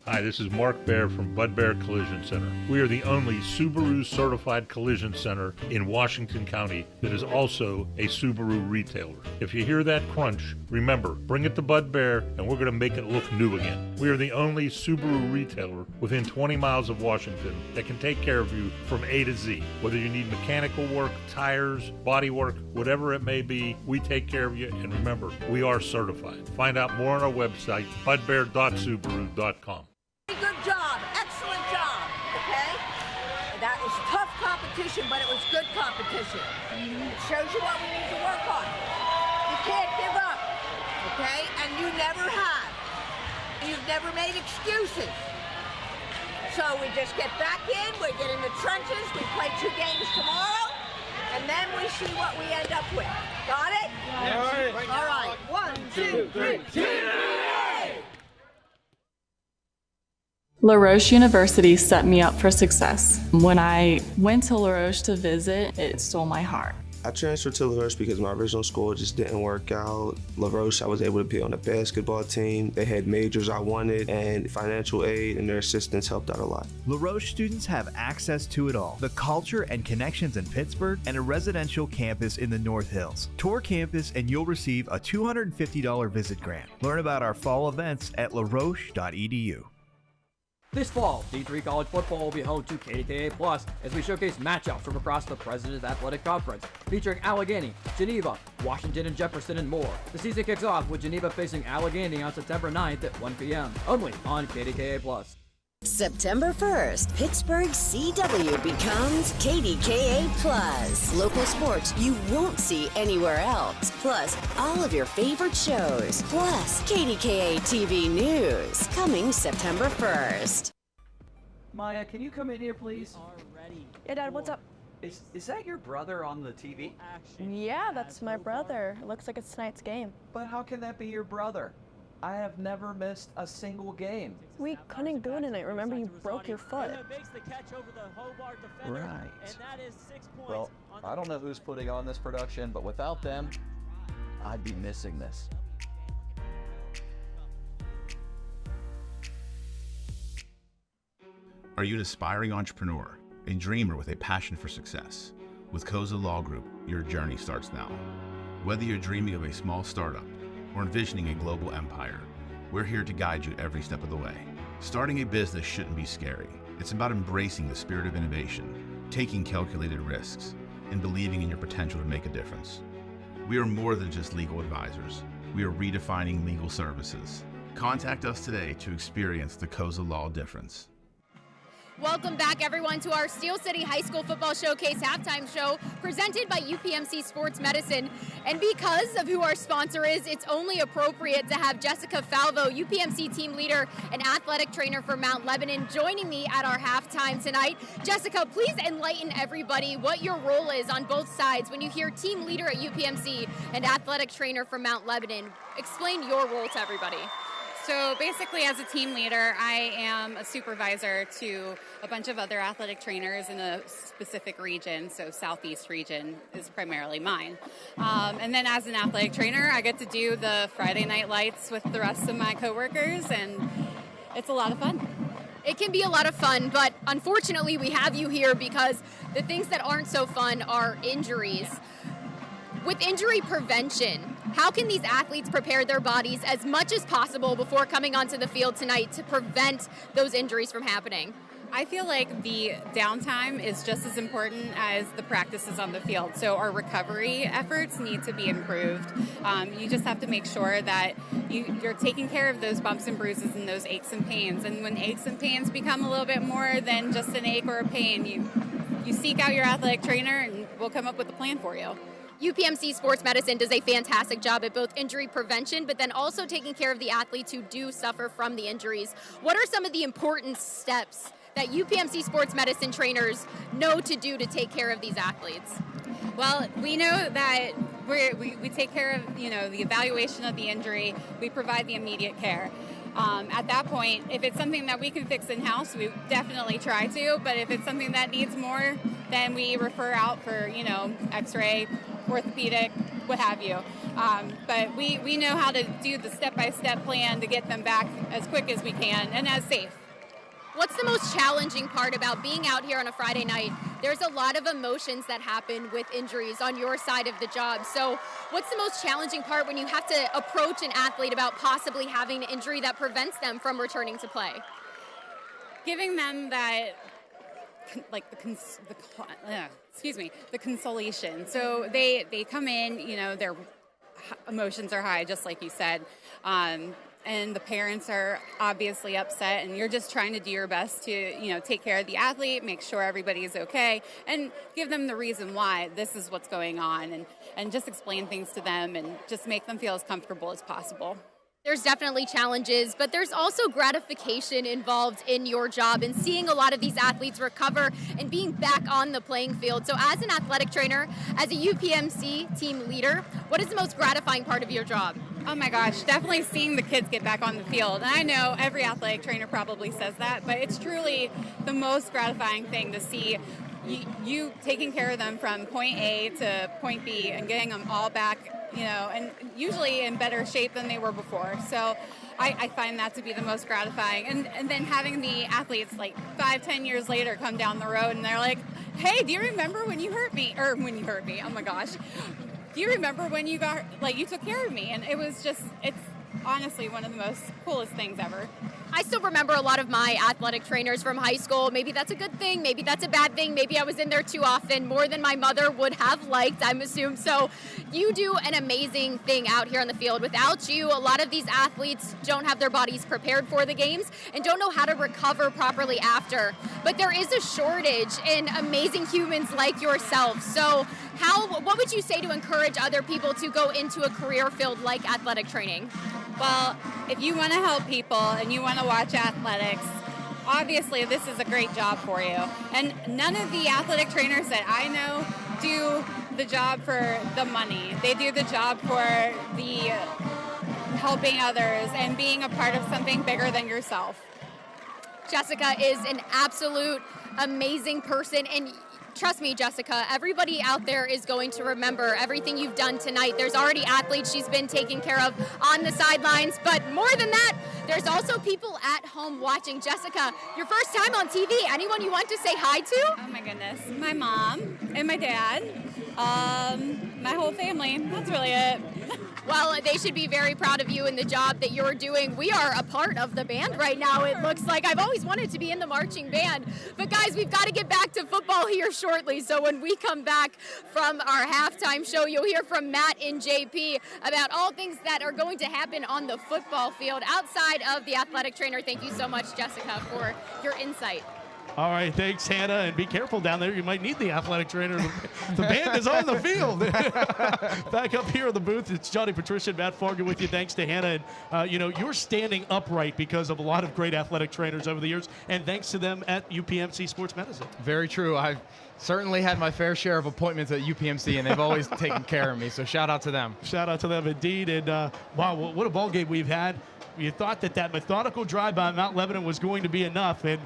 Hi, this is Mark Baer from Bud Bear Collision Center. We are the only Subaru certified collision center in Washington County that is also a Subaru retailer. If you hear that crunch, remember, bring it to Bud Bear and we're going to make it look new again. We are the only Subaru retailer within 20 miles of Washington that can take care of you from A to Z. Whether you need mechanical work, tires, body work, whatever it may be, we take care of you. And remember, we are certified. Find out more on our website, budbear.subaru.com. Good job. Excellent job. Okay? That was tough competition, but it was good competition. It shows you what we need to work on. You can't give up. Okay? And you never have. You've never made excuses. So we just get back in, we get in the trenches, we play 2 games tomorrow, and then we see what we end up with. Got it? Yes. All right. 1, 2, 3. GDKA! La Roche University set me up for success. When I went to La Roche to visit, it stole my heart. I transferred to La Roche because my original school just didn't work out. La Roche, I was able to be on the basketball team. They had majors I wanted, and financial aid and their assistance helped out a lot. La Roche students have access to it all: the culture and connections in Pittsburgh and a residential campus in the North Hills. Tour campus and you'll receive a $250 visit grant. Learn about our fall events at laroche.edu. This fall, D3 college football will be home to KDKA Plus as we showcase matchups from across the President's Athletic Conference, featuring Allegheny, Geneva, Washington, and Jefferson, and more. The season kicks off with Geneva facing Allegheny on September 9th at 1 p.m. only on KDKA Plus. September 1st, Pittsburgh CW becomes KDKA Plus. Local sports you won't see anywhere else. Plus, all of your favorite shows. Plus, KDKA TV News. Coming September 1st. Maya, can you come in here, please? Yeah, Dad, what's up? Is that your brother on the TV? Yeah, that's my brother. It looks like it's tonight's game. But how can that be your brother? I have never missed a single game. We couldn't go tonight. Remember, you broke your foot. Right. Well, I don't know who's putting on this production, but without them, I'd be missing this. Are you an aspiring entrepreneur, a dreamer with a passion for success? With Koza Law Group, your journey starts now. Whether you're dreaming of a small startup or envisioning a global empire, we're here to guide you every step of the way. Starting a business shouldn't be scary. It's about embracing the spirit of innovation, taking calculated risks, and believing in your potential to make a difference. We are more than just legal advisors. We are redefining legal services. Contact us today to experience the Koza Law difference. Welcome back, everyone, to our Steel City High School Football Showcase halftime show presented by UPMC Sports Medicine. And because of who our sponsor is, it's only appropriate to have Jessica Falvo, UPMC team leader and athletic trainer for Mount Lebanon, joining me at our halftime tonight. Jessica, please enlighten everybody what your role is on both sides when you hear team leader at UPMC and athletic trainer for Mount Lebanon. Explain your role to everybody. So basically, as a team leader, I am a supervisor to a bunch of other athletic trainers in a specific region. So Southeast region is primarily mine. And then as an athletic trainer, I get to do the Friday night lights with the rest of my coworkers, and it's a lot of fun. It can be a lot of fun, but unfortunately we have you here because the things that aren't so fun are injuries. With injury prevention, how can these athletes prepare their bodies as much as possible before coming onto the field tonight to prevent those injuries from happening? I feel like the downtime is just as important as the practices on the field. So our recovery efforts need to be improved. You just have to make sure that you're taking care of those bumps and bruises and those aches and pains. And when aches and pains become a little bit more than just an ache or a pain, you seek out your athletic trainer and we'll come up with a plan for you. UPMC Sports Medicine does a fantastic job at both injury prevention, but then also taking care of the athletes who do suffer from the injuries. What are some of the important steps that UPMC Sports Medicine trainers know to do to take care of these athletes? Well, we know that we take care of, the evaluation of the injury. We provide the immediate care. At that point, if it's something that we can fix in-house, we definitely try to, but if it's something that needs more, then we refer out for, x-ray, orthopedic, what have you. But we know how to do the step-by-step plan to get them back as quick as we can and as safe. What's the most challenging part about being out here on a Friday night? There's a lot of emotions that happen with injuries on your side of the job. So what's the most challenging part when you have to approach an athlete about possibly having an injury that prevents them from returning to play? Giving them that, the consolation. So they come in, their emotions are high, just like you said. And the parents are obviously upset, and you're just trying to do your best to, take care of the athlete, make sure everybody is okay, and give them the reason why this is what's going on, and just explain things to them and just make them feel as comfortable as possible. There's definitely challenges, but there's also gratification involved in your job and seeing a lot of these athletes recover and being back on the playing field. So as an athletic trainer, as a UPMC team leader, what is the most gratifying part of your job? Oh my gosh, definitely seeing the kids get back on the field. And I know every athletic trainer probably says that, but it's truly the most gratifying thing to see you taking care of them from point A to point B and getting them all back, and usually in better shape than they were before. So I find that to be the most gratifying. And then having the athletes 5-10 years later come down the road and they're like, hey, do you remember when you hurt me? Or when you hurt me, oh my gosh. Do you remember when you got, you took care of me? And it's honestly one of the most coolest things ever. I still remember a lot of my athletic trainers from high school. Maybe that's a good thing, maybe that's a bad thing, maybe I was in there too often, more than my mother would have liked, I'm assuming. So you do an amazing thing out here on the field. Without you, a lot of these athletes don't have their bodies prepared for the games and don't know how to recover properly after. But there is a shortage in amazing humans like yourself. So what would you say to encourage other people to go into a career field like athletic training? Well, if you want to help people and you want to watch athletics, obviously this is a great job for you. And none of the athletic trainers that I know do the job for the money. They do the job for the helping others and being a part of something bigger than yourself. Jessica is an absolute amazing person, and trust me, Jessica, everybody out there is going to remember everything you've done tonight. There's already athletes she's been taking care of on the sidelines, but more than that, there's also people at home watching. Jessica, your first time on TV, anyone you want to say hi to? Oh my goodness, my mom and my dad, my whole family, that's really it. Well, they should be very proud of you and the job that you're doing. We are a part of the band right now. It looks like I've always wanted to be in the marching band. But guys, we've got to get back to football here shortly. So when we come back from our halftime show, you'll hear from Matt and JP about all things that are going to happen on the football field outside of the athletic trainer. Thank you so much, Jessica, for your insight. All right, thanks, Hannah, and be careful down there. You might need the athletic trainer. The band is on the field. Back up here in the booth, it's Johnny Patricia and Matt Fargo with you. Thanks to Hannah. And, you're standing upright because of a lot of great athletic trainers over the years, and thanks to them at UPMC Sports Medicine. Very true. I've certainly had my fair share of appointments at UPMC, and they've always taken care of me, so shout out to them. Shout out to them indeed. And, wow, what a ball game we've had. You thought that methodical drive by Mount Lebanon was going to be enough, and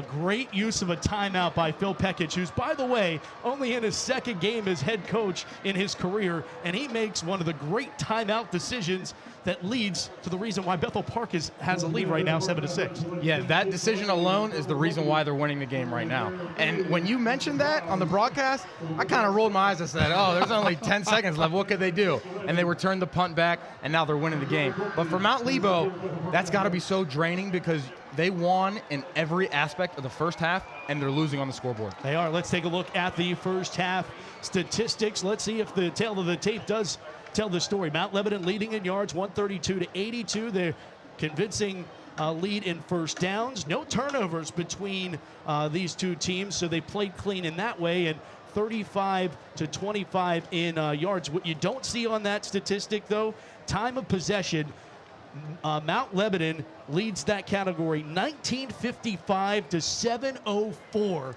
great use of a timeout by Phil Pekich, who's, by the way, only in his second game as head coach in his career, and he makes one of the great timeout decisions that leads to the reason why Bethel Park has a lead right now, 7-6. Yeah, that decision alone is the reason why they're winning the game right now. And when you mentioned that on the broadcast, I kind of rolled my eyes and said, oh, there's only 10 seconds left. What could they do? And they returned the punt back, and now they're winning the game. But for Mount Lebo, that's got to be so draining because they won in every aspect of the first half, and they're losing on the scoreboard. They are. Let's take a look at the first half statistics. Let's see if the tail of the tape does tell the story. Mount Lebanon leading in yards, 132-82. They're convincing lead in first downs. No turnovers between these two teams, so they played clean in that way, and 35-25 in yards. What you don't see on that statistic, though, time of possession, Mount Lebanon leads that category 1955-704.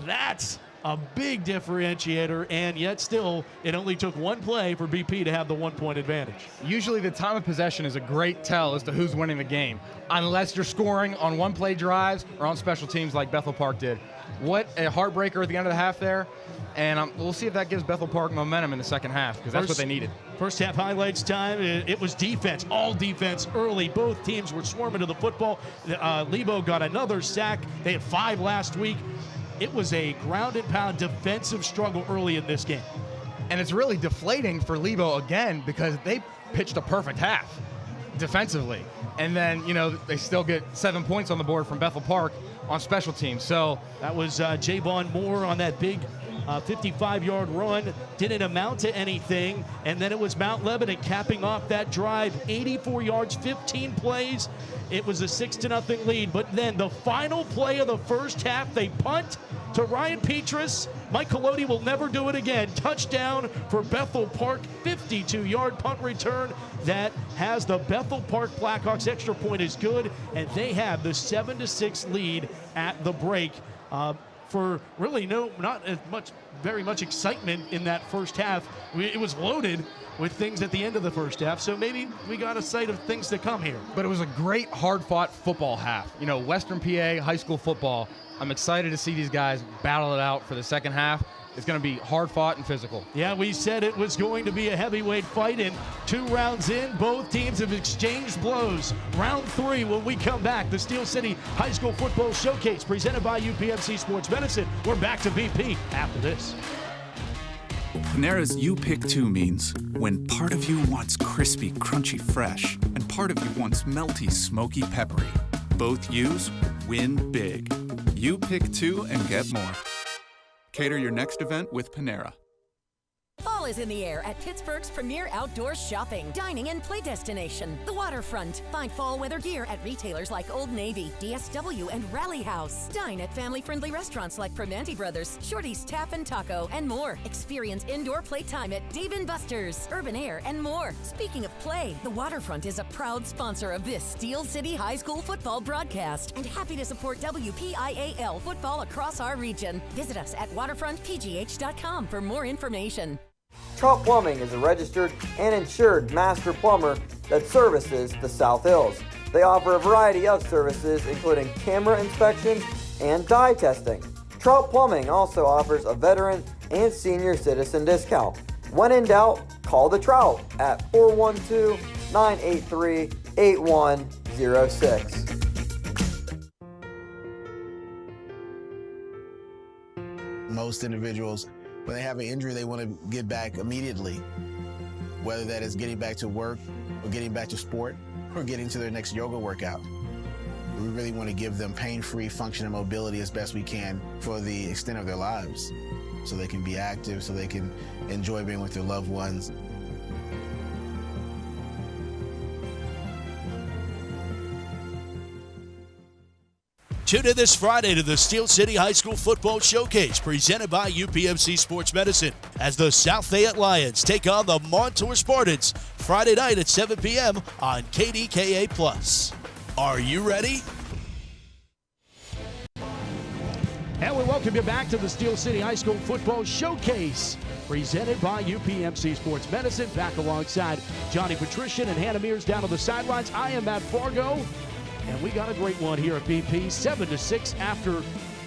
That's a big differentiator, and yet still it only took one play for BP to have the 1-point advantage. Usually the time of possession is a great tell as to who's winning the game, unless you're scoring on one-play drives or on special teams like Bethel Park did. What a heartbreaker at the end of the half there, and we'll see if that gives Bethel Park momentum in the second half, because that's what they needed. First half highlights time, it was defense, all defense early. Both teams were swarming to the football. Lebo got another sack. They had 5 last week. It was a ground and pound defensive struggle early in this game. And it's really deflating for Lebo again because they pitched a perfect half defensively. And then, they still get 7 points on the board from Bethel Park on special teams. So that was Javon Moore on that big 55-yard run. Didn't amount to anything. And then it was Mount Lebanon capping off that drive, 84 yards, 15 plays. It was a 6-0 lead. But then the final play of the first half, they punt to Ryan Petrus. Mike Colodi will never do it again. Touchdown for Bethel Park, 52-yard punt return that has the Bethel Park Blackhawks. Extra point is good, and they have the 7-6 lead at the break. For really not as much, very much excitement in that first half. It was loaded with things at the end of the first half, so maybe we got a sight of things to come here. But it was a great, hard-fought football half. Western PA high school football. I'm excited to see these guys battle it out for the second half. It's going to be hard-fought and physical. Yeah, we said it was going to be a heavyweight fight, and 2 rounds in, both teams have exchanged blows. Round 3 when we come back. The Steel City High School Football Showcase presented by UPMC Sports Medicine. We're back to BP after this. Panera's You Pick 2 means when part of you wants crispy, crunchy, fresh, and part of you wants melty, smoky, peppery. both use, win big. You pick 2 and get more. Cater your next event with Panera. Fall is in the air at Pittsburgh's premier outdoor shopping, dining, and play destination, the Waterfront. Find fall weather gear at retailers like Old Navy, DSW, and Rally House. Dine at family-friendly restaurants like Primanti Brothers, Shorty's Tap and Taco, and more. Experience indoor playtime at Dave & Buster's, Urban Air, and more. Speaking of play, the Waterfront is a proud sponsor of this Steel City High School football broadcast and happy to support WPIAL football across our region. Visit us at waterfrontpgh.com for more information. Trout Plumbing is a registered and insured master plumber that services the South Hills. They offer a variety of services including camera inspections and dye testing. Trout Plumbing also offers a veteran and senior citizen discount. When in doubt, call the Trout at 412-983-8106. Most individuals, when they have an injury, they want to get back immediately, whether that is getting back to work or getting back to sport or getting to their next yoga workout. We really want to give them pain-free function and mobility as best we can for the extent of their lives, so they can be active, so they can enjoy being with their loved ones. Tune in this Friday to the Steel City High School Football Showcase presented by UPMC Sports Medicine as the South Fayette Lions take on the Montour Spartans Friday night at 7 p.m. on KDKA+. Are you ready? And we welcome you back to the Steel City High School Football Showcase presented by UPMC Sports Medicine. Back alongside Johnny Patrician and Hannah Mears down on the sidelines. I am Matt Fargo. And we got a great one here at BP, 7-6 after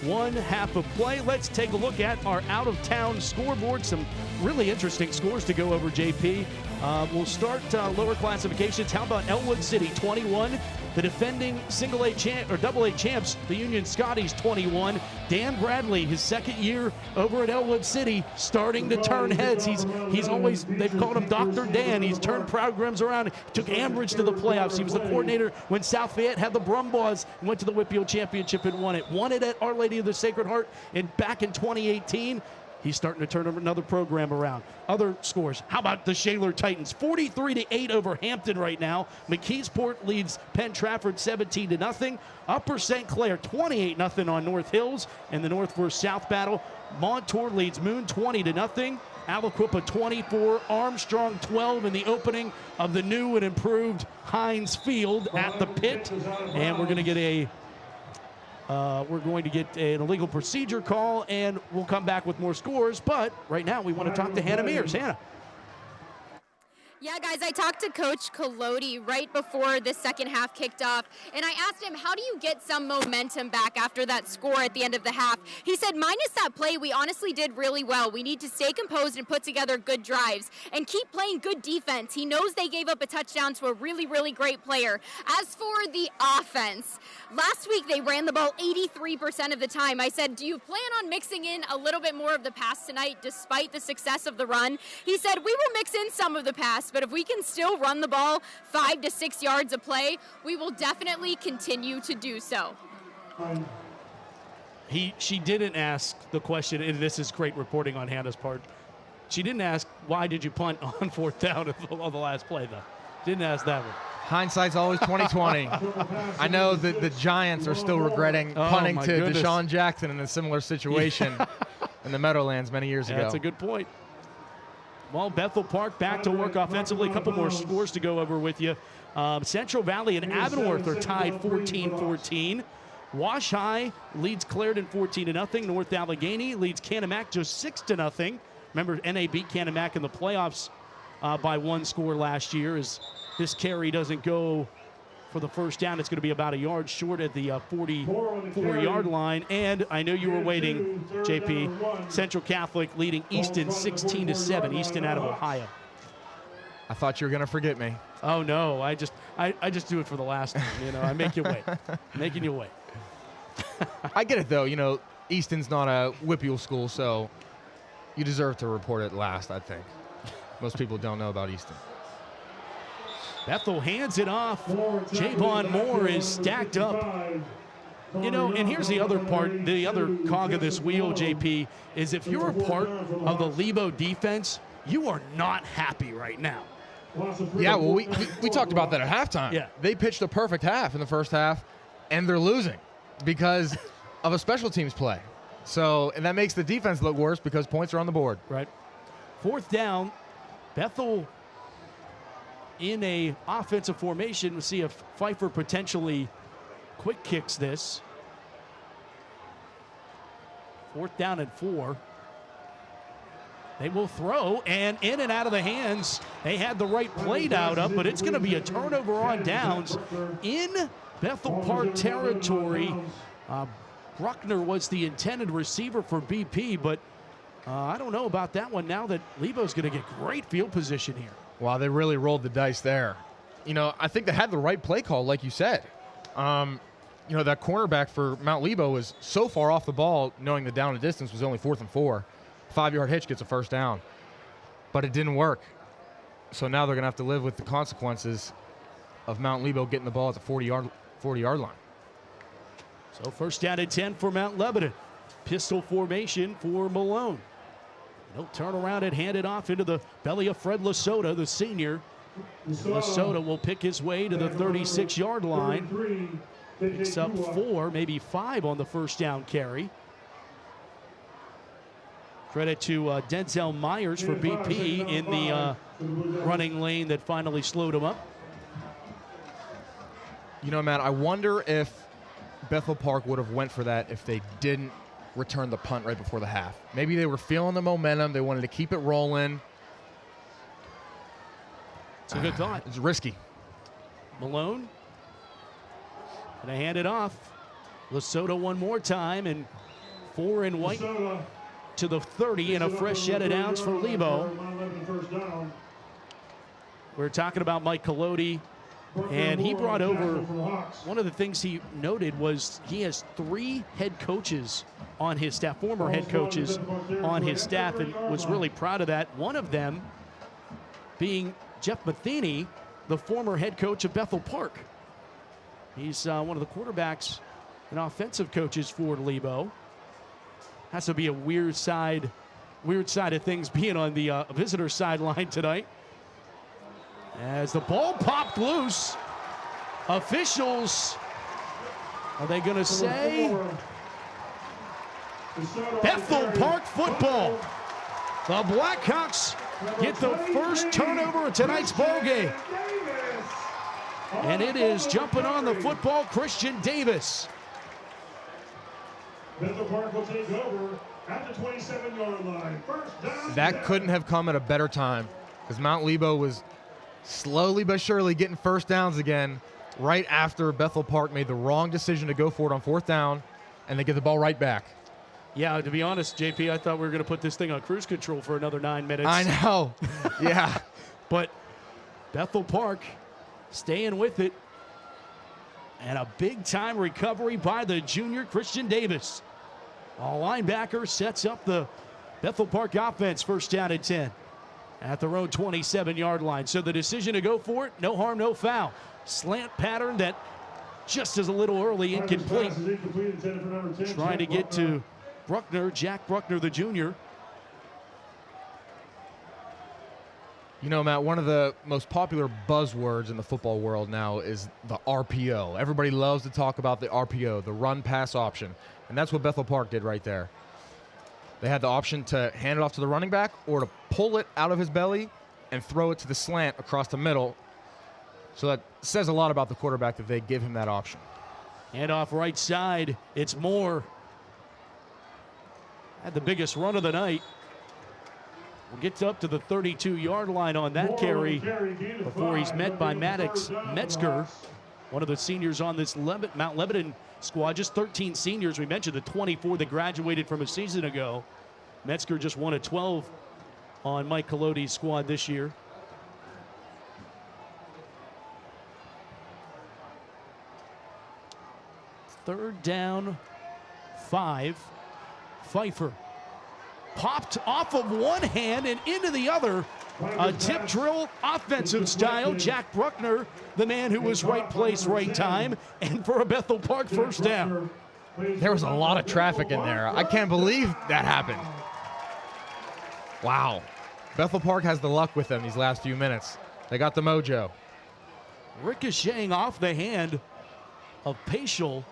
one half of play. Let's take a look at our out-of-town scoreboard. Some really interesting scores to go over, JP. We'll start lower classifications. How about Elwood City, 21? The defending single-A champ or double-A champs, the Union Scotties, 21. Dan Bradley, his second year over at Elwood City, starting to turn heads. He's always, they've called him Dr. Dan. He's turned programs around. He took Ambridge to the playoffs. He was the coordinator when South Fayette had the Brumbaws and went to the Whitfield Championship and won it. Won it at Our Lady of the Sacred Heart back in 2018. He's starting to turn another program around. Other scores. How about the Shaler Titans? 43-8 over Hampton right now. McKeesport leads Penn Trafford 17-0. Upper St. Clair 28-0 on North Hills in the North versus South battle. Montour leads Moon 20-0. Aliquippa 24, Armstrong 12 in the opening of the new and improved Heinz Field at the Pit. And we're going to get an illegal procedure call, and we'll come back with more scores. But right now, we want to talk to Hannah Mears. Hannah. Yeah, guys, I talked to Coach Colodi right before the second half kicked off, and I asked him, how do you get some momentum back after that score at the end of the half? He said, minus that play, we honestly did really well. We need to stay composed and put together good drives and keep playing good defense. He knows they gave up a touchdown to a really, really great player. As for the offense, last week they ran the ball 83% of the time. I said, do you plan on mixing in a little bit more of the pass tonight despite the success of the run? He said, we will mix in some of the pass, but if we can still run the ball 5 to 6 yards a play, we will definitely continue to do so. She didn't ask the question, and this is great reporting on Hannah's part. She didn't ask, why did you punt on fourth down on the last play, though? Didn't ask that one. Hindsight's always 20/20. I know that the Giants are still regretting punting to Deshaun Jackson in a similar situation in the Meadowlands many years ago. That's a good point. Well, Bethel Park back to work offensively. A couple more scores to go over with you. Central Valley and Avonworth are tied 14-14. Wash High leads Clarendon 14-0. North Allegheny leads Canemak just 6-0. Remember, NA beat Canemak in the playoffs by one score last year. As this carry doesn't go for the first down, it's going to be about a yard short at the 44-yard line. And I know you were waiting, JP. Central Catholic leading Easton 16-7. Easton out of Ohio. I thought you were going to forget me. Oh no, I just do it for the last time. You know, I make you wait, making you wait. I get it though. You know, Easton's not a Whitfield school, so you deserve to report it last. I think most people don't know about Easton. Bethel hands it off. Javon Moore is stacked up. You know, and here's the other part, the other cog of this wheel, JP, is if you're a part of the Lebo defense, you are not happy right now. Yeah, well, we talked about that at halftime. Yeah. They pitched a perfect half in the first half, and they're losing because of a special teams play. So, and that makes the defense look worse because points are on the board. Right. 4th down, Bethel in a offensive formation. We'll see if Pfeiffer potentially quick kicks this. 4th down and 4. They will throw, and in and out of the hands. They had the right plate out of, but it's going to be a turnover on downs in Bethel Park territory. Bruckner was the intended receiver for BP, but I don't know about that one now that Lebo's going to get great field position here. Wow, they really rolled the dice there. You know, I think they had the right play call, like you said. You know, that cornerback for Mount Lebo was so far off the ball, knowing the down and distance was only 4th and 4. 5-yard hitch gets a first down. But it didn't work. So now they're going to have to live with the consequences of Mount Lebo getting the ball at the 40-yard line. So 1st down and 10 for Mount Lebanon. Pistol formation for Malone. He'll turn around and hand it off into the belly of Fred Lasota, the senior. Lasota will pick his way to the 36-yard line. Picks up 4, maybe 5 on the 1st down carry. Credit to Denzel Myers for BP in the running lane that finally slowed him up. You know, Matt, I wonder if Bethel Park would have went for that if they didn't return the punt right before the half. Maybe they were feeling the momentum. They wanted to keep it rolling. It's a good thought. It's risky. Malone. And I hand it off. Lasota one more time, and 4 in white to the 30, and a fresh set of downs for Lebo. We're talking about Mike Colodi, and he brought over, one of the things he noted was he has 3 head coaches on his staff, former head coaches on his staff, and was really proud of that. One of them being Jeff Matheny, the former head coach of Bethel Park. He's one of the quarterbacks and offensive coaches for Lebo. Has to be a weird side of things being on the visitor sideline tonight. As the ball popped loose, officials, are they going to say Bethel Park football? The Blackhawks get the first turnover of tonight's ball game. And it is jumping on the football, Christian Davis. Bethel Park will take over at the 27-yard line. First down. That couldn't have come at a better time because Mount Lebo was slowly but surely getting first downs again right after Bethel Park made the wrong decision to go for it on 4th down, and they get the ball right back. Yeah, to be honest, JP, I thought we were going to put this thing on cruise control for another 9 minutes. I know. Yeah. But Bethel Park staying with it. And a big-time recovery by the junior Christian Davis. A linebacker sets up the Bethel Park offense, 1st down and 10 at their own 27-yard line. So the decision to go for it, no harm, no foul. Slant pattern that just is a little early, incomplete. Trying to get to Bruckner, Jack Bruckner, the junior. You know, Matt, one of the most popular buzzwords in the football world now is the RPO. Everybody loves to talk about the RPO, the run-pass option. And that's what Bethel Park did right there. They had the option to hand it off to the running back or to pull it out of his belly and throw it to the slant across the middle. So that says a lot about the quarterback that they give him that option. And off right side, it's Moore. Had the biggest run of the night. We'll get up to the 32-yard line on that carry before he's met by Maddox Metzger, one of the seniors on this Mount Lebanon squad. Just 13 seniors. We mentioned the 24 that graduated from a season ago. Metzger just 1 of 12 on Mike Colodi's squad this year. Third down, 5. Pfeiffer popped off of one hand and into the other a tip drill offensive style. Jack Bruckner, the man who was right place, right time, and for a Bethel Park first down. There was a lot of traffic in there. I can't believe that happened. Wow. Bethel Park has the luck with them these last few minutes. They got the mojo. Ricocheting off the hand of Paschal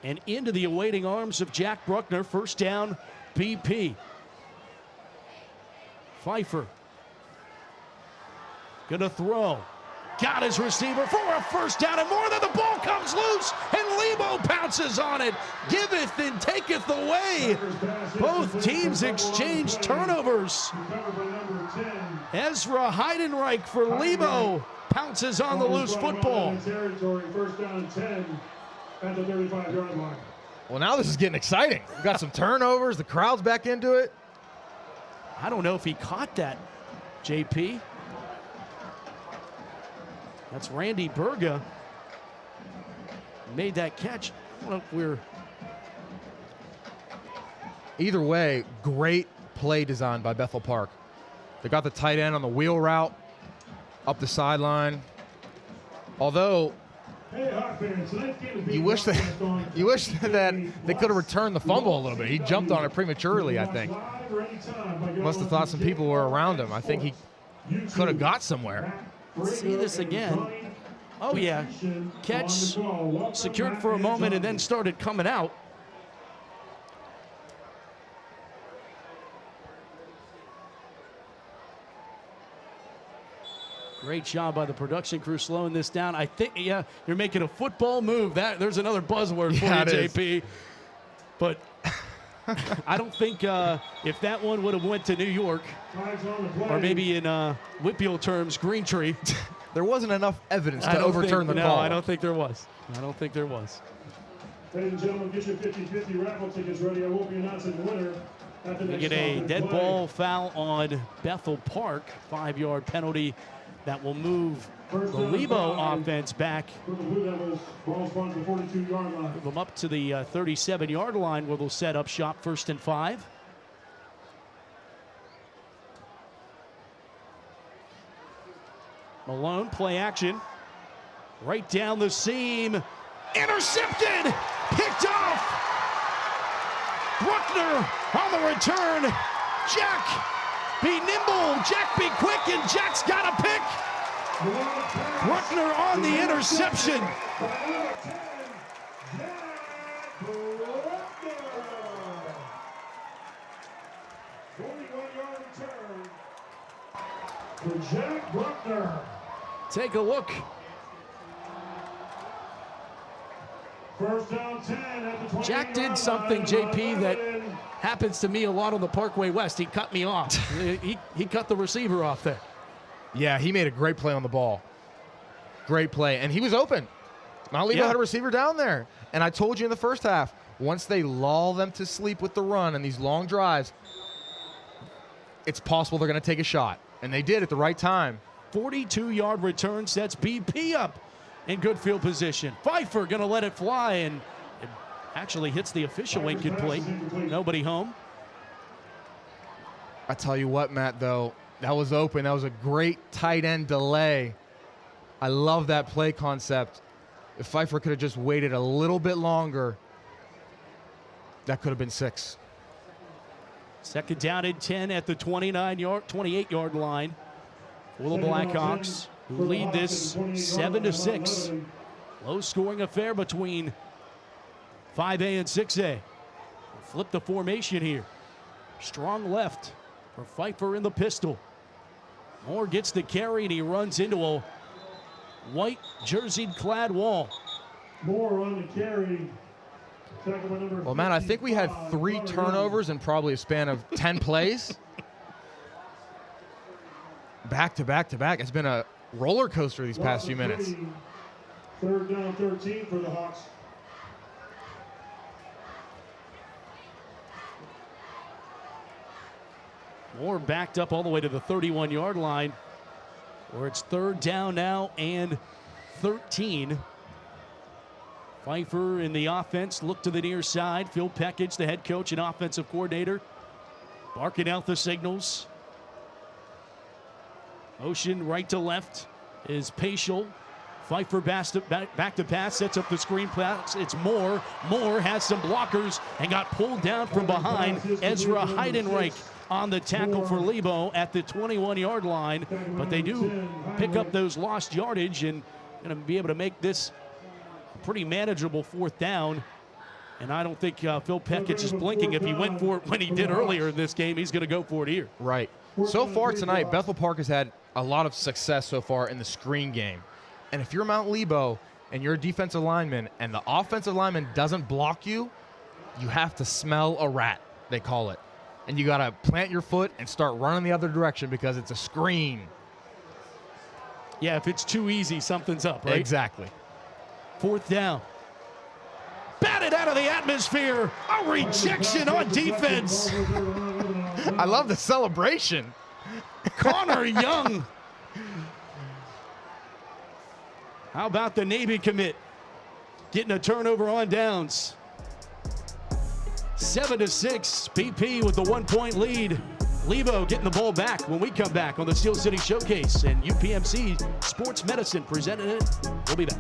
and into the awaiting arms of Jack Bruckner. First down, BP. Pfeiffer gonna throw. Got his receiver for a first down and more. Than the ball comes loose and Lebo pounces on it. Giveth and taketh away. Both teams exchange turnovers. Ezra Heidenreich for Lebo pounces on the loose football. First down and 10 at the 35-yard line. Well, now this is getting exciting. We've got some turnovers. The crowd's back into it. I don't know if he caught that, JP. That's Randy Berga. Made that catch. I don't know if we're... Either way, great play design by Bethel Park. They got the tight end on the wheel route, up the sideline. Although, you wish that they could have returned the fumble a little bit. He jumped on it prematurely, I think. Must have thought some people were around him. I think he could have got somewhere. See this again. Oh, yeah. Catch secured for a moment and then started coming out. Great job by the production crew slowing this down. I think, yeah, you're making a football move. There's another buzzword for you, JP. But I don't think if that one would have went to New York, or maybe in Whitfield terms, Green Tree, there wasn't enough evidence to overturn the call. No, I don't think there was. I don't think there was. Ladies and gentlemen, get your 50-50 raffle tickets ready. I will be announcing the winner. We get a dead ball foul on Bethel Park, 5-yard penalty that will move the Lebo offense back. Move them up to the 37-yard line where they'll set up shop 1st and 5. Malone, play action. Right down the seam. Intercepted! Picked off! Bruckner on the return. Jack, be nimble. Jack, be quick, and Jack's got a pick. Bruckner on the interception. Jack Bruckner. Take a look. First down 10 at the 20. Jack did something, JP, that happens to me a lot on the Parkway West. He cut me off. he cut the receiver off there. Yeah, he made a great play on the ball. Great play, and he was open. Mount Lebo had a receiver down there. And I told you in the first half, once they lull them to sleep with the run and these long drives, it's possible they're going to take a shot. And they did at the right time. 42-yard return sets BP up in good field position. Pfeiffer going to let it fly, and it actually hits the official incomplete. Nobody home. I tell you what, Matt, though, that was open. That was a great tight end delay. I love that play concept. If Pfeiffer could have just waited a little bit longer, that could have been 6. Second down and 10 at the 28-yard line for the Blackhawks, who lead this 7-6. Low-scoring affair between 5A and 6A. Flip the formation here. Strong left for Pfeiffer in the pistol. Moore gets the carry, and he runs into a white jersey-clad wall. Moore on the carry. Well, man, I think we had 3 turnovers in probably a span of 10 plays. Back to back to back. It's been a roller coaster these past few minutes. Third down 13 for the Hawks. Moore backed up all the way to the 31-yard line, where it's third down now and 13. Pfeiffer in the offense, look to the near side. Phil Peckage, the head coach and offensive coordinator, barking out the signals. Motion right to left is Paschal. Pfeiffer back to pass, sets up the screen pass. It's Moore. Moore has some blockers and got pulled down from behind. Ezra Heidenreich on the tackle for Lebo at the 21-yard line. But they do pick up those lost yardage and going to be able to make this a pretty manageable 4th down. And I don't think Phil Peckich is blinking. If he went for it when he did earlier in this game, he's going to go for it here. Right. So far tonight, Bethel Park has had a lot of success so far in the screen game. And if you're Mount Lebo and you're a defensive lineman and the offensive lineman doesn't block you, you have to smell a rat, they call it. And you got to plant your foot and start running the other direction because it's a screen. Yeah, if it's too easy, something's up, right? Exactly. 4th down. Batted out of the atmosphere. A rejection on defense. I love the celebration. Connor Young. How about the Navy commit getting a turnover on downs? 7-6, PP with the 1-point lead. Lebo getting the ball back when we come back on the Steel City Showcase, and UPMC Sports Medicine presented it. We'll be back.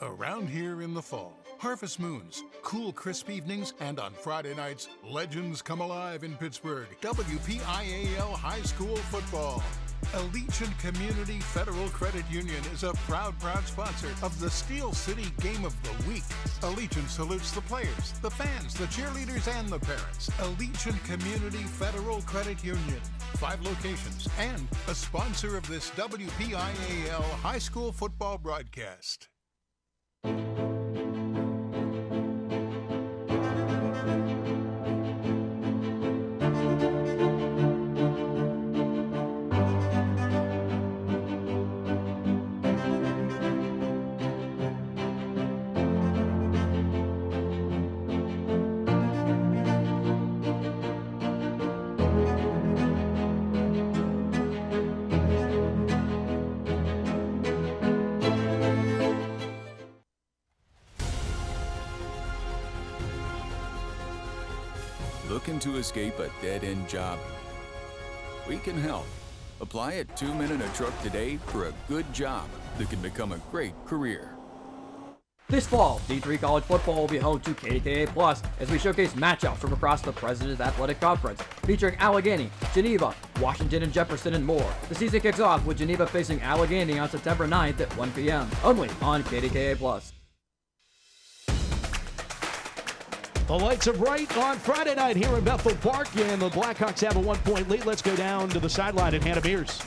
Around here in the fall, harvest moons, cool, crisp evenings, and on Friday nights, legends come alive in Pittsburgh. WPIAL High School Football. Allegiant Community Federal Credit Union is a proud sponsor of the Steel City Game of the Week. Allegiant salutes the players, the fans, the cheerleaders, and the parents. Allegiant Community Federal Credit Union. 5 locations and a sponsor of this WPIAL High School Football broadcast. Looking to escape a dead-end job? We can help. Apply at 2 Men in a Truck today for a good job that can become a great career. This fall, D3 college football will be home to KDKA Plus as we showcase matchups from across the President's Athletic Conference, featuring Allegheny, Geneva, Washington and Jefferson, and more. The season kicks off with Geneva facing Allegheny on September 9th at 1 p.m. only on KDKA Plus. The lights are bright on Friday night here in Bethel Park, and the Blackhawks have a 1-point lead. Let's go down to the sideline at Hannah Mears.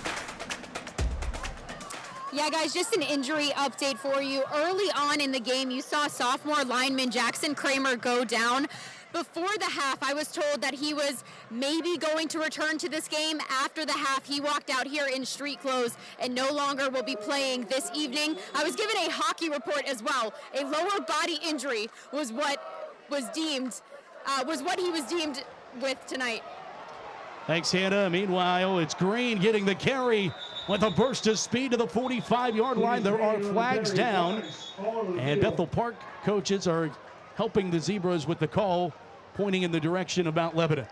Yeah, guys, just an injury update for you. Early on in the game, you saw sophomore lineman Jackson Kramer go down. Before the half, I was told that he was maybe going to return to this game. After the half, he walked out here in street clothes and no longer will be playing this evening. I was given a hockey report as well. A lower body injury was what he was deemed with tonight. Thanks, Hannah. Meanwhile, it's Green getting the carry with a burst of speed to the 45-yard line. There are flags down, and Bethel Park coaches are helping the Zebras with the call, pointing in the direction of Mount Lebanon.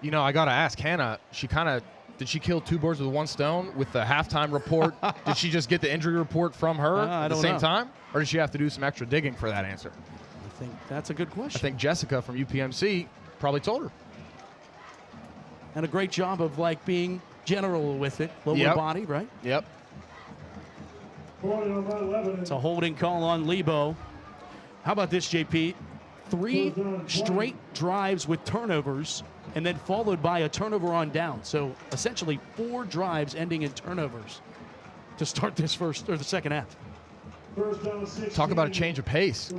You know, I got to ask Hannah, did she kill 2 birds with 1 stone with the halftime report? Did she just get the injury report from her at the same time? Or did she have to do some extra digging for that answer? I think that's a good question. I think Jessica from UPMC probably told her. And a great job of being general with it. Lower body, right? Yep. It's a holding call on Lebo. How about this, JP? 3 straight drives with turnovers and then followed by a turnover on down. So essentially 4 drives ending in turnovers to start the second half. Talk about a change of pace.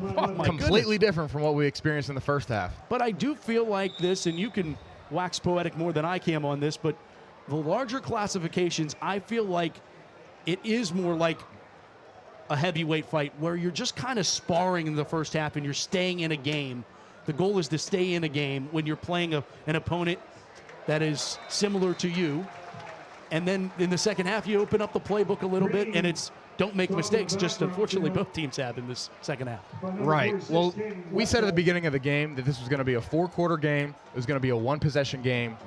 Completely different from what we experienced in the first half. But I do feel like this, and you can wax poetic more than I can on this, but the larger classifications, I feel like it is more like a heavyweight fight where you're just kind of sparring in the first half and you're staying in a game. The goal is to stay in a game when you're playing an opponent that is similar to you. And then in the second half, you open up the playbook a little bit, and it's don't make mistakes. Just unfortunately, both teams have in this second half. Right. Well, we said at the beginning of the game that this was going to be a 4-quarter game. It was going to be a 1-possession game.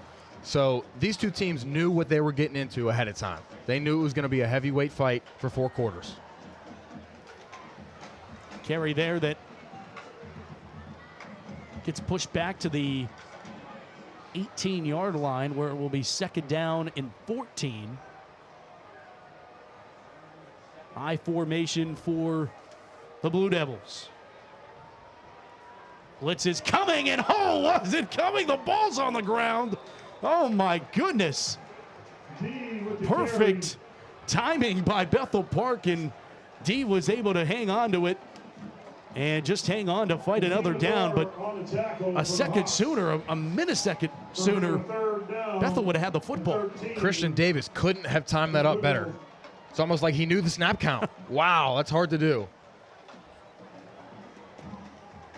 So these two teams knew what they were getting into ahead of time. They knew it was going to be a heavyweight fight for 4 quarters. Carry there that gets pushed back to the 18-yard line where it will be 2nd down and 14. High formation for the Blue Devils. Blitz is coming, and oh, was it coming? The ball's on the ground. Oh, my goodness. Perfect timing by Bethel Park, and D was able to hang on to it and just hang on to fight another down. But a second sooner, a millisecond sooner, Bethel would have had the football. Christian Davis couldn't have timed that up better. It's almost like he knew the snap count. Wow, that's hard to do.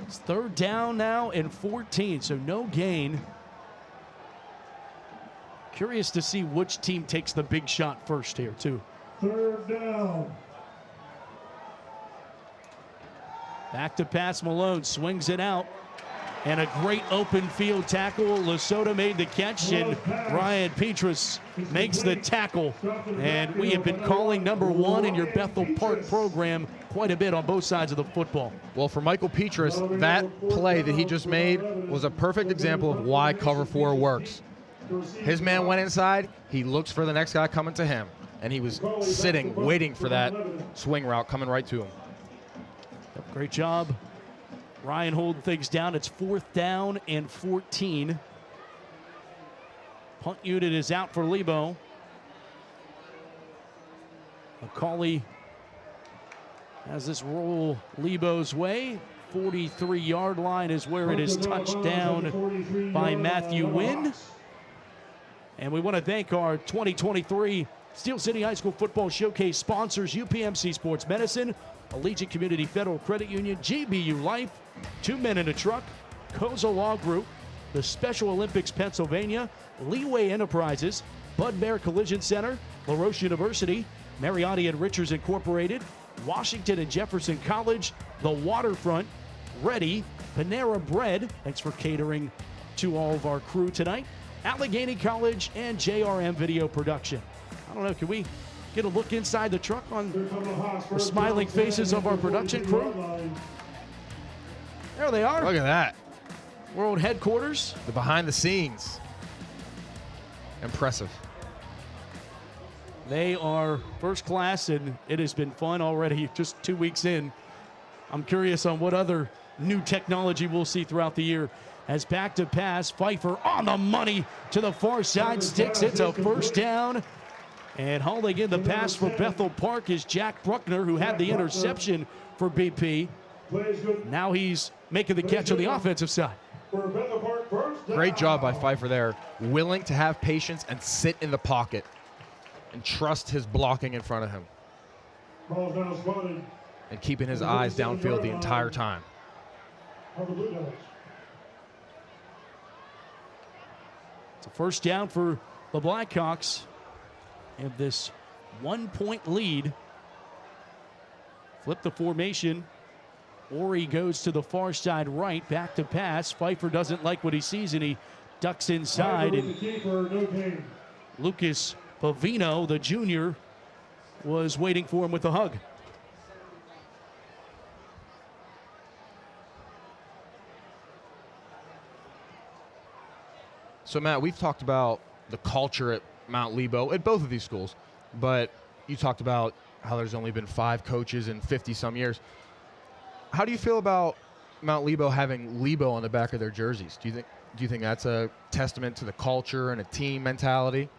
It's 3rd down now and 14, so no gain. Curious to see which team takes the big shot first here, too. 3rd down. Back to pass, Malone swings it out. And a great open field tackle. Lesotho made the catch, and Ryan Petrus makes the tackle. And we have been calling number 1 in your Bethel Park program quite a bit on both sides of the football. Well, for Michael Petrus, that play that he just made was a perfect example of why cover 4 works. His man went inside, he looks for the next guy coming to him, and he was sitting, waiting for that swing route coming right to him. Great job. Ryan holding things down. It's 4th down and 14. Punt unit is out for Lebo. McCauley has this roll Lebo's way. 43-yard line is where it is touched down by Matthew Wynn. And we want to thank our 2023 Steel City High School Football Showcase sponsors: UPMC Sports Medicine, Allegiant Community Federal Credit Union, GBU Life, 2 Men in a Truck, Koza Law Group, the Special Olympics Pennsylvania, Leeway Enterprises, Bud Bear Collision Center, La Roche University, Mariotti and Richards Incorporated, Washington and Jefferson College, the Waterfront, Ready, Panera Bread, thanks for catering to all of our crew tonight, Allegheny College, and JRM Video Production. I don't know, can we get a look inside the truck on the smiling faces of our production crew? There they are. Look at that. World headquarters. The behind the scenes. Impressive. They are first class, and it has been fun already just 2 weeks in. I'm curious on what other new technology we'll see throughout the year. As back to pass, Pfeiffer on the money to the far side, sticks. It's a 1st down. And hauling in the pass for Bethel Park is Jack Bruckner, who had the interception for BP. Now he's making the catch on the offensive side. Great job by Pfeiffer there. Willing to have patience and sit in the pocket and trust his blocking in front of him. And keeping his eyes downfield the entire time. It's a 1st down for the Blackhawks. And this 1-point lead. Flip the formation. Ori goes to the far side right, back to pass. Pfeiffer doesn't like what he sees, and he ducks inside. And Lucas Pavino, the junior, was waiting for him with a hug. So, Matt, we've talked about the culture at Mount Lebo, at both of these schools, but you talked about how there's only been 5 coaches in 50-some years. How do you feel about Mount Lebo having Lebo on the back of their jerseys? Do you think that's a testament to the culture and a team mentality?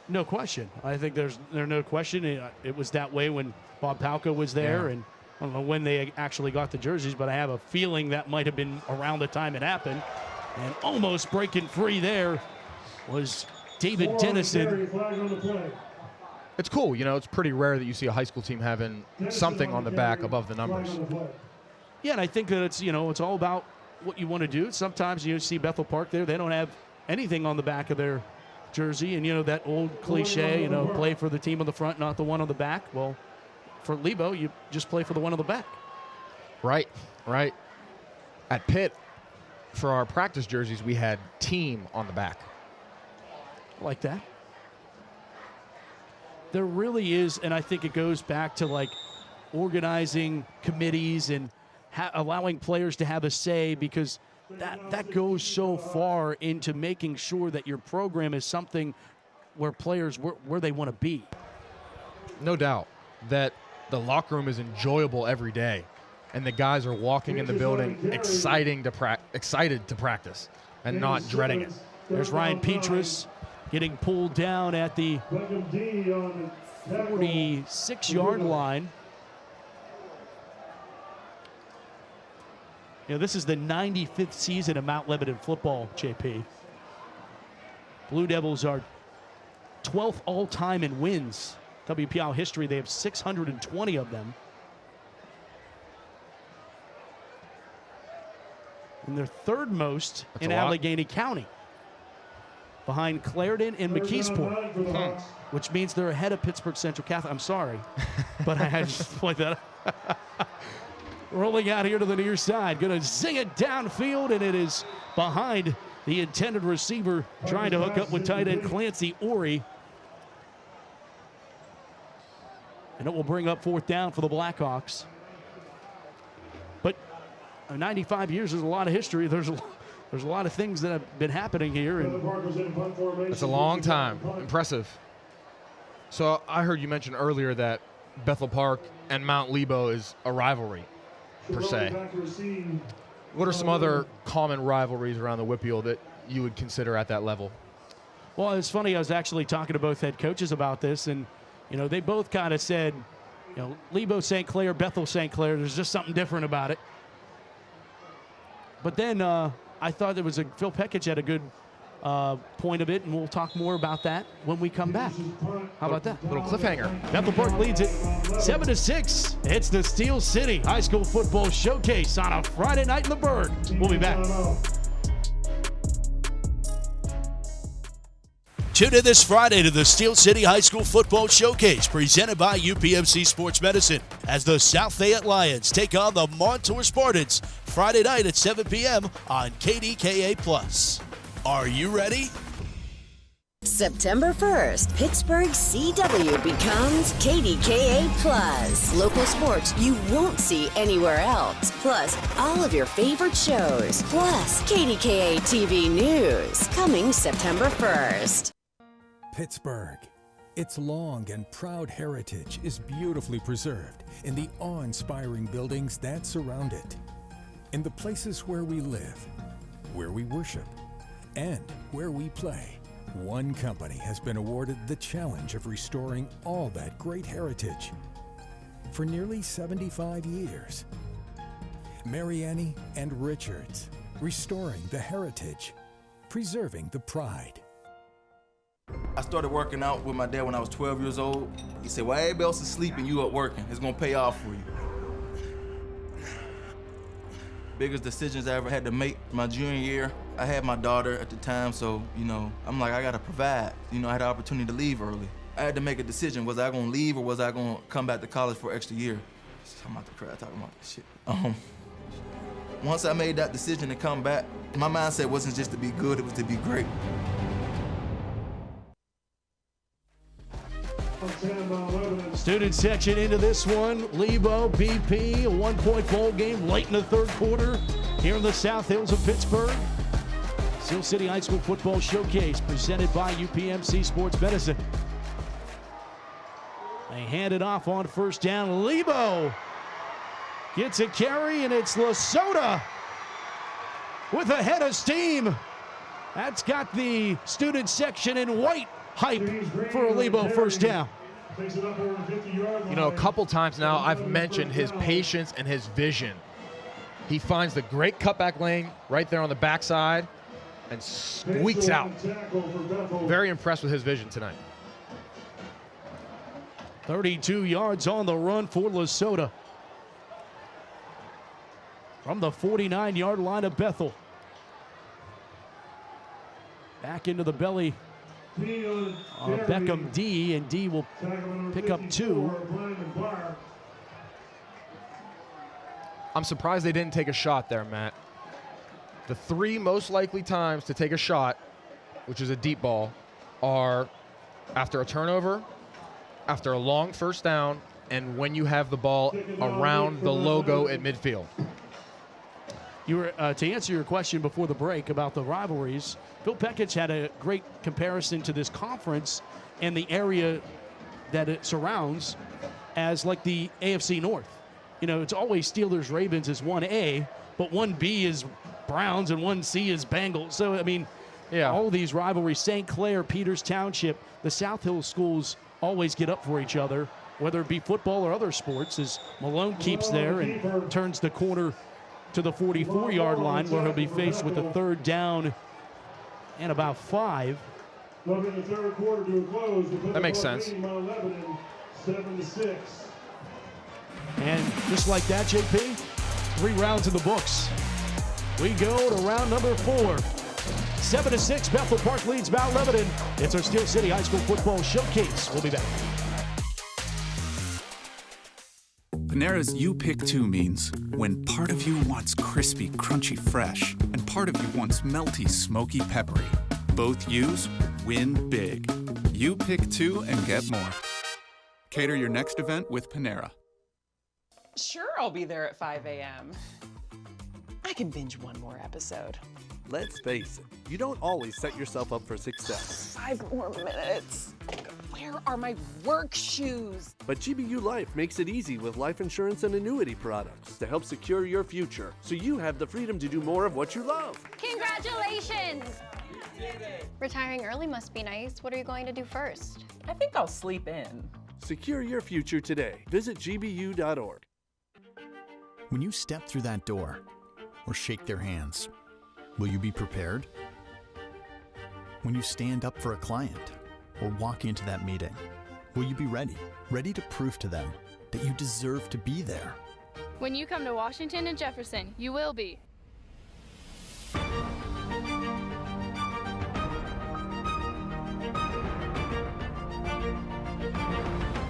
No question. I think there's no question. It was that way when Bob Palka was there, and I don't know when they actually got the jerseys, but I have a feeling that might have been around the time it happened. And almost breaking free there was David Dennison. It's cool. You know, it's pretty rare that you see a high school team having something on the back above the numbers. Yeah, and I think that it's, it's all about what you want to do. Sometimes you see Bethel Park there, they don't have anything on the back of their jersey. And, that old cliche, play for the team on the front, not the one on the back. Well, for Lebo, you just play for the one on the back. Right. At Pitt, for our practice jerseys, we had team on the back. I like that. There really is, and I think it goes back to like organizing committees and allowing players to have a say, because that goes so far into making sure that your program is something where players where they want to be. No doubt that the locker room is enjoyable every day, and the guys are walking in the building excited to practice and not dreading it. There's Ryan Petrus getting pulled down at the 46-yard line. You know, this is the 95th season of Mount Lebanon football, JP. Blue Devils are 12th all-time in wins. WPIAL history, they have 620 of them. And they're third most in Allegheny County, behind Clarendon and McKeesport, which means they're ahead of Pittsburgh Central Catholic. I'm sorry, but I had to just point that out. Rolling out here to the near side, going to zing it downfield, and it is behind the intended receiver, trying to hook up with tight end Clancy Ori. And it will bring up 4th down for the Blackhawks. But 95 years is a lot of history. There's a lot of things that have been happening here. And it's a long time. Impressive. So I heard you mention earlier that Bethel Park and Mount Lebo is a rivalry, per se. What are some other common rivalries around the Whippeal that you would consider at that level? Well, it's funny. I was actually talking to both head coaches about this, and you know, they both kind of said, you know, Lebo St. Clair, Bethel St. Clair, there's just something different about it. But then I thought there was Phil Pekich had a good point of it, and we'll talk more about that when we come back. How about that? Little cliffhanger. Bethel Park leads it 7-6. It's the Steel City High School Football Showcase on a Friday night in the Berg. We'll be back. Tune in this Friday to the Steel City High School Football Showcase presented by UPMC Sports Medicine as the South Fayette Lions take on the Montour Spartans Friday night at 7 p.m. on KDKA+. Are you ready? September 1st, Pittsburgh CW becomes KDKA Plus. Local sports you won't see anywhere else. Plus, all of your favorite shows. Plus, KDKA TV News. Coming September 1st. Pittsburgh. Its long and proud heritage is beautifully preserved in the awe-inspiring buildings that surround it. In the places where we live, where we worship, and where we play. One company has been awarded the challenge of restoring all that great heritage for nearly 75 years. Mariani and Richards, restoring the heritage, preserving the pride. I started working out with my dad when I was 12 years old. He said, "While everybody else is sleeping, you up working. It's gonna pay off for you." Biggest decisions I ever had to make my junior year. I had my daughter at the time, so, you know, I'm like, I gotta provide. You know, I had the opportunity to leave early. I had to make a decision. Was I gonna leave or was I gonna come back to college for an extra year? I'm about to cry talking about this shit. Once I made that decision to come back, my mindset wasn't just to be good, it was to be great. Student section into this one. Lebo, BP, a 1-point ball game late in the third quarter here in the South Hills of Pittsburgh. Steel City High School Football Showcase presented by UPMC Sports Medicine. They hand it off on first down. Lebo gets a carry, and it's Lasota with a head of steam. That's got the student section in white hype for a Lebo first down. You know, a couple times now I've mentioned his patience and his vision. He finds the great cutback lane right there on the backside and squeaks out. Very impressed with his vision tonight. 32 yards on the run for Lasota from the 49-yard line of Bethel. Back into the belly Beckham D, and D will pick up 2. I'm surprised they didn't take a shot there, Matt. The 3 most likely times to take a shot, which is a deep ball, are after a turnover, after a long first down, and when you have the ball around the logo at midfield. You were to answer your question before the break about the rivalries, Phil Pekich had a great comparison to this conference and the area that it surrounds as like the AFC North. You know, it's always Steelers Ravens is 1A, but 1B is Browns and 1C is Bengals. So, I mean, all these rivalries, St. Clair, Peters Township, the South Hill schools always get up for each other, whether it be football or other sports, as Malone keeps there and turns the corner to the 44-yard line where he'll be faced with a 3rd down and about 5. That makes sense. 7-6. And just like that, JP, 3 rounds in the books. We go to round number 4. 7-6, Bethel Park leads Mount Lebanon. It's our Steel City High School Football Showcase. We'll be back. Panera's You Pick 2 means when part of you wants crispy, crunchy, fresh, and part of you wants melty, smoky, peppery. Both U's win big. You pick 2 and get more. Cater your next event with Panera. Sure, I'll be there at 5 a.m. I can binge one more episode. Let's face it, you don't always set yourself up for success. 5 more minutes. Where are my work shoes? But GBU Life makes it easy with life insurance and annuity products to help secure your future, so you have the freedom to do more of what you love. Congratulations! Retiring early must be nice. What are you going to do first? I think I'll sleep in. Secure your future today. Visit gbu.org. When you step through that door or shake their hands, will you be prepared? When you stand up for a client or walk into that meeting, will you be ready? Ready to prove to them that you deserve to be there? When you come to Washington and Jefferson, you will be.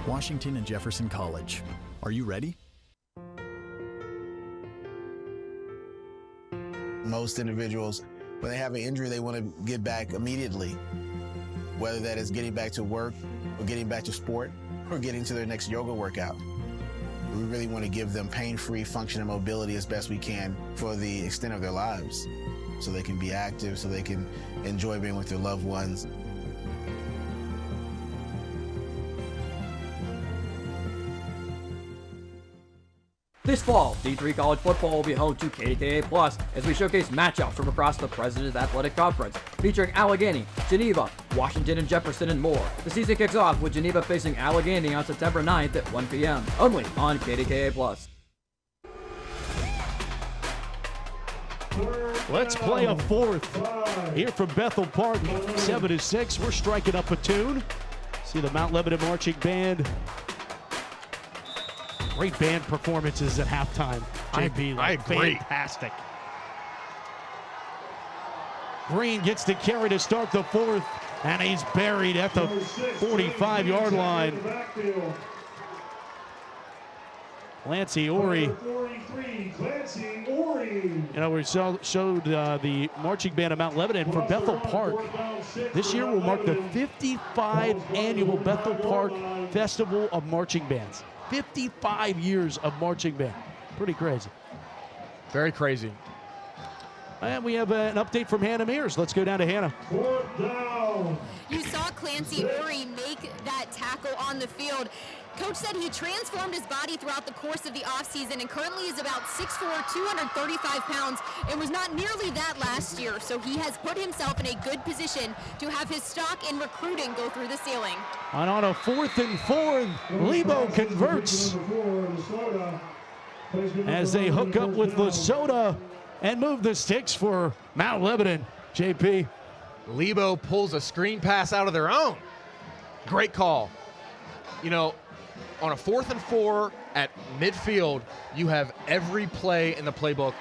Washington and Jefferson College. Are you ready? Most individuals, when they have an injury, they want to get back immediately, whether that is getting back to work or getting back to sport or getting to their next yoga workout. We really want to give them pain-free function and mobility as best we can for the extent of their lives, so they can be active, so they can enjoy being with their loved ones. This fall, D3 college football will be home to KDKA Plus as we showcase matchups from across the President's Athletic Conference, featuring Allegheny, Geneva, Washington and Jefferson, and more. The season kicks off with Geneva facing Allegheny on September 9th at 1 p.m. only on KDKA Plus. Let's play a 4th here from Bethel Park. 7-6. We're striking up a tune. See the Mount Lebanon Marching Band. Great band performances at halftime. JP, I agree. Fantastic. Green gets the carry to start the 4th, and he's buried at the 45-yard line. Clancy Ori. You know, we showed the marching band of Mount Lebanon for Bethel Park. This year will mark the 55th annual Bethel Park Festival of Marching Bands. 55 years of marching band. Pretty crazy. Very crazy. And we have an update from Hannah Mears. Let's go down to Hannah. You saw Clancy Ori make that tackle on the field. Coach said he transformed his body throughout the course of the offseason and currently is about 6'4", 235 pounds, and was not nearly that last year. So he has put himself in a good position to have his stock in recruiting go through the ceiling. And on a 4th and 4, Lebo converts as they hook up with Lesotho and move the sticks for Mount Lebanon. JP. Lebo pulls a screen pass out of their own. Great call. You know, on a 4th and 4 at midfield, you have every play in the playbook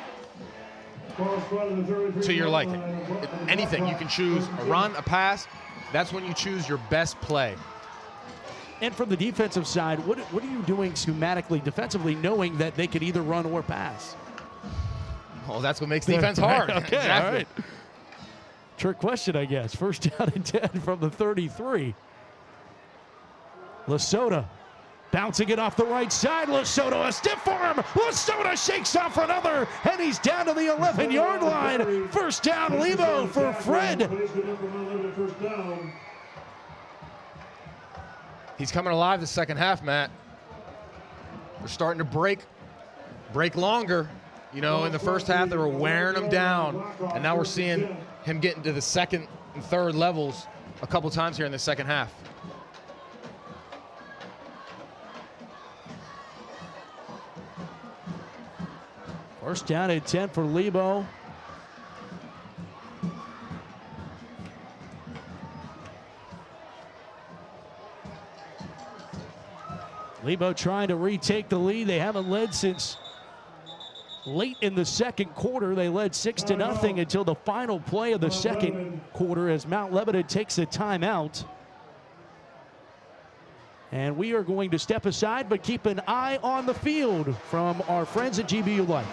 to your liking. Anything. You can choose a run, a pass. That's when you choose your best play. And from the defensive side, what are you doing schematically, defensively, knowing that they could either run or pass? Well, that's what makes defense hard. Okay, exactly. all right. Trick question, I guess. First down and 10 from the 33. Lesota bouncing it off the right side. Lesota, a stiff arm. Lesota shakes off another, and he's down to the 11-yard line. First down, Lebo for Fred. He's coming alive the second half, Matt. They're starting to break longer. You know, in the first half, they were wearing him down, and now we're seeing him get into the second and third levels a couple times here in the second half. First down and 10 for Lebo. Lebo trying to retake the lead. They haven't led since late in the second quarter. They led 6-0 until the final play of the second quarter as Mount Lebanon takes a timeout. And we are going to step aside, but keep an eye on the field from our friends at GBU Life.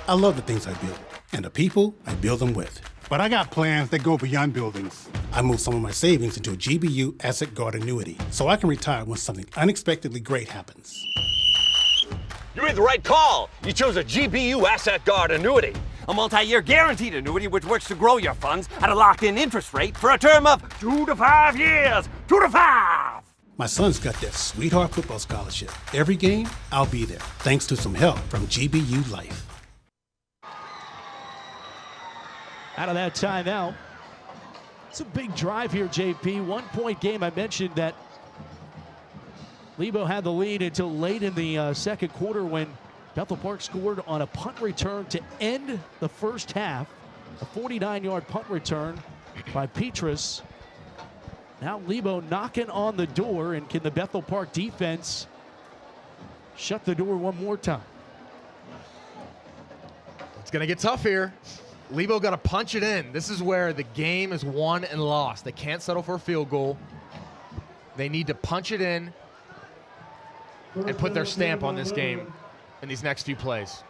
I love the things I build and the people I build them with. But I got plans that go beyond buildings. I moved some of my savings into a GBU Asset Guard annuity so I can retire when something unexpectedly great happens. You made the right call. You chose a GBU Asset Guard annuity, a multi-year guaranteed annuity which works to grow your funds at a locked-in interest rate for a term of 2 to 5 years. 2 to 5! My son's got that sweetheart football scholarship. Every game, I'll be there, thanks to some help from GBU Life. Out of that timeout. It's a big drive here, JP. 1-point game. I mentioned that Lebo had the lead until late in the second quarter when Bethel Park scored on a punt return to end the first half. A 49-yard punt return by Petrus. Now Lebo knocking on the door, and can the Bethel Park defense shut the door one more time? It's going to get tough here. Lebo got to punch it in. This is where the game is won and lost. They can't settle for a field goal. They need to punch it in and put their stamp on this game in these next few plays.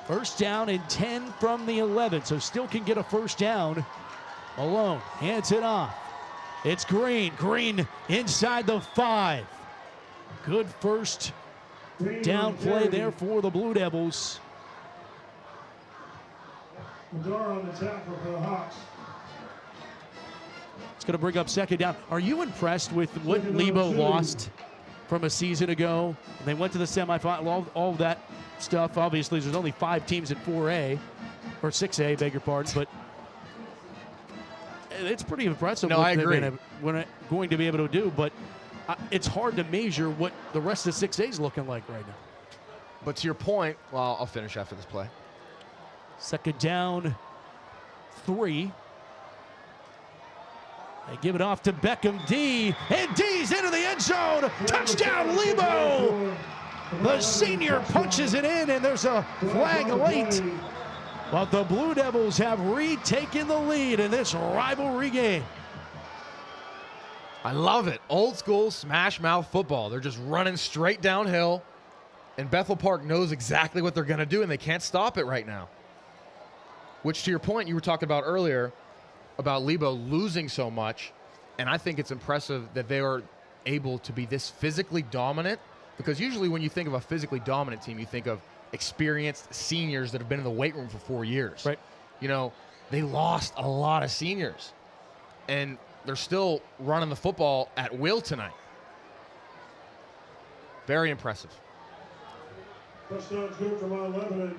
First down and 10 from the 11, so still can get a first down. Malone hands it off. It's Green. Green inside the 5. Good first down play there for the Blue Devils. On the tackle for the Hawks. It's going to bring up second down. Are you impressed with what Lebo lost from a season ago? And they went to the semifinal, all of that stuff. Obviously, there's only 5 teams in 4A, or 6A, beg your pardon, but it's pretty impressive what they're going to be able to do, but it's hard to measure what the rest of 6A is looking like right now. But to your point, well, I'll finish after this play. Second down, 3. They give it off to Beckham D, and D's into the end zone. Touchdown, Lebo! The senior punches it in, and there's a flag late. But the Blue Devils have retaken the lead in this rivalry game. I love it. Old school smash mouth football. They're just running straight downhill, and Bethel Park knows exactly what they're going to do, and they can't stop it right now. Which, to your point, you were talking about earlier about Lebo losing so much, and I think it's impressive that they are able to be this physically dominant, because usually when you think of a physically dominant team, you think of experienced seniors that have been in the weight room for 4 years. Right. You know, they lost a lot of seniors, and they're still running the football at will tonight. Very impressive. Touchdown's good for Mount Lebanon.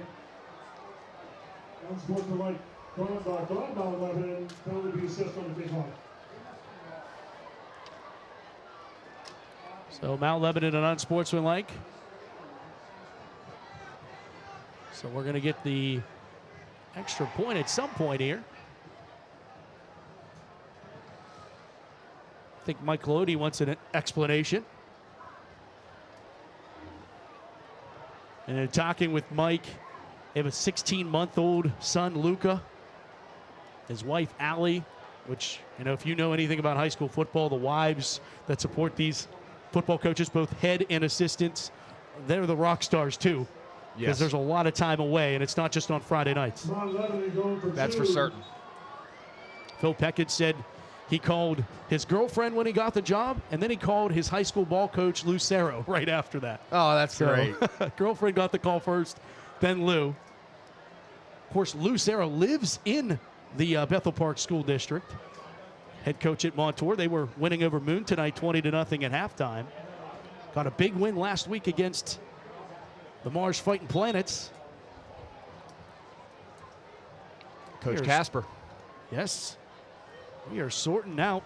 Unsportsmanlike conduct on Mount Lebanon. Penalty be assessed on the big line. So Mount Lebanon and unsportsmanlike. So we're going to get the extra point at some point here. I think Mike Lodi wants an explanation. And in talking with Mike, they have a 16-month-old son, Luca. His wife, Allie, which, you know, if you know anything about high school football, the wives that support these football coaches, both head and assistants, they're the rock stars too. Because there's a lot of time away, and it's not just on Friday nights. That's for certain. Phil Peckett said he called his girlfriend when he got the job, and then he called his high school ball coach, Lucero, right after that. Oh, that's great. Girlfriend got the call first, then Lou. Of course, Lucero lives in the Bethel Park School District. Head coach at Montour. They were winning over Moon tonight 20-0 at halftime. Got a big win last week against the Mars Fighting Planets. Coach Casper. Yes. We are sorting out.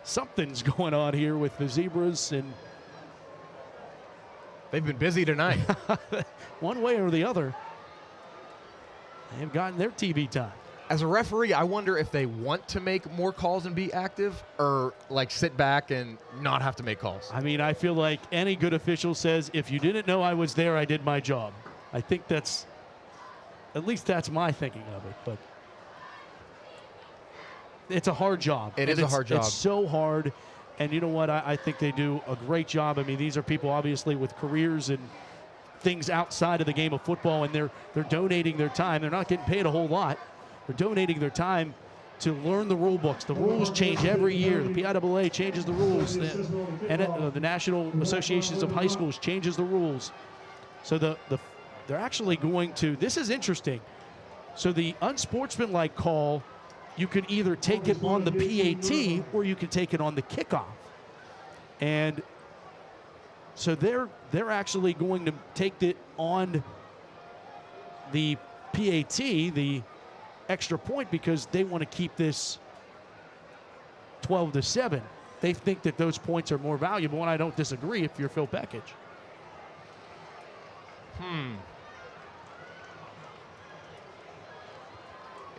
Something's going on here with the Zebras, and they've been busy tonight. One way or the other, they have gotten their TV time. As a referee, I wonder if they want to make more calls and be active, or like sit back and not have to make calls. I mean, I feel like any good official says, if you didn't know I was there, I did my job. I think that's, at least that's my thinking of it. But it's a hard job. It is a hard job. It's so hard. And you know what? I think they do a great job. I mean, these are people obviously with careers and things outside of the game of football, and they're donating their time. They're not getting paid a whole lot. They're donating their time to learn the rule books. The rules change every year. The PIAA changes the rules. The National Associations of High Schools changes the rules. So they're actually going to, this is interesting. So the unsportsmanlike call, you could either take it on the PAT or you could take it on the kickoff. And so they're actually going to take it on the PAT, the extra point, because they want to keep this 12-7. They think that those points are more valuable, and I don't disagree if you're Phil Peckett.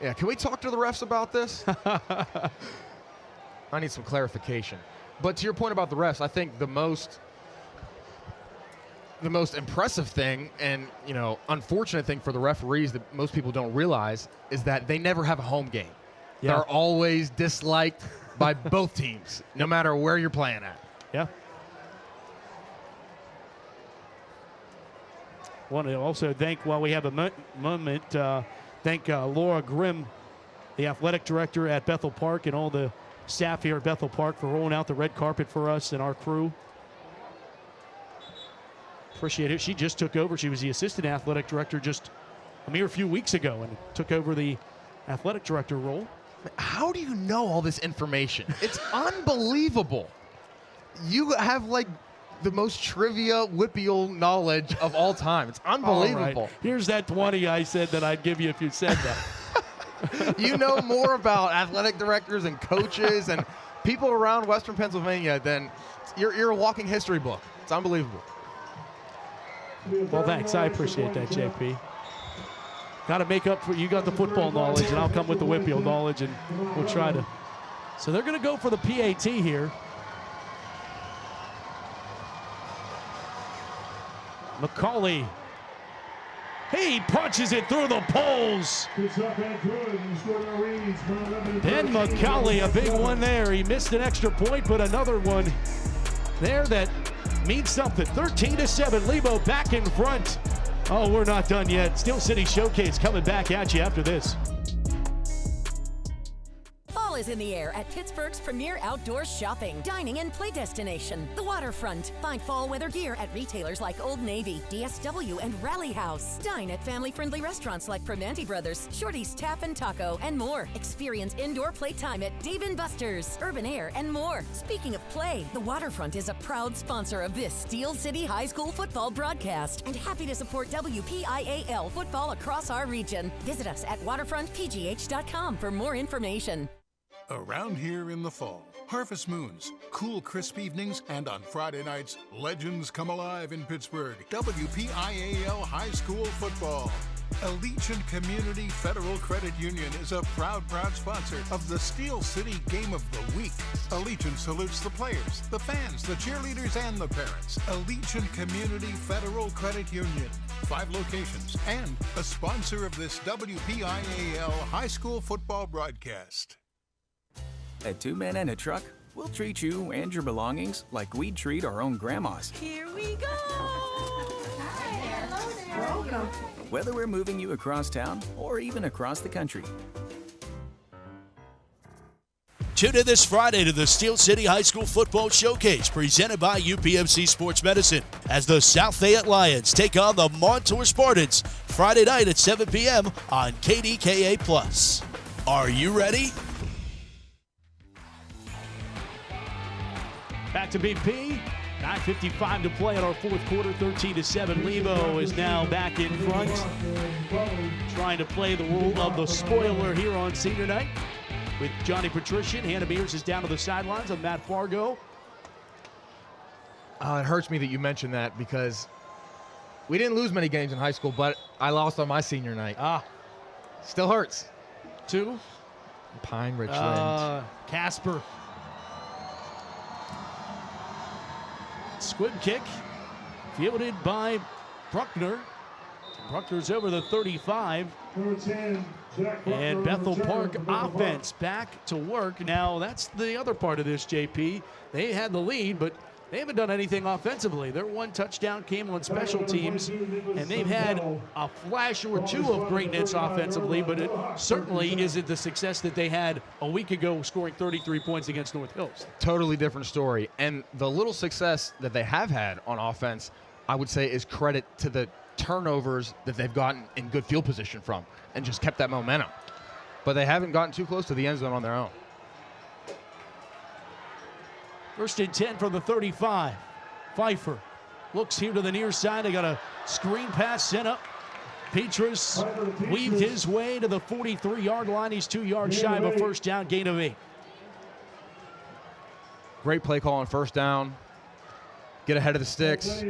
Yeah, can we talk to the refs about this? I need some clarification. But to your point about the refs, I think the most impressive thing and, unfortunate thing for the referees that most people don't realize is that they never have a home game. Yeah. They're always disliked by both teams, no matter where you're playing at. Yeah. Want to also thank, while we have a moment, thank Laura Grimm, the athletic director at Bethel Park, and all the staff here at Bethel Park for rolling out the red carpet for us and our crew. Appreciate it. She just took over. She was the assistant athletic director just a mere few weeks ago and took over the athletic director role. How do you know all this information? It's unbelievable. You have the most trivia whippeal knowledge of all time. It's unbelievable. Right. Here's that 20 I said that I'd give you if you said that. You know more about athletic directors and coaches and people around Western Pennsylvania than you're a walking history book. It's unbelievable. Well, thanks. I appreciate that, JP. Got to make up for, you got the football knowledge, and I'll come with the whippeal knowledge, and we'll try to. So they're going to go for the PAT here. McCauley. He punches it through the poles. Ben McCauley, a big one there. He missed an extra point, but another one there that means something. 13-7, Lebo back in front. Oh, we're not done yet. Steel City Showcase coming back at you after this. Fall is in the air at Pittsburgh's premier outdoor shopping, dining, and play destination, the Waterfront. Find fall weather gear at retailers like Old Navy, DSW, and Rally House. Dine at family-friendly restaurants like Primanti Brothers, Shorty's Tap and Taco, and more. Experience indoor playtime at Dave & Buster's, Urban Air, and more. Speaking of play, the Waterfront is a proud sponsor of this Steel City High School football broadcast and happy to support WPIAL football across our region. Visit us at waterfrontpgh.com for more information. Around here in the fall, harvest moons, cool, crisp evenings, and on Friday nights, legends come alive in Pittsburgh. WPIAL High School football. Allegiant Community Federal Credit Union is a proud sponsor of the Steel City Game of the Week. Allegiant salutes the players, the fans, the cheerleaders, and the parents. Allegiant Community Federal Credit Union. 5 locations and a sponsor of this WPIAL High School football broadcast. At 2 Men and a Truck, we'll treat you and your belongings like we'd treat our own grandmas. Here we go! welcome. Whether we're moving you across town or even across the country. Tune in this Friday to the Steel City High School Football Showcase presented by UPMC Sports Medicine as the South Fayette Lions take on the Montour Spartans Friday night at 7 p.m. on KDKA+. Are you ready? Back to BP. 9:55 to play in our fourth quarter. 13-7. Lebo is now back in front, trying to play the role of the spoiler here on senior night with Johnny Patrician. Hannah Mears is down to the sidelines of Matt Fargo. It hurts me that you mentioned that because we didn't lose many games in high school, but I lost on my senior night. Still hurts. 2. Pine Ridgeland. Casper. Squib kick fielded by Bruckner. Bruckner's over the 35. And Bethel Park offense back to work. Now, that's the other part of this, JP. They had the lead, but they haven't done anything offensively. Their one touchdown came on special teams, and they've had a flash or two of greatness offensively, but it certainly isn't the success that they had a week ago scoring 33 points against North Hills. Totally different story. And the little success that they have had on offense, I would say, is credit to the turnovers that they've gotten in good field position from and just kept that momentum. But they haven't gotten too close to the end zone on their own. 1st and 10 from the 35. Pfeiffer looks here to the near side. They got a screen pass sent up. Petrus weaved his way to the 43-yard line. He's 2 yards shy of a first down, gain of 8. Great play call on first down. Get ahead of the sticks.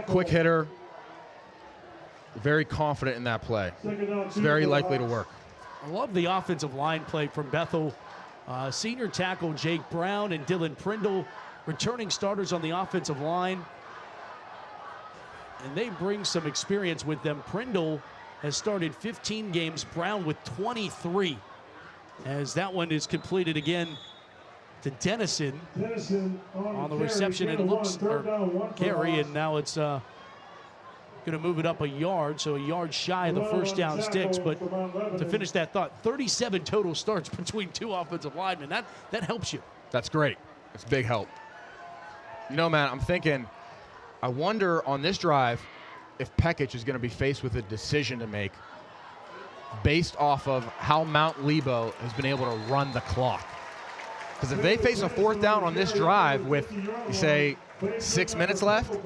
Quick hitter. Very confident in that play. It's very likely to work. I love the offensive line play from Bethel. Senior tackle Jake Brown and Dylan Prindle, returning starters on the offensive line. And they bring some experience with them. Prindle has started 15 games, Brown with 23. As that one is completed again to Dennison on the reception. It looks, or carry, and now it's going to move it up a yard, so a yard shy of the first down sticks. But to finish that thought, 37 total starts between two offensive linemen. That helps you. That's great. It's big help. You know, man, I'm thinking, I wonder on this drive if Pekic is going to be faced with a decision to make based off of how Mount Lebo has been able to run the clock. Because if they face a fourth down on this drive with, you say, 6 minutes left,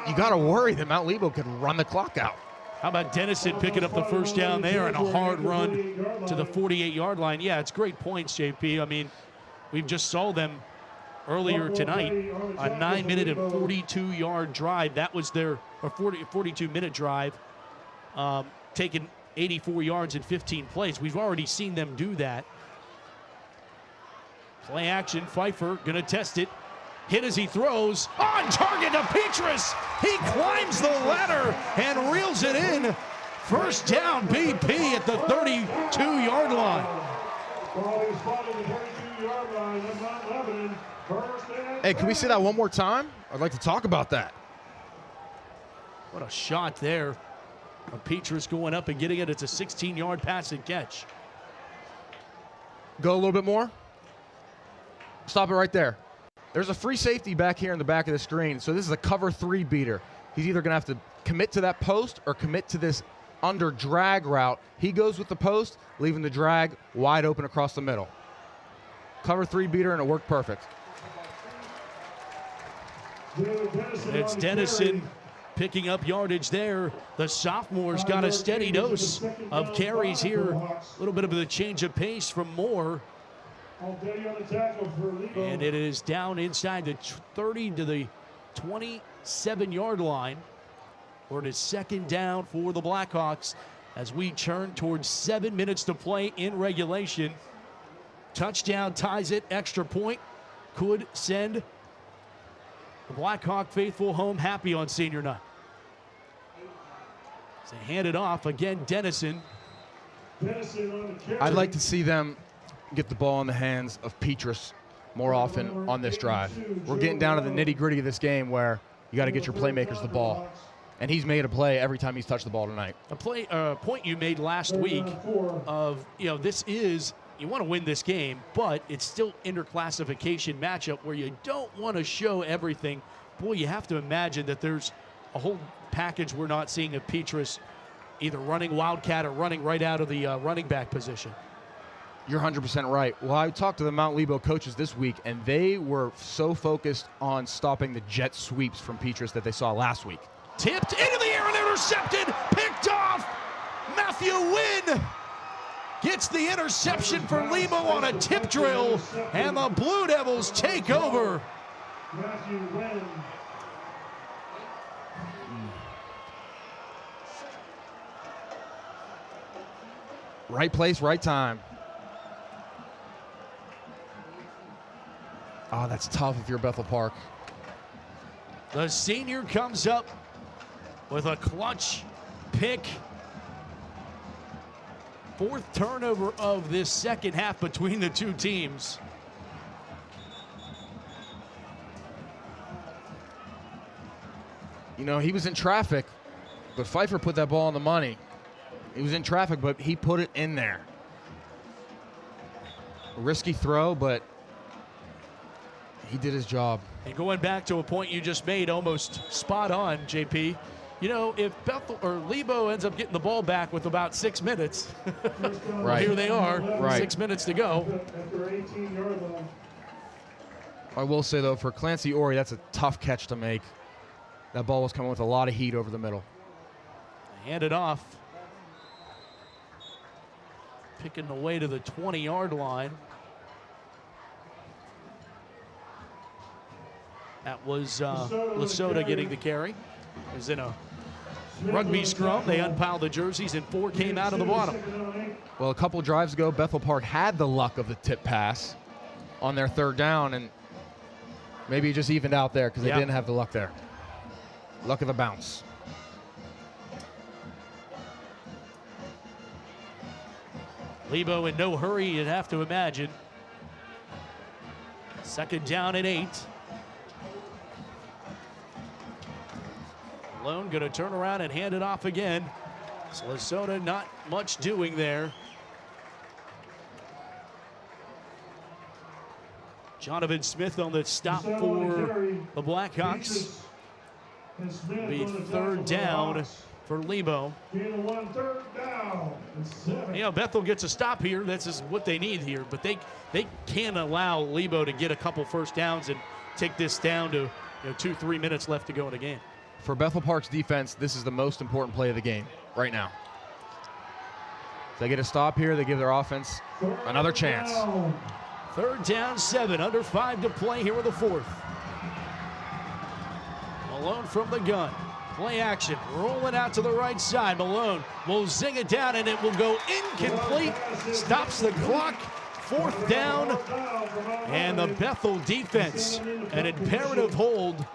you got to worry that Mount Lebo could run the clock out. How about Dennison picking up the first down there and a hard run to the 48-yard line? Yeah, it's great points, JP. I mean, we've just saw them earlier tonight, a 9-minute and 42-yard drive. That was their 42-minute drive, taking 84 yards in 15 plays. We've already seen them do that. Play action, Pfeiffer going to test it. Hit as he throws, on target to Petrus. He climbs the ladder and reels it in. First down, BP at the 32-yard line. Hey, can we see that one more time? I'd like to talk about that. What a shot there. Petrus going up and getting it. It's a 16-yard pass and catch. Go a little bit more. Stop it right there. There's a free safety back here in the back of the screen, so this is a cover 3 beater. He's either going to have to commit to that post or commit to this under drag route. He goes with the post, leaving the drag wide open across the middle. Cover 3 beater, and it worked perfect. It's Dennison picking up yardage there. The sophomore's got a steady dose of carries here. A little bit of a change of pace from Moore. And it is down inside the 30 to the 27-yard line. Or it is second down for the Blackhawks as we turn towards 7 minutes to play in regulation. Touchdown ties it, extra point could send the Blackhawk faithful home happy on senior night. So hand it off again, Dennison. I'd like to see them get the ball in the hands of Petrus more often on this drive. We're getting down to the nitty-gritty of this game where you got to get your playmakers the ball. and he's made a play every time he's touched the ball tonight. A point you made last week of, this is, you want to win this game, but it's still interclassification matchup where you don't want to show everything. Boy, you have to imagine that there's a whole package we're not seeing of Petrus either running Wildcat or running right out of the running back position. You're 100% right. Well, I talked to the Mount Lebo coaches this week, and they were so focused on stopping the jet sweeps from Petrus that they saw last week. Tipped into the air and intercepted, picked off. Matthew Wynn gets the interception for Lebo on a tip drill, and the Blue Devils take over. Matthew Wynn. Right place, right time. Oh, that's tough if you're Bethel Park. The senior comes up with a clutch pick. Fourth turnover of this second half between the two teams. He was in traffic, but Pfeiffer put that ball on the money. He was in traffic, but he put it in there. A risky throw, but he did his job. And going back to a point you just made, almost spot on, JP. If Bethel or Lebo ends up getting the ball back with about 6 minutes, right. Here they are, right. 6 minutes to go. I will say, though, for Clancy Ori, that's a tough catch to make. That ball was coming with a lot of heat over the middle. Hand it off. Picking the way to the 20-yard line. That was Lesotho getting the carry. It was in a rugby scrum. They unpiled the jerseys, and 4 came out of the bottom. Well, a couple drives ago, Bethel Park had the luck of the tip pass on their third down, and maybe it just evened out there because they didn't have the luck there. Luck of the bounce. Lebo in no hurry, you'd have to imagine. Second down and 8. Malone going to turn around and hand it off again. So Lesotho not much doing there. Jonathan Smith on the stop for the Blackhawks. It'll be third down for Lebo. Bethel gets a stop here. That's just what they need here. But they can't allow Lebo to get a couple first downs and take this down to 2-3 minutes left to go in the game. For Bethel Park's defense, this is the most important play of the game right now. If they get a stop here, they give their offense another chance. Third down, 7, under 5 to play here with the 4th. Malone from the gun. Play action, rolling out to the right side. Malone will zing it down, and it will go incomplete. Stops the clock. 4th down. And the Bethel defense, an imperative hold.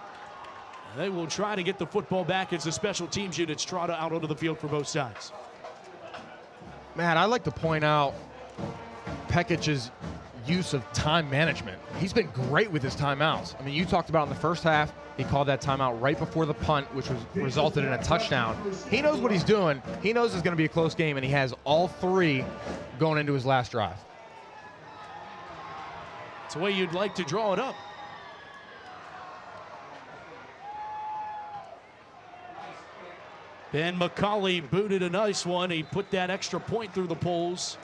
They will try to get the football back as the special teams units trot out onto the field for both sides. Man, I'd like to point out Pekic's use of time management. He's been great with his timeouts. I mean, you talked about in the first half, he called that timeout right before the punt, which resulted in a touchdown. He knows what he's doing. He knows it's going to be a close game, and he has all 3 going into his last drive. It's the way you'd like to draw it up. Ben McCauley booted a nice one. He put that extra point through the poles.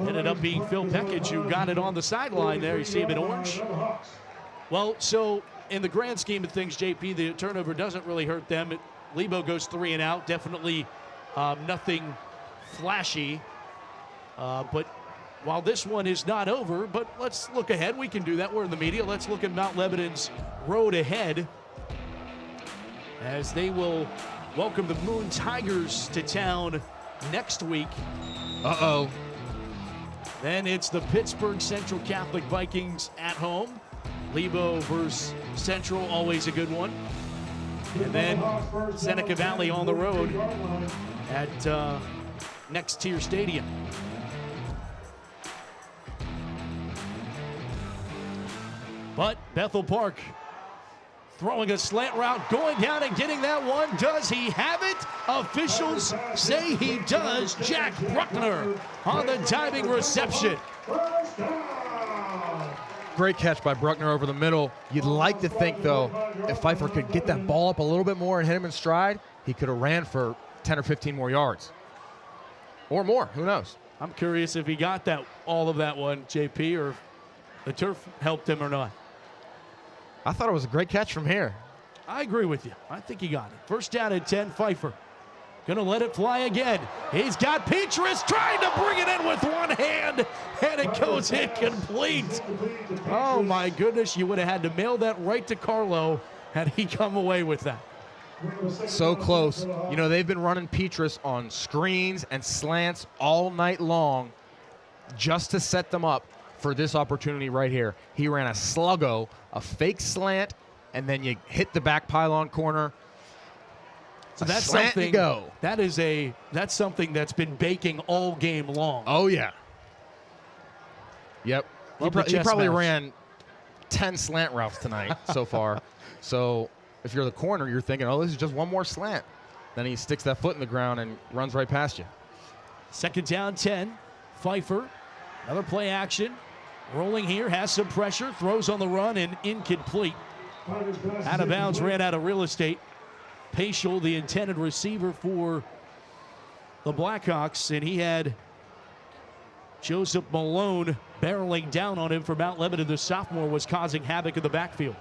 Ended up being Phil Pekic who got it on the sideline there. You see him in orange. Well, so in the grand scheme of things, JP, the turnover doesn't really hurt them. Lebo goes 3 and out. Definitely nothing flashy. But while this one is not over, but let's look ahead. We can do that. We're in the media. Let's look at Mount Lebanon's road ahead as they will welcome the Moon Tigers to town next week. Uh-oh. Then it's the Pittsburgh Central Catholic Vikings at home. Lebo versus Central, always a good one. And then Seneca Valley on the road at Next Tier Stadium. But Bethel Park, Throwing a slant route, going down and getting that one. Does he have it? Officials say he does. Jack Bruckner on the diving reception. Great catch by Bruckner over the middle. You'd like to think, though, if Pfeiffer could get that ball up a little bit more and hit him in stride, he could have ran for 10 or 15 more yards. Or more, who knows? I'm curious if he got all of that one, JP, or if the turf helped him or not. I thought it was a great catch from here. I agree with you. I think he got it. First down and 10, Pfeiffer. Gonna let it fly again. He's got Petrus trying to bring it in with one hand, and it goes incomplete. Oh my goodness, you would have had to mail that right to Carlo had he come away with that. So close. You know, they've been running Petrus on screens and slants all night long just to set them up for this opportunity right here. He ran a sluggo, a fake slant, and then you hit the back pylon corner. So that's slant something. and go. That's something that's been baking all game long. Oh yeah. Yep. He probably match. ran 10 slant routes tonight so far. So if you're the corner, you're thinking, oh, this is just one more slant. Then he sticks that foot in the ground and runs right past you. Second down, 10. Pfeiffer, another play action. Rolling here, has some pressure, throws on the run, and incomplete. Out of bounds, ran out of real estate. Paschal, the intended receiver for the Blackhawks, and he had Joseph Malone barreling down on him for Mount Lebanon. The sophomore was causing havoc in the backfield.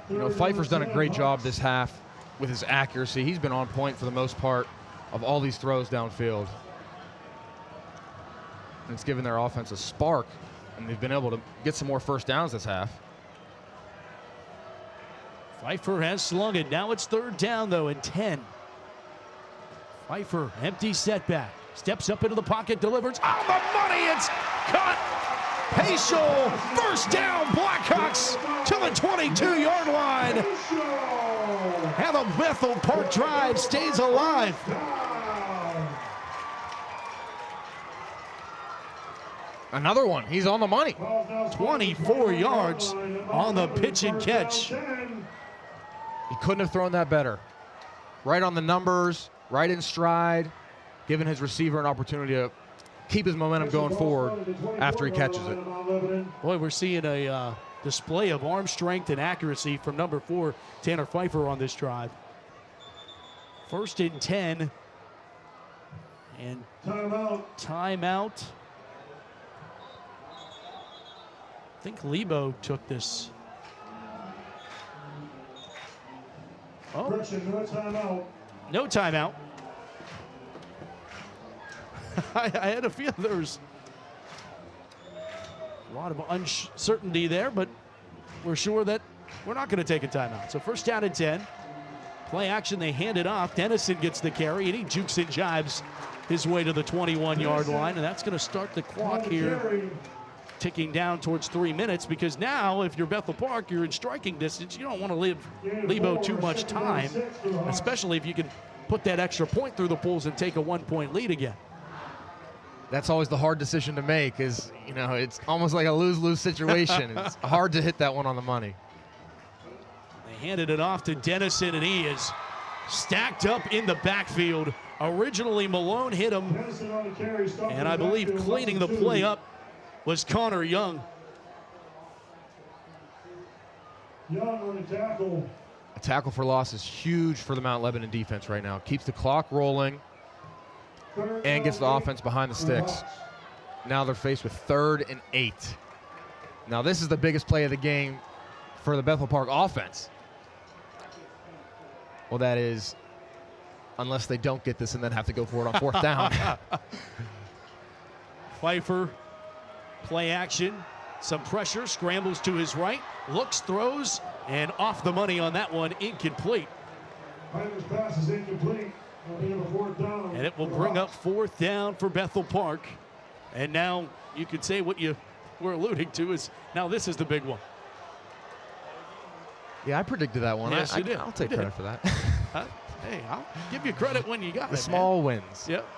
You know, Pfeiffer's done a great job this half with his accuracy. He's been on point for the most part of all these throws downfield. And it's given their offense a spark, and they've been able to get some more first downs this half. Pfeiffer has slung it. Now it's third down, though, and 10. Pfeiffer, empty setback. Steps up into the pocket, delivers. On the money, it's caught. Paschal, first down, Blackhawks to the 22-yard line. And the Bethel Park drive stays alive. Another one. He's on the money. 24 yards on the pitch and catch. He couldn't have thrown that better. Right on the numbers, right in stride, giving his receiver an opportunity to keep his momentum going forward after he catches it. Boy, we're seeing a display of arm strength and accuracy from number 4, Tanner Pfeiffer, on this drive. First and 10. And timeout. I think Lebo took this. Oh, no timeout. No timeout. I had a feeling there was a lot of uncertainty there, but we're sure that we're not going to take a timeout. So first down and 10. Play action, they hand it off. Dennison gets the carry, and he jukes and jives his way to the 21-yard line, and that's going to start the clock here, ticking down towards 3 minutes, because now if you're Bethel Park, you're in striking distance. You don't want to leave Lebo too much time, especially if you can put that extra point through the pools and take a 1-point lead again. That's always the hard decision to make, is, you know, it's almost like a lose-lose situation. It's hard to hit that one on the money. They handed it off to Dennison, and he is stacked up in the backfield. Originally, Malone hit him, and I believe cleaning the play up was Connor Young. Young on the tackle. A tackle for loss is huge for the Mount Lebanon defense right now. Keeps the clock rolling and gets the offense behind the sticks. Now they're faced with 3rd and 8. Now this is the biggest play of the game for the Bethel Park offense. Well, that is, unless they don't get this and then have to go for it on 4th down. Pfeiffer, play action, some pressure, scrambles to his right, looks, throws, and off the money on that one, incomplete. Pfeiffer's pass is incomplete. And it will bring up 4th down for Bethel Park. And now you could say what you were alluding to is now this is the big one. Yeah, I predicted that one. Yes, you did. I'll take credit for that. Hey, I'll give you credit when you got the it. Small man. wins. Yep.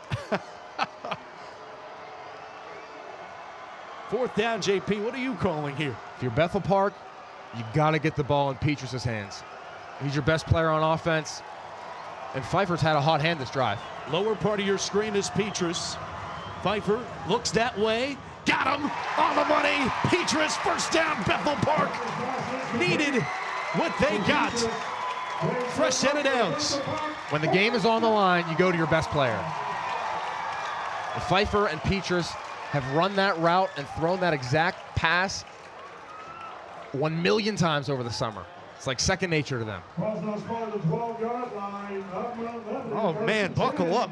4th down, JP. What are you calling here? If you're Bethel Park, you got to get the ball in Petrus's hands. He's your best player on offense, and Pfeiffer's had a hot hand this drive. Lower part of your screen is Petrus. Pfeiffer looks that way. Got him on the money. Petrus, first down, Bethel Park. Needed what they got. Fresh set of downs. When the game is on the line, you go to your best player. If Pfeiffer and Petrus have run that route and thrown that exact pass 1 million times over the summer. It's like second nature to them. Oh, man, buckle up.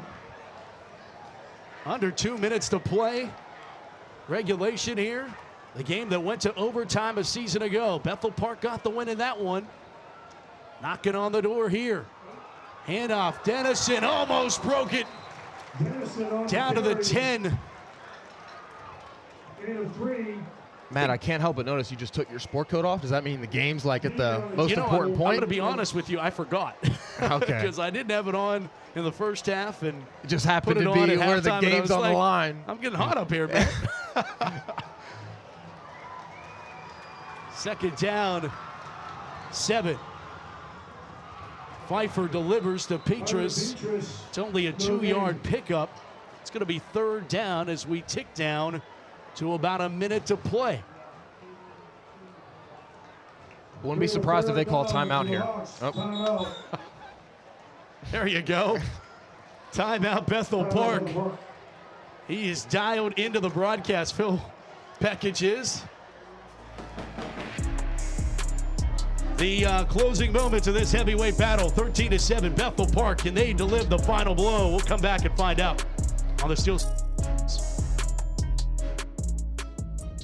Under 2 minutes to play. Regulation here. The game that went to overtime a season ago. Bethel Park got the win in that one. Knocking on the door here. Handoff. Dennison almost broke it. Down to the 10. Matt, I can't help but notice you just took your sport coat off. Does that mean the game's like at the most important point? I'm going to be honest with you. I forgot. Okay. Because I didn't have it on in the first half. And it just happened to be where the game's on the line. I'm getting hot up here, man. Second down, 7. Pfeiffer delivers to Petrus. It's only a 2-yard pickup. It's going to be 3rd down as we tick down to about a minute to play. Wouldn't be surprised if they call timeout here. Oh. There you go. Timeout, Bethel Park. He is dialed into the broadcast. Phil Peckich is. The closing moments of this heavyweight battle, 13-7, Bethel Park. Can they deliver the final blow? We'll come back and find out on the Steel.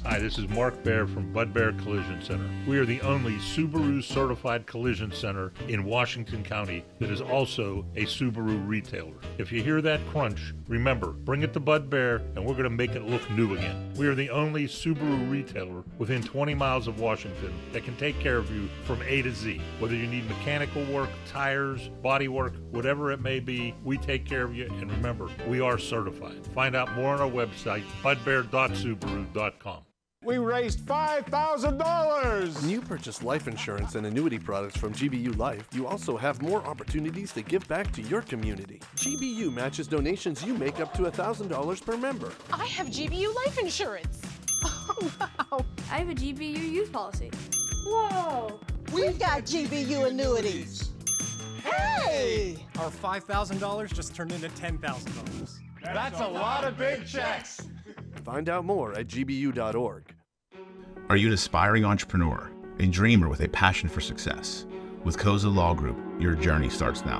Hi, this is Mark Baer from Bud Bear Collision Center. We are the only Subaru certified collision center in Washington County that is also a Subaru retailer. If you hear that crunch, remember, bring it to Bud Bear and we're going to make it look new again. We are the only Subaru retailer within 20 miles of Washington that can take care of you from A to Z. Whether you need mechanical work, tires, body work, whatever it may be, we take care of you, and remember, we are certified. Find out more on our website, budbear.subaru.com. We raised $5,000! When you purchase life insurance and annuity products from GBU Life, you also have more opportunities to give back to your community. GBU matches donations you make up to $1,000 per member. I have GBU life insurance. Oh, wow. I have a GBU youth policy. Whoa. We've got GBU annuities. Hey! Our $5,000 just turned into $10,000. That's a lot of big checks. Find out more at gbu.org. Are you an aspiring entrepreneur, a dreamer with a passion for success? With Koza Law Group, your journey starts now.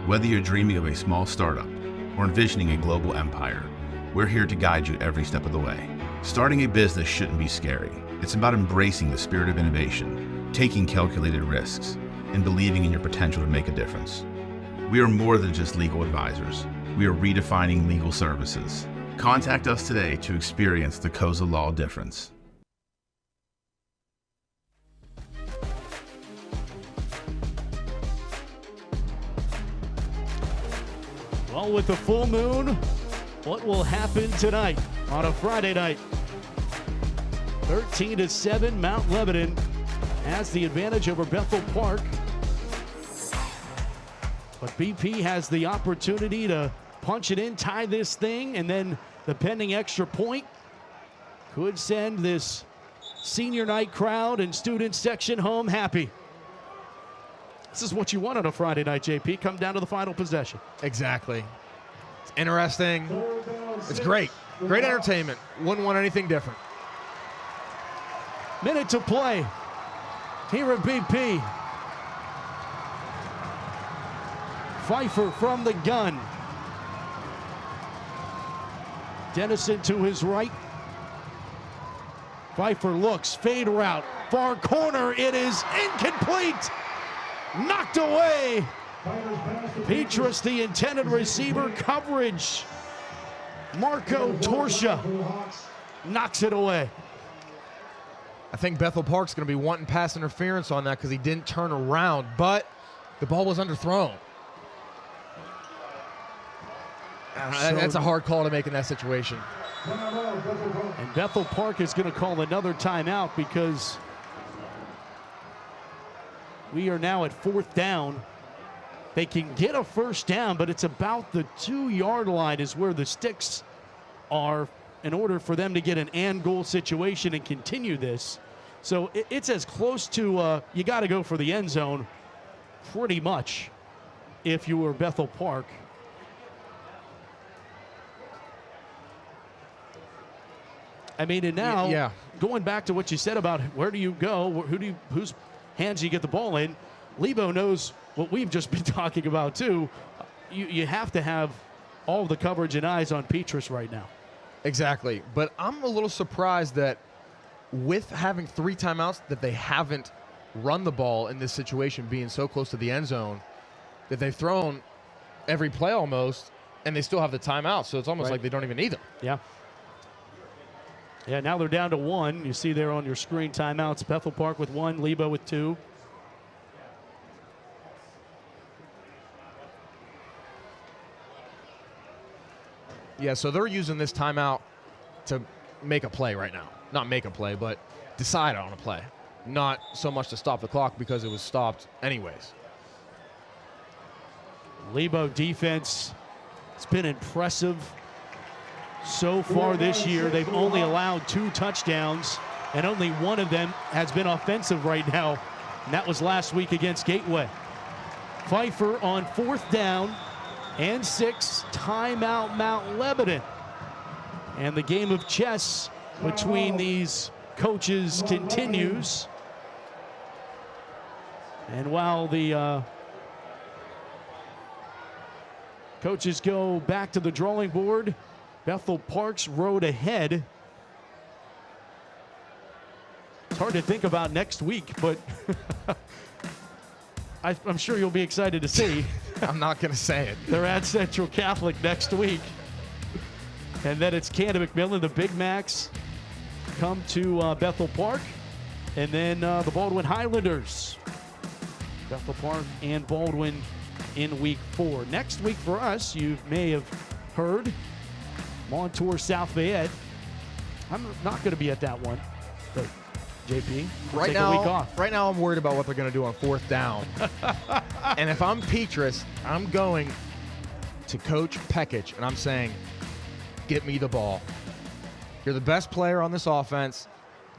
Whether you're dreaming of a small startup or envisioning a global empire, we're here to guide you every step of the way. Starting a business shouldn't be scary. It's about embracing the spirit of innovation, taking calculated risks, and believing in your potential to make a difference. We are more than just legal advisors. We are redefining legal services. Contact us today to experience the Koza Law difference. Well, with the full moon, what will happen tonight on a Friday night? 13-7, Mount Lebanon has the advantage over Bethel Park. But BP has the opportunity to punch it in, tie this thing, and then the pending extra point could send this senior night crowd and student section home happy. This is what you want on a Friday night, JP. Come down to the final possession. Exactly. It's interesting. It's great. Great entertainment. Wouldn't want anything different. Minute to play here at BP. Pfeiffer from the gun. Dennison to his right. Pfeiffer looks, fade route, far corner. It is incomplete. Knocked away. Petrus, the intended receiver, coverage. Marco Torsha knocks it away. I think Bethel Park's going to be wanting pass interference on that because he didn't turn around, but the ball was underthrown. That's a hard call to make in that situation. And Bethel Park is going to call another timeout because we are now at 4th down. They can get a first down, but it's about the 2-yard line is where the sticks are in order for them to get an and goal situation and continue this. So it's as close to you got to go for the end zone pretty much if you were Bethel Park. I mean, and now going back to what you said about where do you go, whose hands do you get the ball in, Lebo knows what we've just been talking about too. You have to have all the coverage and eyes on Petrus right now. Exactly, but I'm a little surprised that with having 3 timeouts that they haven't run the ball in this situation, being so close to the end zone, that they've thrown every play almost, and they still have the timeout, so it's almost like they don't even need them. Yeah. Yeah, now they're down to 1. You see there on your screen timeouts, Bethel Park with 1, Lebo with 2. Yeah, so they're using this timeout to make a play right now. Not make a play, but decide on a play. Not so much to stop the clock because it was stopped anyways. Lebo defense, it's been impressive so far this year. They've only allowed 2 touchdowns, and only one of them has been offensive right now, and that was last week against Gateway. Pfeiffer on 4th down and 6, timeout Mount Lebanon. And the game of chess between these coaches continues. And while the coaches go back to the drawing board, Bethel Park's road ahead. It's hard to think about next week, but I'm sure you'll be excited to see. I'm not going to say it. They're at Central Catholic next week. And then it's Canada McMillan, the Big Macs come to Bethel Park. And then the Baldwin Highlanders. Bethel Park and Baldwin in week 4. Next week for us, you may have heard, Montour South Fayette. I'm not going to be at that one, but JP, right take now, a week off. Right now I'm worried about what they're going to do on 4th down. And if I'm Petrus, I'm going to Coach Pekic, and I'm saying, get me the ball. You're the best player on this offense.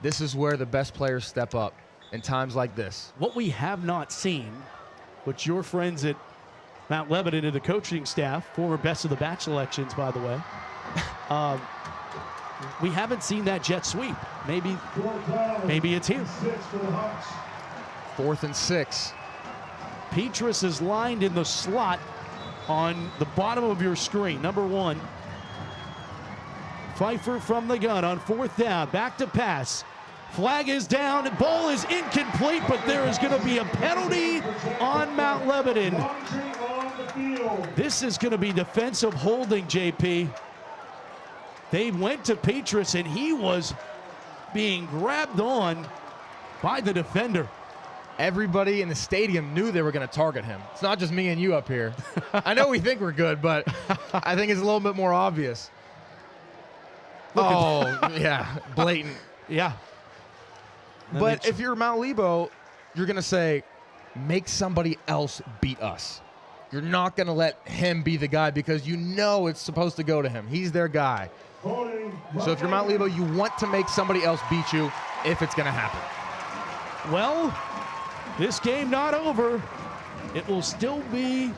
This is where the best players step up in times like this. What we have not seen, which your friends at Mount Lebanon and the coaching staff, former best of the batch selections, by the way, we haven't seen that jet sweep. Maybe it's here. 4th and 6. Petrus is lined in the slot on the bottom of your screen, number 1. Pfeiffer from the gun on 4th down, back to pass. Flag is down, ball is incomplete, but there is going to be a penalty on Mount Lebanon. This is going to be defensive holding, JP. They went to Petrus, and he was being grabbed on by the defender. Everybody in the stadium knew they were going to target him. It's not just me and you up here. I know we think we're good, but I think it's a little bit more obvious. Yeah, blatant. Yeah. But if you're Mount Lebo, you're going to say, make somebody else beat us. You're not going to let him be the guy because you know it's supposed to go to him. He's their guy. So if you're Mount Lebo, you want to make somebody else beat you if it's going to happen. Well, this game not over. It will still be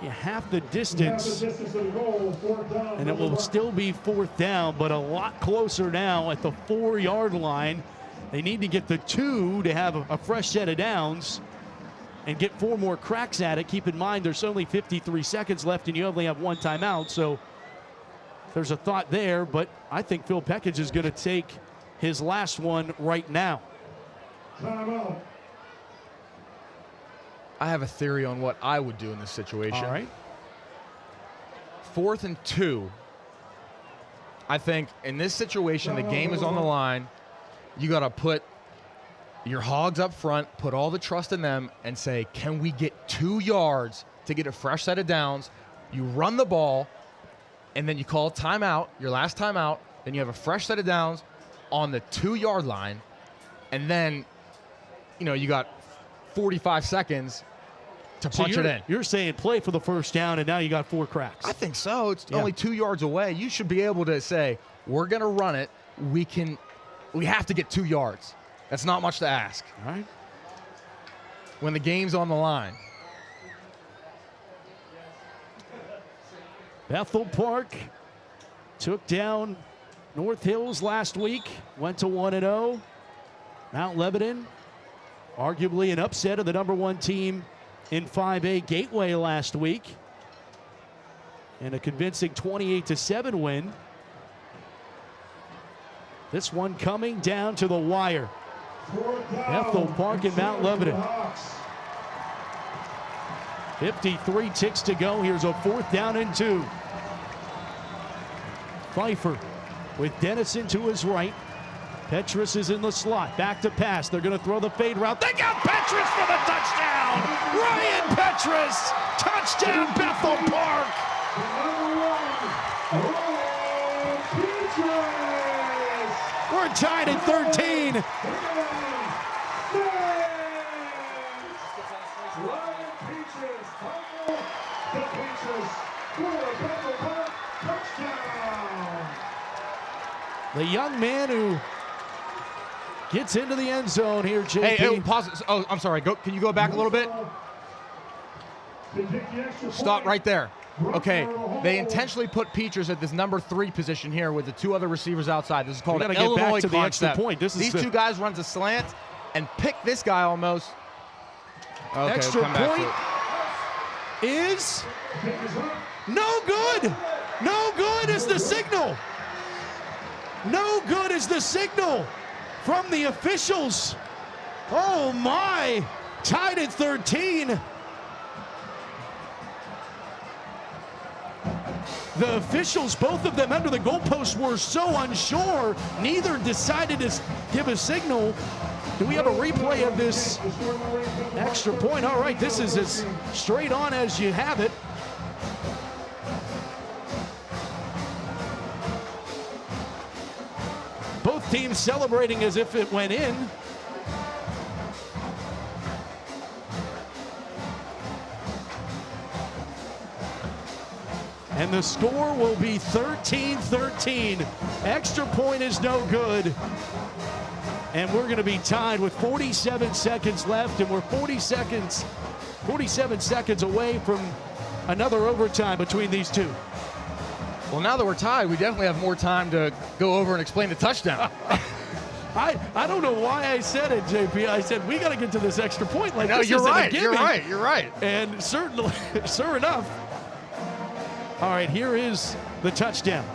half the distance, and it will still be 4th down, but a lot closer now at the 4-yard line. They need to get the 2 to have a fresh set of downs and get 4 more cracks at it. Keep in mind, there's only 53 seconds left, and you only have 1 timeout, so there's a thought there, but I think Phil Pekic is going to take his last one right now. I have a theory on what I would do in this situation. All right. 4th and 2. I think in this situation, the game is on the line. You got to put your hogs up front, put all the trust in them, and say, can we get 2 yards to get a fresh set of downs? You run the ball, and then you call timeout, your last timeout, then you have a fresh set of downs on the 2-yard line, and then, you got 45 seconds to punch it in. You're saying play for the first down, and now you got 4 cracks. I think so. It's only 2 yards away. You should be able to say, we're going to run it. We have to get 2 yards. That's not much to ask. All right. When the game's on the line. Bethel Park took down North Hills last week, went to 1-0. Mount Lebanon, arguably an upset of the number 1 team in 5A, Gateway, last week. And a convincing 28-7 win. This one coming down to the wire. Bethel Park and Mount Lebanon. 53 ticks to go. Here's a 4th down and 2. Pfeiffer with Dennison to his right. Petrus is in the slot. Back to pass. They're going to throw the fade route. They got Petrus for the touchdown. Ryan Petrus. Touchdown, Bethel Park. We're tied at 13. The young man who gets into the end zone here, JP. Hey, pause it. Oh, I'm sorry. Can you go back a little bit? Stop right there. Okay, they intentionally put Petrus at this number 3 position here with the 2 other receivers outside. This is called an Illinois to the extra concept. point. These 2 guys runs a slant and pick this guy almost. Okay, extra point is no good. No good is the signal. No good is the signal from the officials. Oh my, tied at 13. The officials, both of them under the goalpost, were so unsure. Neither decided to give a signal. Do we have a replay of this extra point? All right, this is as straight on as you have it. Both teams celebrating as if it went in. And the score will be 13-13. Extra point is no good. And we're going to be tied with 47 seconds left, and we're 47 seconds away from another overtime between these two. Well, now that we're tied, we definitely have more time to go over and explain the touchdown. I don't know why I said it, JP. I said, we got to get to this extra point. Like, no, this you're isn't right. a You're right. You're right. And certainly, sure enough. All right, here is the touchdown.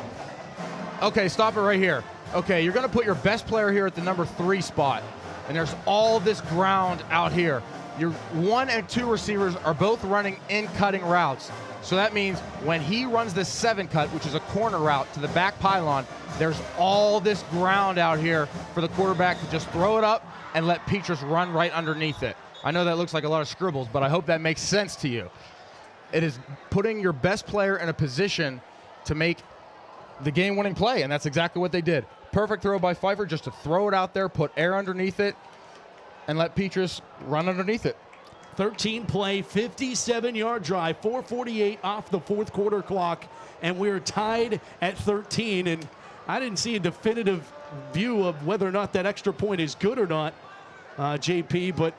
Okay, stop it right here. Okay, you're going to put your best player here at the number 3 spot. And there's all this ground out here. Your 1 and 2 receivers are both running in cutting routes. So that means when he runs this 7 cut, which is a corner route to the back pylon, there's all this ground out here for the quarterback to just throw it up and let Petrus run right underneath it. I know that looks like a lot of scribbles, but I hope that makes sense to you. It is putting your best player in a position to make the game-winning play, and that's exactly what they did. Perfect throw by Pfeiffer, just to throw it out there, put air underneath it, and let Petrus run underneath it. 13-play, 57-yard drive, 4:48 off the 4th quarter clock, and we're tied at 13. And I didn't see a definitive view of whether or not that extra point is good or not, JP, but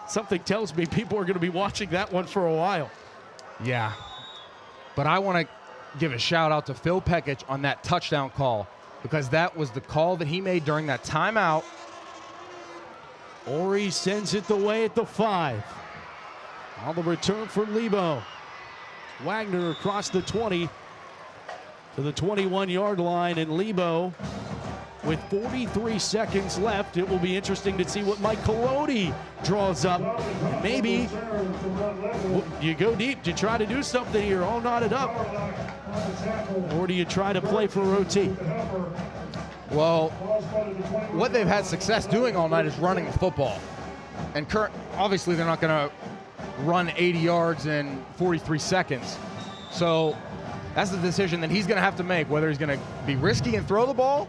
something tells me people are going to be watching that one for a while. Yeah, but I want to give a shout-out to Phil Pekic on that touchdown call, because that was the call that he made during that timeout. Ori sends it the way at the 5. On the return for Lebo. Wagner across the 20 to the 21-yard line, and Lebo with 43 seconds left. It will be interesting to see what Mike Colodi draws up. Maybe you go deep, do you try to do something here, all knotted up, or do you try to play for OT? Well, what they've had success doing all night is running the football. And obviously they're not going to run 80 yards in 43 seconds. So That's the decision that he's going to have to make, whether he's going to be risky and throw the ball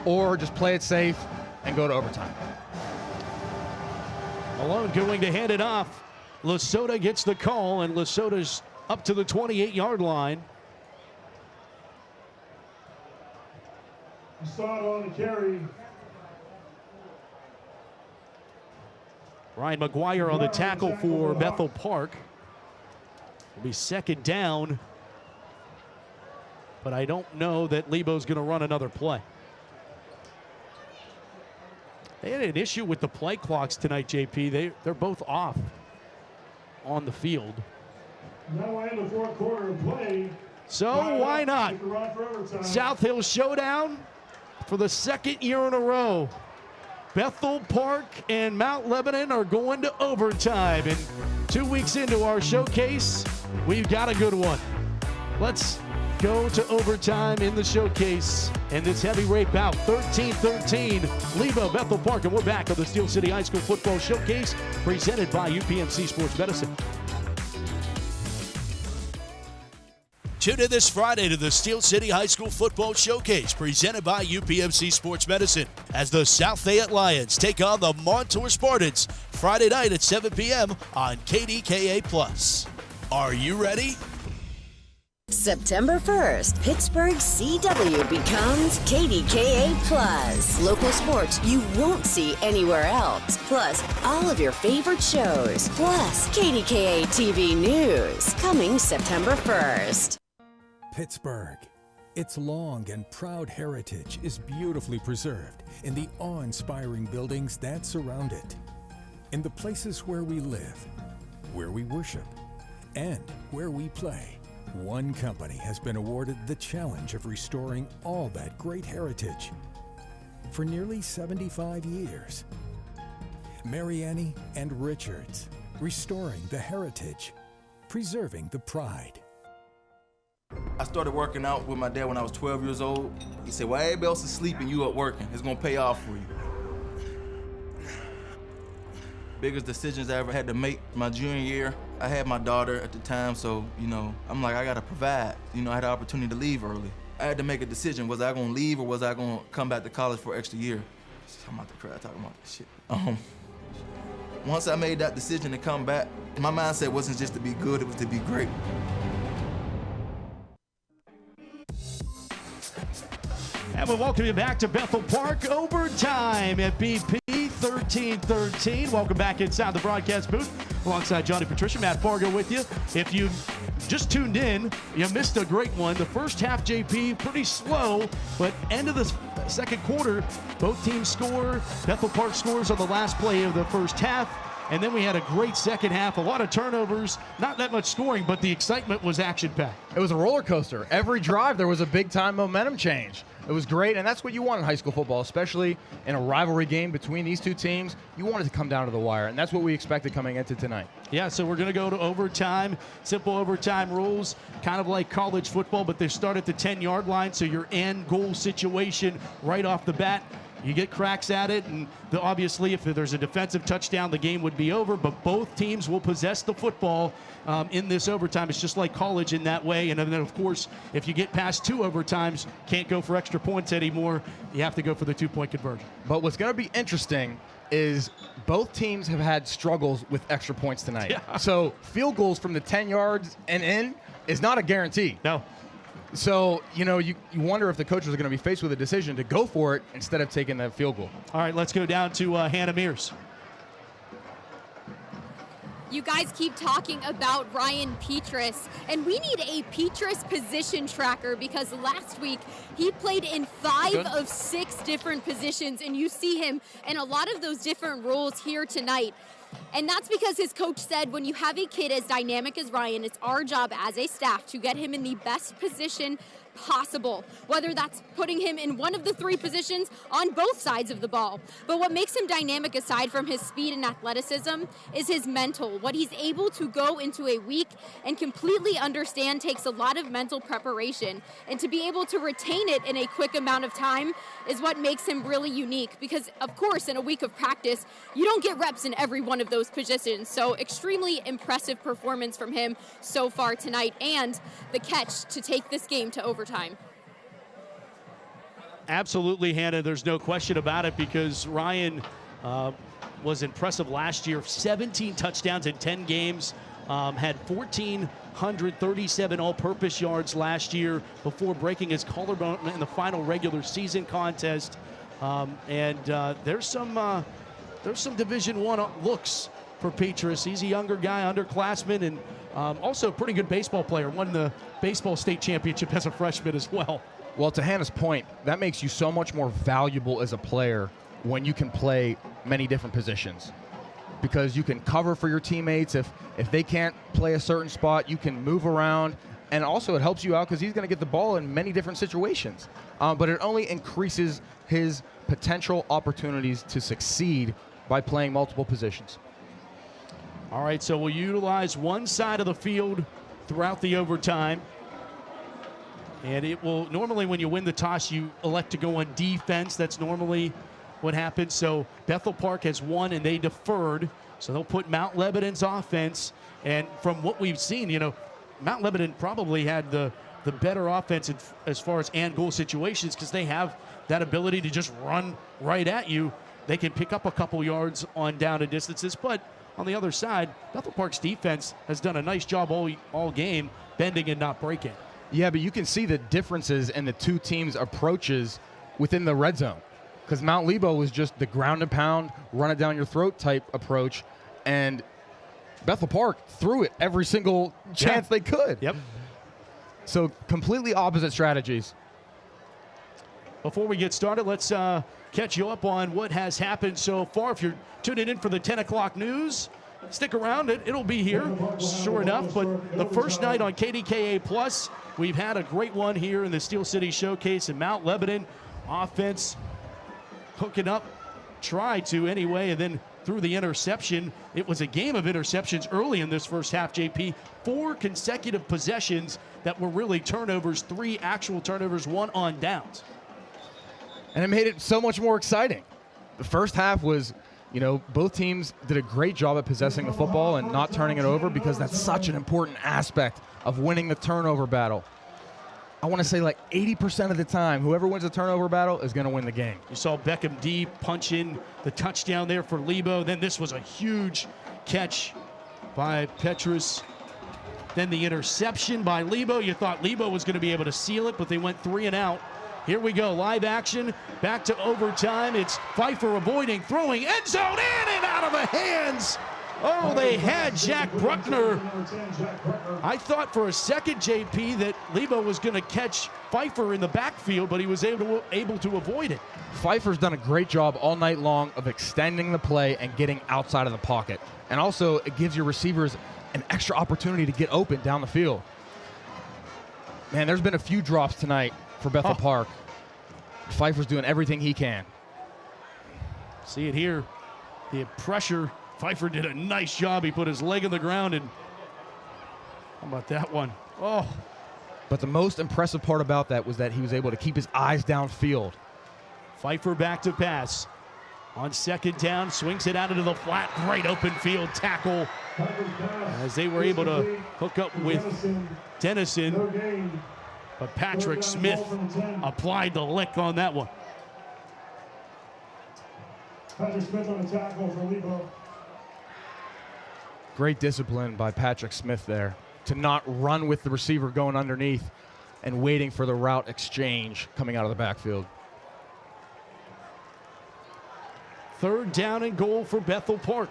or just play it safe and go to overtime. Malone going to hand it off. Lesota gets the call, and Lesota's up to the 28-yard line. You saw it on the carry. Ryan McGuire on the tackle for Bethel Park. It'll be second down, but I don't know that Lebo's going to run another play. They had an issue with the play clocks tonight, JP. They're both off on the field. Now we're in the fourth quarter of play. So why not? South Hill Showdown for the second year in a row. Bethel Park and Mount Lebanon are going to overtime. And 2 weeks into our showcase, we've got a good one. Let's go to overtime in the showcase. And this heavyweight bout, 13-13, Lebo, Bethel Park. And we're back on the Steel City High School Football Showcase, presented by UPMC Sports Medicine. Tune in this Friday to the Steel City High School Football Showcase, presented by UPMC Sports Medicine, as the South Fayette Lions take on the Montour Spartans Friday night at 7 p.m. on KDKA+. Are you ready? September 1st, Pittsburgh CW becomes KDKA Plus. Local sports you won't see anywhere else. Plus, all of your favorite shows. Plus, KDKA TV News. Coming September 1st. Pittsburgh. Its long and proud heritage is beautifully preserved in the awe-inspiring buildings that surround it. In the places where we live, where we worship, and where we play. One company has been awarded the challenge of restoring all that great heritage for nearly 75 years. Mariani and Richards, restoring the heritage, preserving the pride. I started working out with my dad when I was 12 years old. He said, "While everybody else is sleeping, you up working. It's gonna pay off for you." Biggest decisions I ever had to make my junior year. I had my daughter at the time, so, I'm like, I gotta provide. I had the opportunity to leave early. I had to make a decision. Was I gonna leave or was I gonna come back to college for an extra year? I'm about to cry talking about this shit. Once I made that decision to come back, my mindset wasn't just to be good, it was to be great. And we welcome you back to Bethel Park. Overtime at BP 13-13. Welcome back inside the broadcast booth alongside Johnny Patricia, Matt Fargo with you. If you just tuned in, you missed a great one. The first half, JP, pretty slow, but end of the second quarter, both teams score. Bethel Park scores on the last play of the first half. And then we had a great second half, a lot of turnovers, not that much scoring, but the excitement was action-packed. It was a roller coaster. Every drive, there was a big-time momentum change. It was great, and that's what you want in high school football, especially in a rivalry game between these two teams. You want it to come down to the wire, and that's what we expected coming into tonight. Yeah, so we're going to go to overtime. Simple overtime rules, kind of like college football, but they start at the 10-yard line, so your end goal situation right off the bat. You get cracks at it, and obviously if there's a defensive touchdown, the game would be over, but both teams will possess the football in this overtime. It's just like college in that way, and then, of course, if you get past 2 overtimes, can't go for extra points anymore. You have to go for the 2-point conversion. But what's going to be interesting is both teams have had struggles with extra points tonight. Yeah. So field goals from the 10 yards and in is not a guarantee. No. So, you wonder if the coaches are going to be faced with a decision to go for it instead of taking that field goal. All right, let's go down to Hannah Mears. You guys keep talking about Ryan Petrus, and we need a Petrus position tracker because last week he played in 5 of 6 different positions, and you see him in a lot of those different roles here tonight. And that's because his coach said when you have a kid as dynamic as Ryan, it's our job as a staff to get him in the best position possible, whether that's putting him in one of the 3 positions on both sides of the ball. But what makes him dynamic aside from his speed and athleticism is his mental. What he's able to go into a week and completely understand takes a lot of mental preparation. And to be able to retain it in a quick amount of time is what makes him really unique because, of course, in a week of practice, you don't get reps in every one one of those positions. So extremely impressive performance from him so far tonight, and the catch to take this game to overtime. Absolutely, Hannah. There's no question about it, because Ryan was impressive last year. 17 touchdowns in 10 games. Had 1,437 all-purpose yards last year before breaking his collarbone in the final regular season contest. There's some Division I looks for Petrus. He's a younger guy, underclassman, and also a pretty good baseball player. Won the baseball state championship as a freshman as well. Well, to Hannah's point, that makes you so much more valuable as a player when you can play many different positions, because you can cover for your teammates. If they can't play a certain spot, you can move around, and also it helps you out because he's going to get the ball in many different situations. But it only increases his potential opportunities to succeed by playing multiple positions. All right, so we'll utilize one side of the field throughout the overtime. And it will, normally when you win the toss, you elect to go on defense. That's normally what happens. So Bethel Park has won and they deferred. So they'll put Mount Lebanon's offense. And from what we've seen, Mount Lebanon probably had the better offense as far as and goal situations, because they have that ability to just run right at you. They can pick up a couple yards on down and distances. But on the other side, Bethel Park's defense has done a nice job all game, bending and not breaking. Yeah, but you can see the differences in the two teams' approaches within the red zone, because Mount Lebo was just the ground and pound, run it down your throat type approach, and Bethel Park threw it every single chance they could. Yep. So completely opposite strategies. Before we get started, let's catch you up on what has happened so far. If you're tuning in for the 10 o'clock news, stick around. It'll be here, sure enough. But the first night on KDKA Plus, we've had a great one here in the Steel City Showcase in Mount Lebanon. Offense hooking up, tried to anyway, and then through the interception. It was a game of interceptions early in this first half, JP. 4 consecutive possessions that were really turnovers, 3 actual turnovers, 1 on downs. And it made it so much more exciting. The first half was, both teams did a great job at possessing the football and not turning it over, because that's such an important aspect of winning the turnover battle. I want to say like 80% of the time, whoever wins the turnover battle is going to win the game. You saw Beckham D punch in the touchdown there for Lebo. Then this was a huge catch by Petrus. Then the interception by Lebo. You thought Lebo was going to be able to seal it, but they went 3 and out. Here we go, live action, back to overtime. It's Pfeiffer avoiding, throwing, end zone, in and out of the hands. Oh, they had Jack Bruckner. I thought for a second, JP, that Lebo was going to catch Pfeiffer in the backfield, but he was able to avoid it. Pfeiffer's done a great job all night long of extending the play and getting outside of the pocket. And also, it gives your receivers an extra opportunity to get open down the field. Man, there's been a few drops tonight for Bethel Park. Pfeiffer's doing everything he can. See it here. The pressure. Pfeiffer did a nice job. He put his leg on the ground, and how about that one? Oh. But the most impressive part about that was that he was able to keep his eyes downfield. Pfeiffer back to pass. On second down, swings it out into the flat. Great open field tackle as they were able to hook up with Dennison. But Patrick Smith applied the lick on that one. Patrick Smith on the tackle for Lebo. Great discipline by Patrick Smith there to not run with the receiver going underneath and waiting for the route exchange coming out of the backfield. 3rd down and goal for Bethel Park.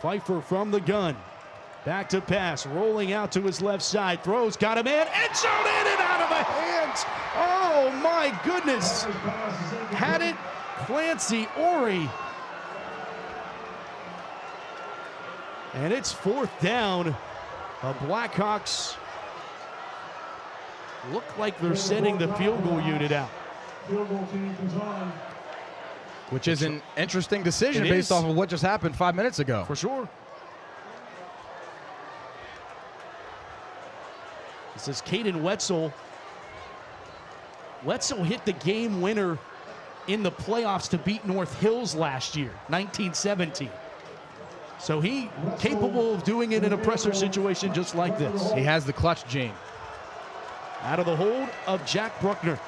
Pfeiffer from the gun. Back to pass, rolling out to his left side, throws, got a man, end zone, in and out of the hands. Oh my goodness. Had it Clancy Ori. And it's 4th down. The Blackhawks look like they're sending the field goal unit out. Field goal team comes on. Which is an interesting decision based off of what just happened 5 minutes ago. For sure. This is Caden Wetzel Wetzel hit the game winner in the playoffs to beat North Hills last year, 1917. So he capable of doing it in a pressure situation just like this. He has the clutch gene. Out of the hold of Jack Bruckner.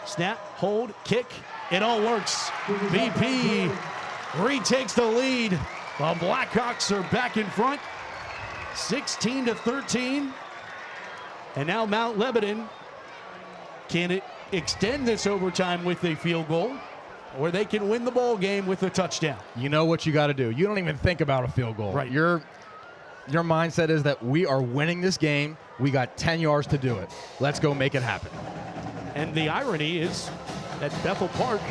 Snap, hold, kick, it all works. BP retakes the lead. The Blackhawks are back in front, 16-13. And now Mount Lebanon can extend this overtime with a field goal, or they can win the ball game with a touchdown. You know what you got to do. You don't even think about a field goal. Right. Your mindset is that we are winning this game. We got 10 yards to do it. Let's go make it happen. And the irony is that Bethel Park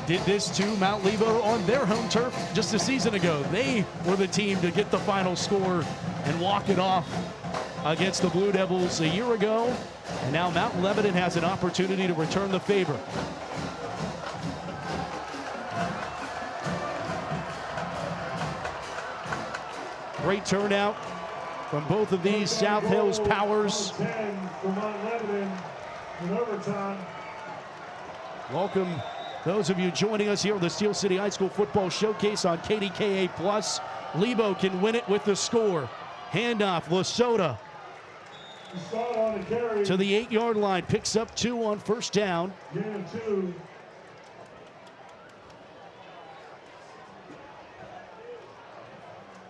did this to Mount Lebo on their home turf just a season ago. They were the team to get the final score and walk it off against the Blue Devils a year ago. And now Mount Lebanon has an opportunity to return the favor. Great turnout from both of these South Hills powers. Welcome those of you joining us here on the Steel City High School Football Showcase on KDKA+. Lebo can win it with the score. Handoff, Lesota to the 8-yard line, picks up 2 on first down.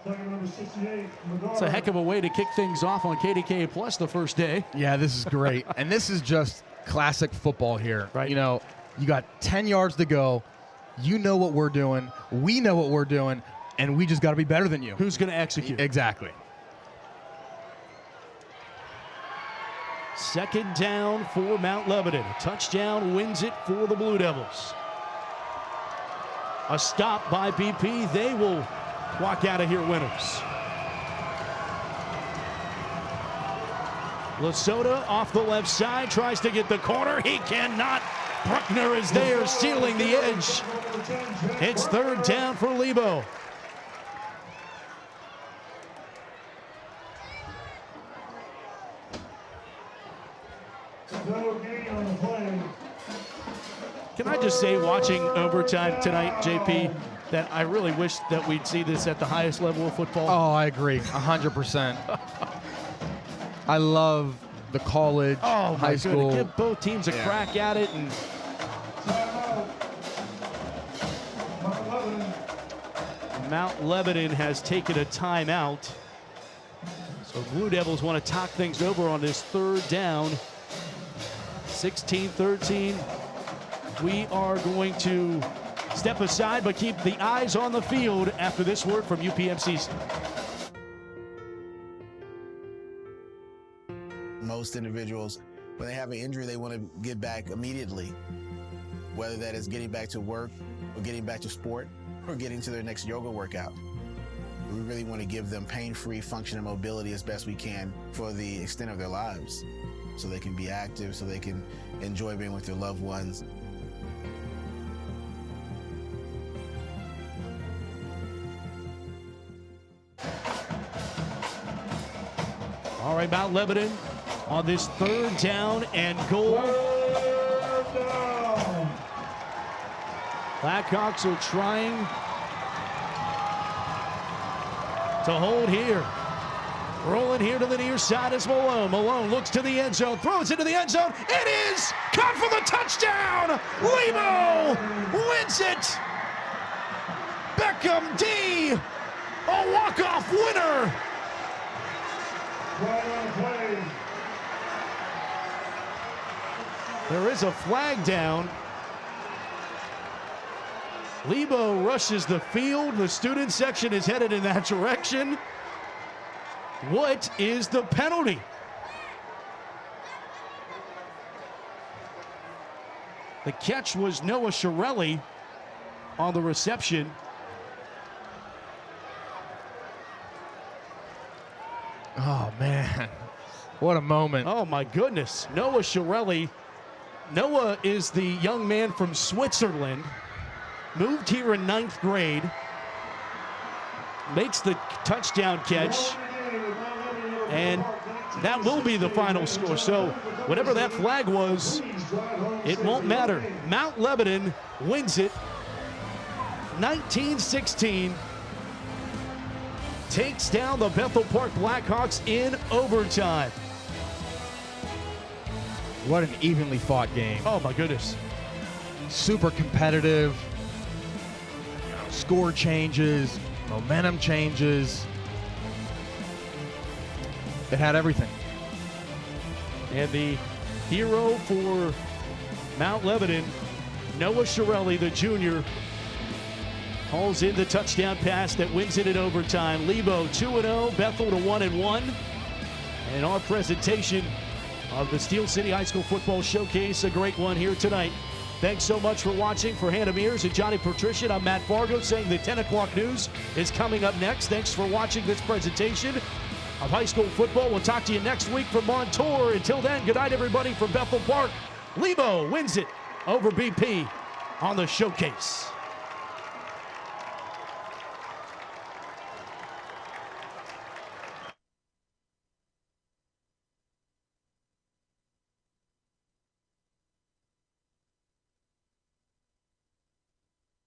It's a heck of a way to kick things off on KDKA+ the first day. Yeah, this is great. And this is just classic football here. Right. You know, you got 10 yards to go. You know what we're doing. We know what we're doing. And we just got to be better than you. Who's going to execute? Exactly. Second down for Mount Lebanon. A touchdown wins it for the Blue Devils. A stop by BP. They will walk out of here winners. Lesota off the left side, tries to get the corner. He cannot. Bruckner is there, sealing the edge. It's third down for Lebo. Can I just say, watching overtime tonight, JP, that I really wish that we'd see this at the highest level of football? Oh, I agree, 100%. I love the college, high school. Give both teams a crack at it. And Mount Lebanon has taken a timeout. So Blue Devils want to talk things over on this third down. 16-13. We are going to step aside, but keep the eyes on the field after this word from UPMC. Most individuals, when they have an injury, they want to get back immediately, whether that is getting back to work or getting back to sport or getting to their next yoga workout. We really want to give them pain-free function and mobility as best we can for the extent of their lives, so they can be active, so they can enjoy being with their loved ones. All right, Mount Lebanon on this third down and goal. Blackhawks are trying to hold here. Rolling here to the near side is Malone. Malone looks to the end zone, throws into the end zone. It is caught for the touchdown. Lebo wins it. Beckham D, a walk-off winner. There is a flag down. Lebo rushes the field. The student section is headed in that direction. What is the penalty? The catch was Noah Shirelli on the reception. Oh, man. What a moment. Oh, my goodness. Noah Shirelli. Noah is the young man from Switzerland. Moved here in 9th grade. Makes the touchdown catch. And that will be the final score. So whatever that flag was, it won't matter. Mount Lebanon wins it 19-16. Takes down the Bethel Park Blackhawks in overtime. What an evenly fought game. Oh my goodness. Super competitive. Score changes, momentum changes. It had everything. And the hero for Mount Lebanon, Noah Shirelli, the junior, hauls in the touchdown pass that wins it in overtime. Lebo 2-0, Bethel to 1-1. And our presentation of the Steel City High School Football Showcase, a great one here tonight. Thanks so much for watching. For Hannah Mears and Johnny Patrician, I'm Matt Fargo saying the 10 o'clock news is coming up next. Thanks for watching this presentation of high school football. We'll talk to you next week from Montour. Until then, good night, everybody from Bethel Park. Lebo wins it over BP on the Showcase.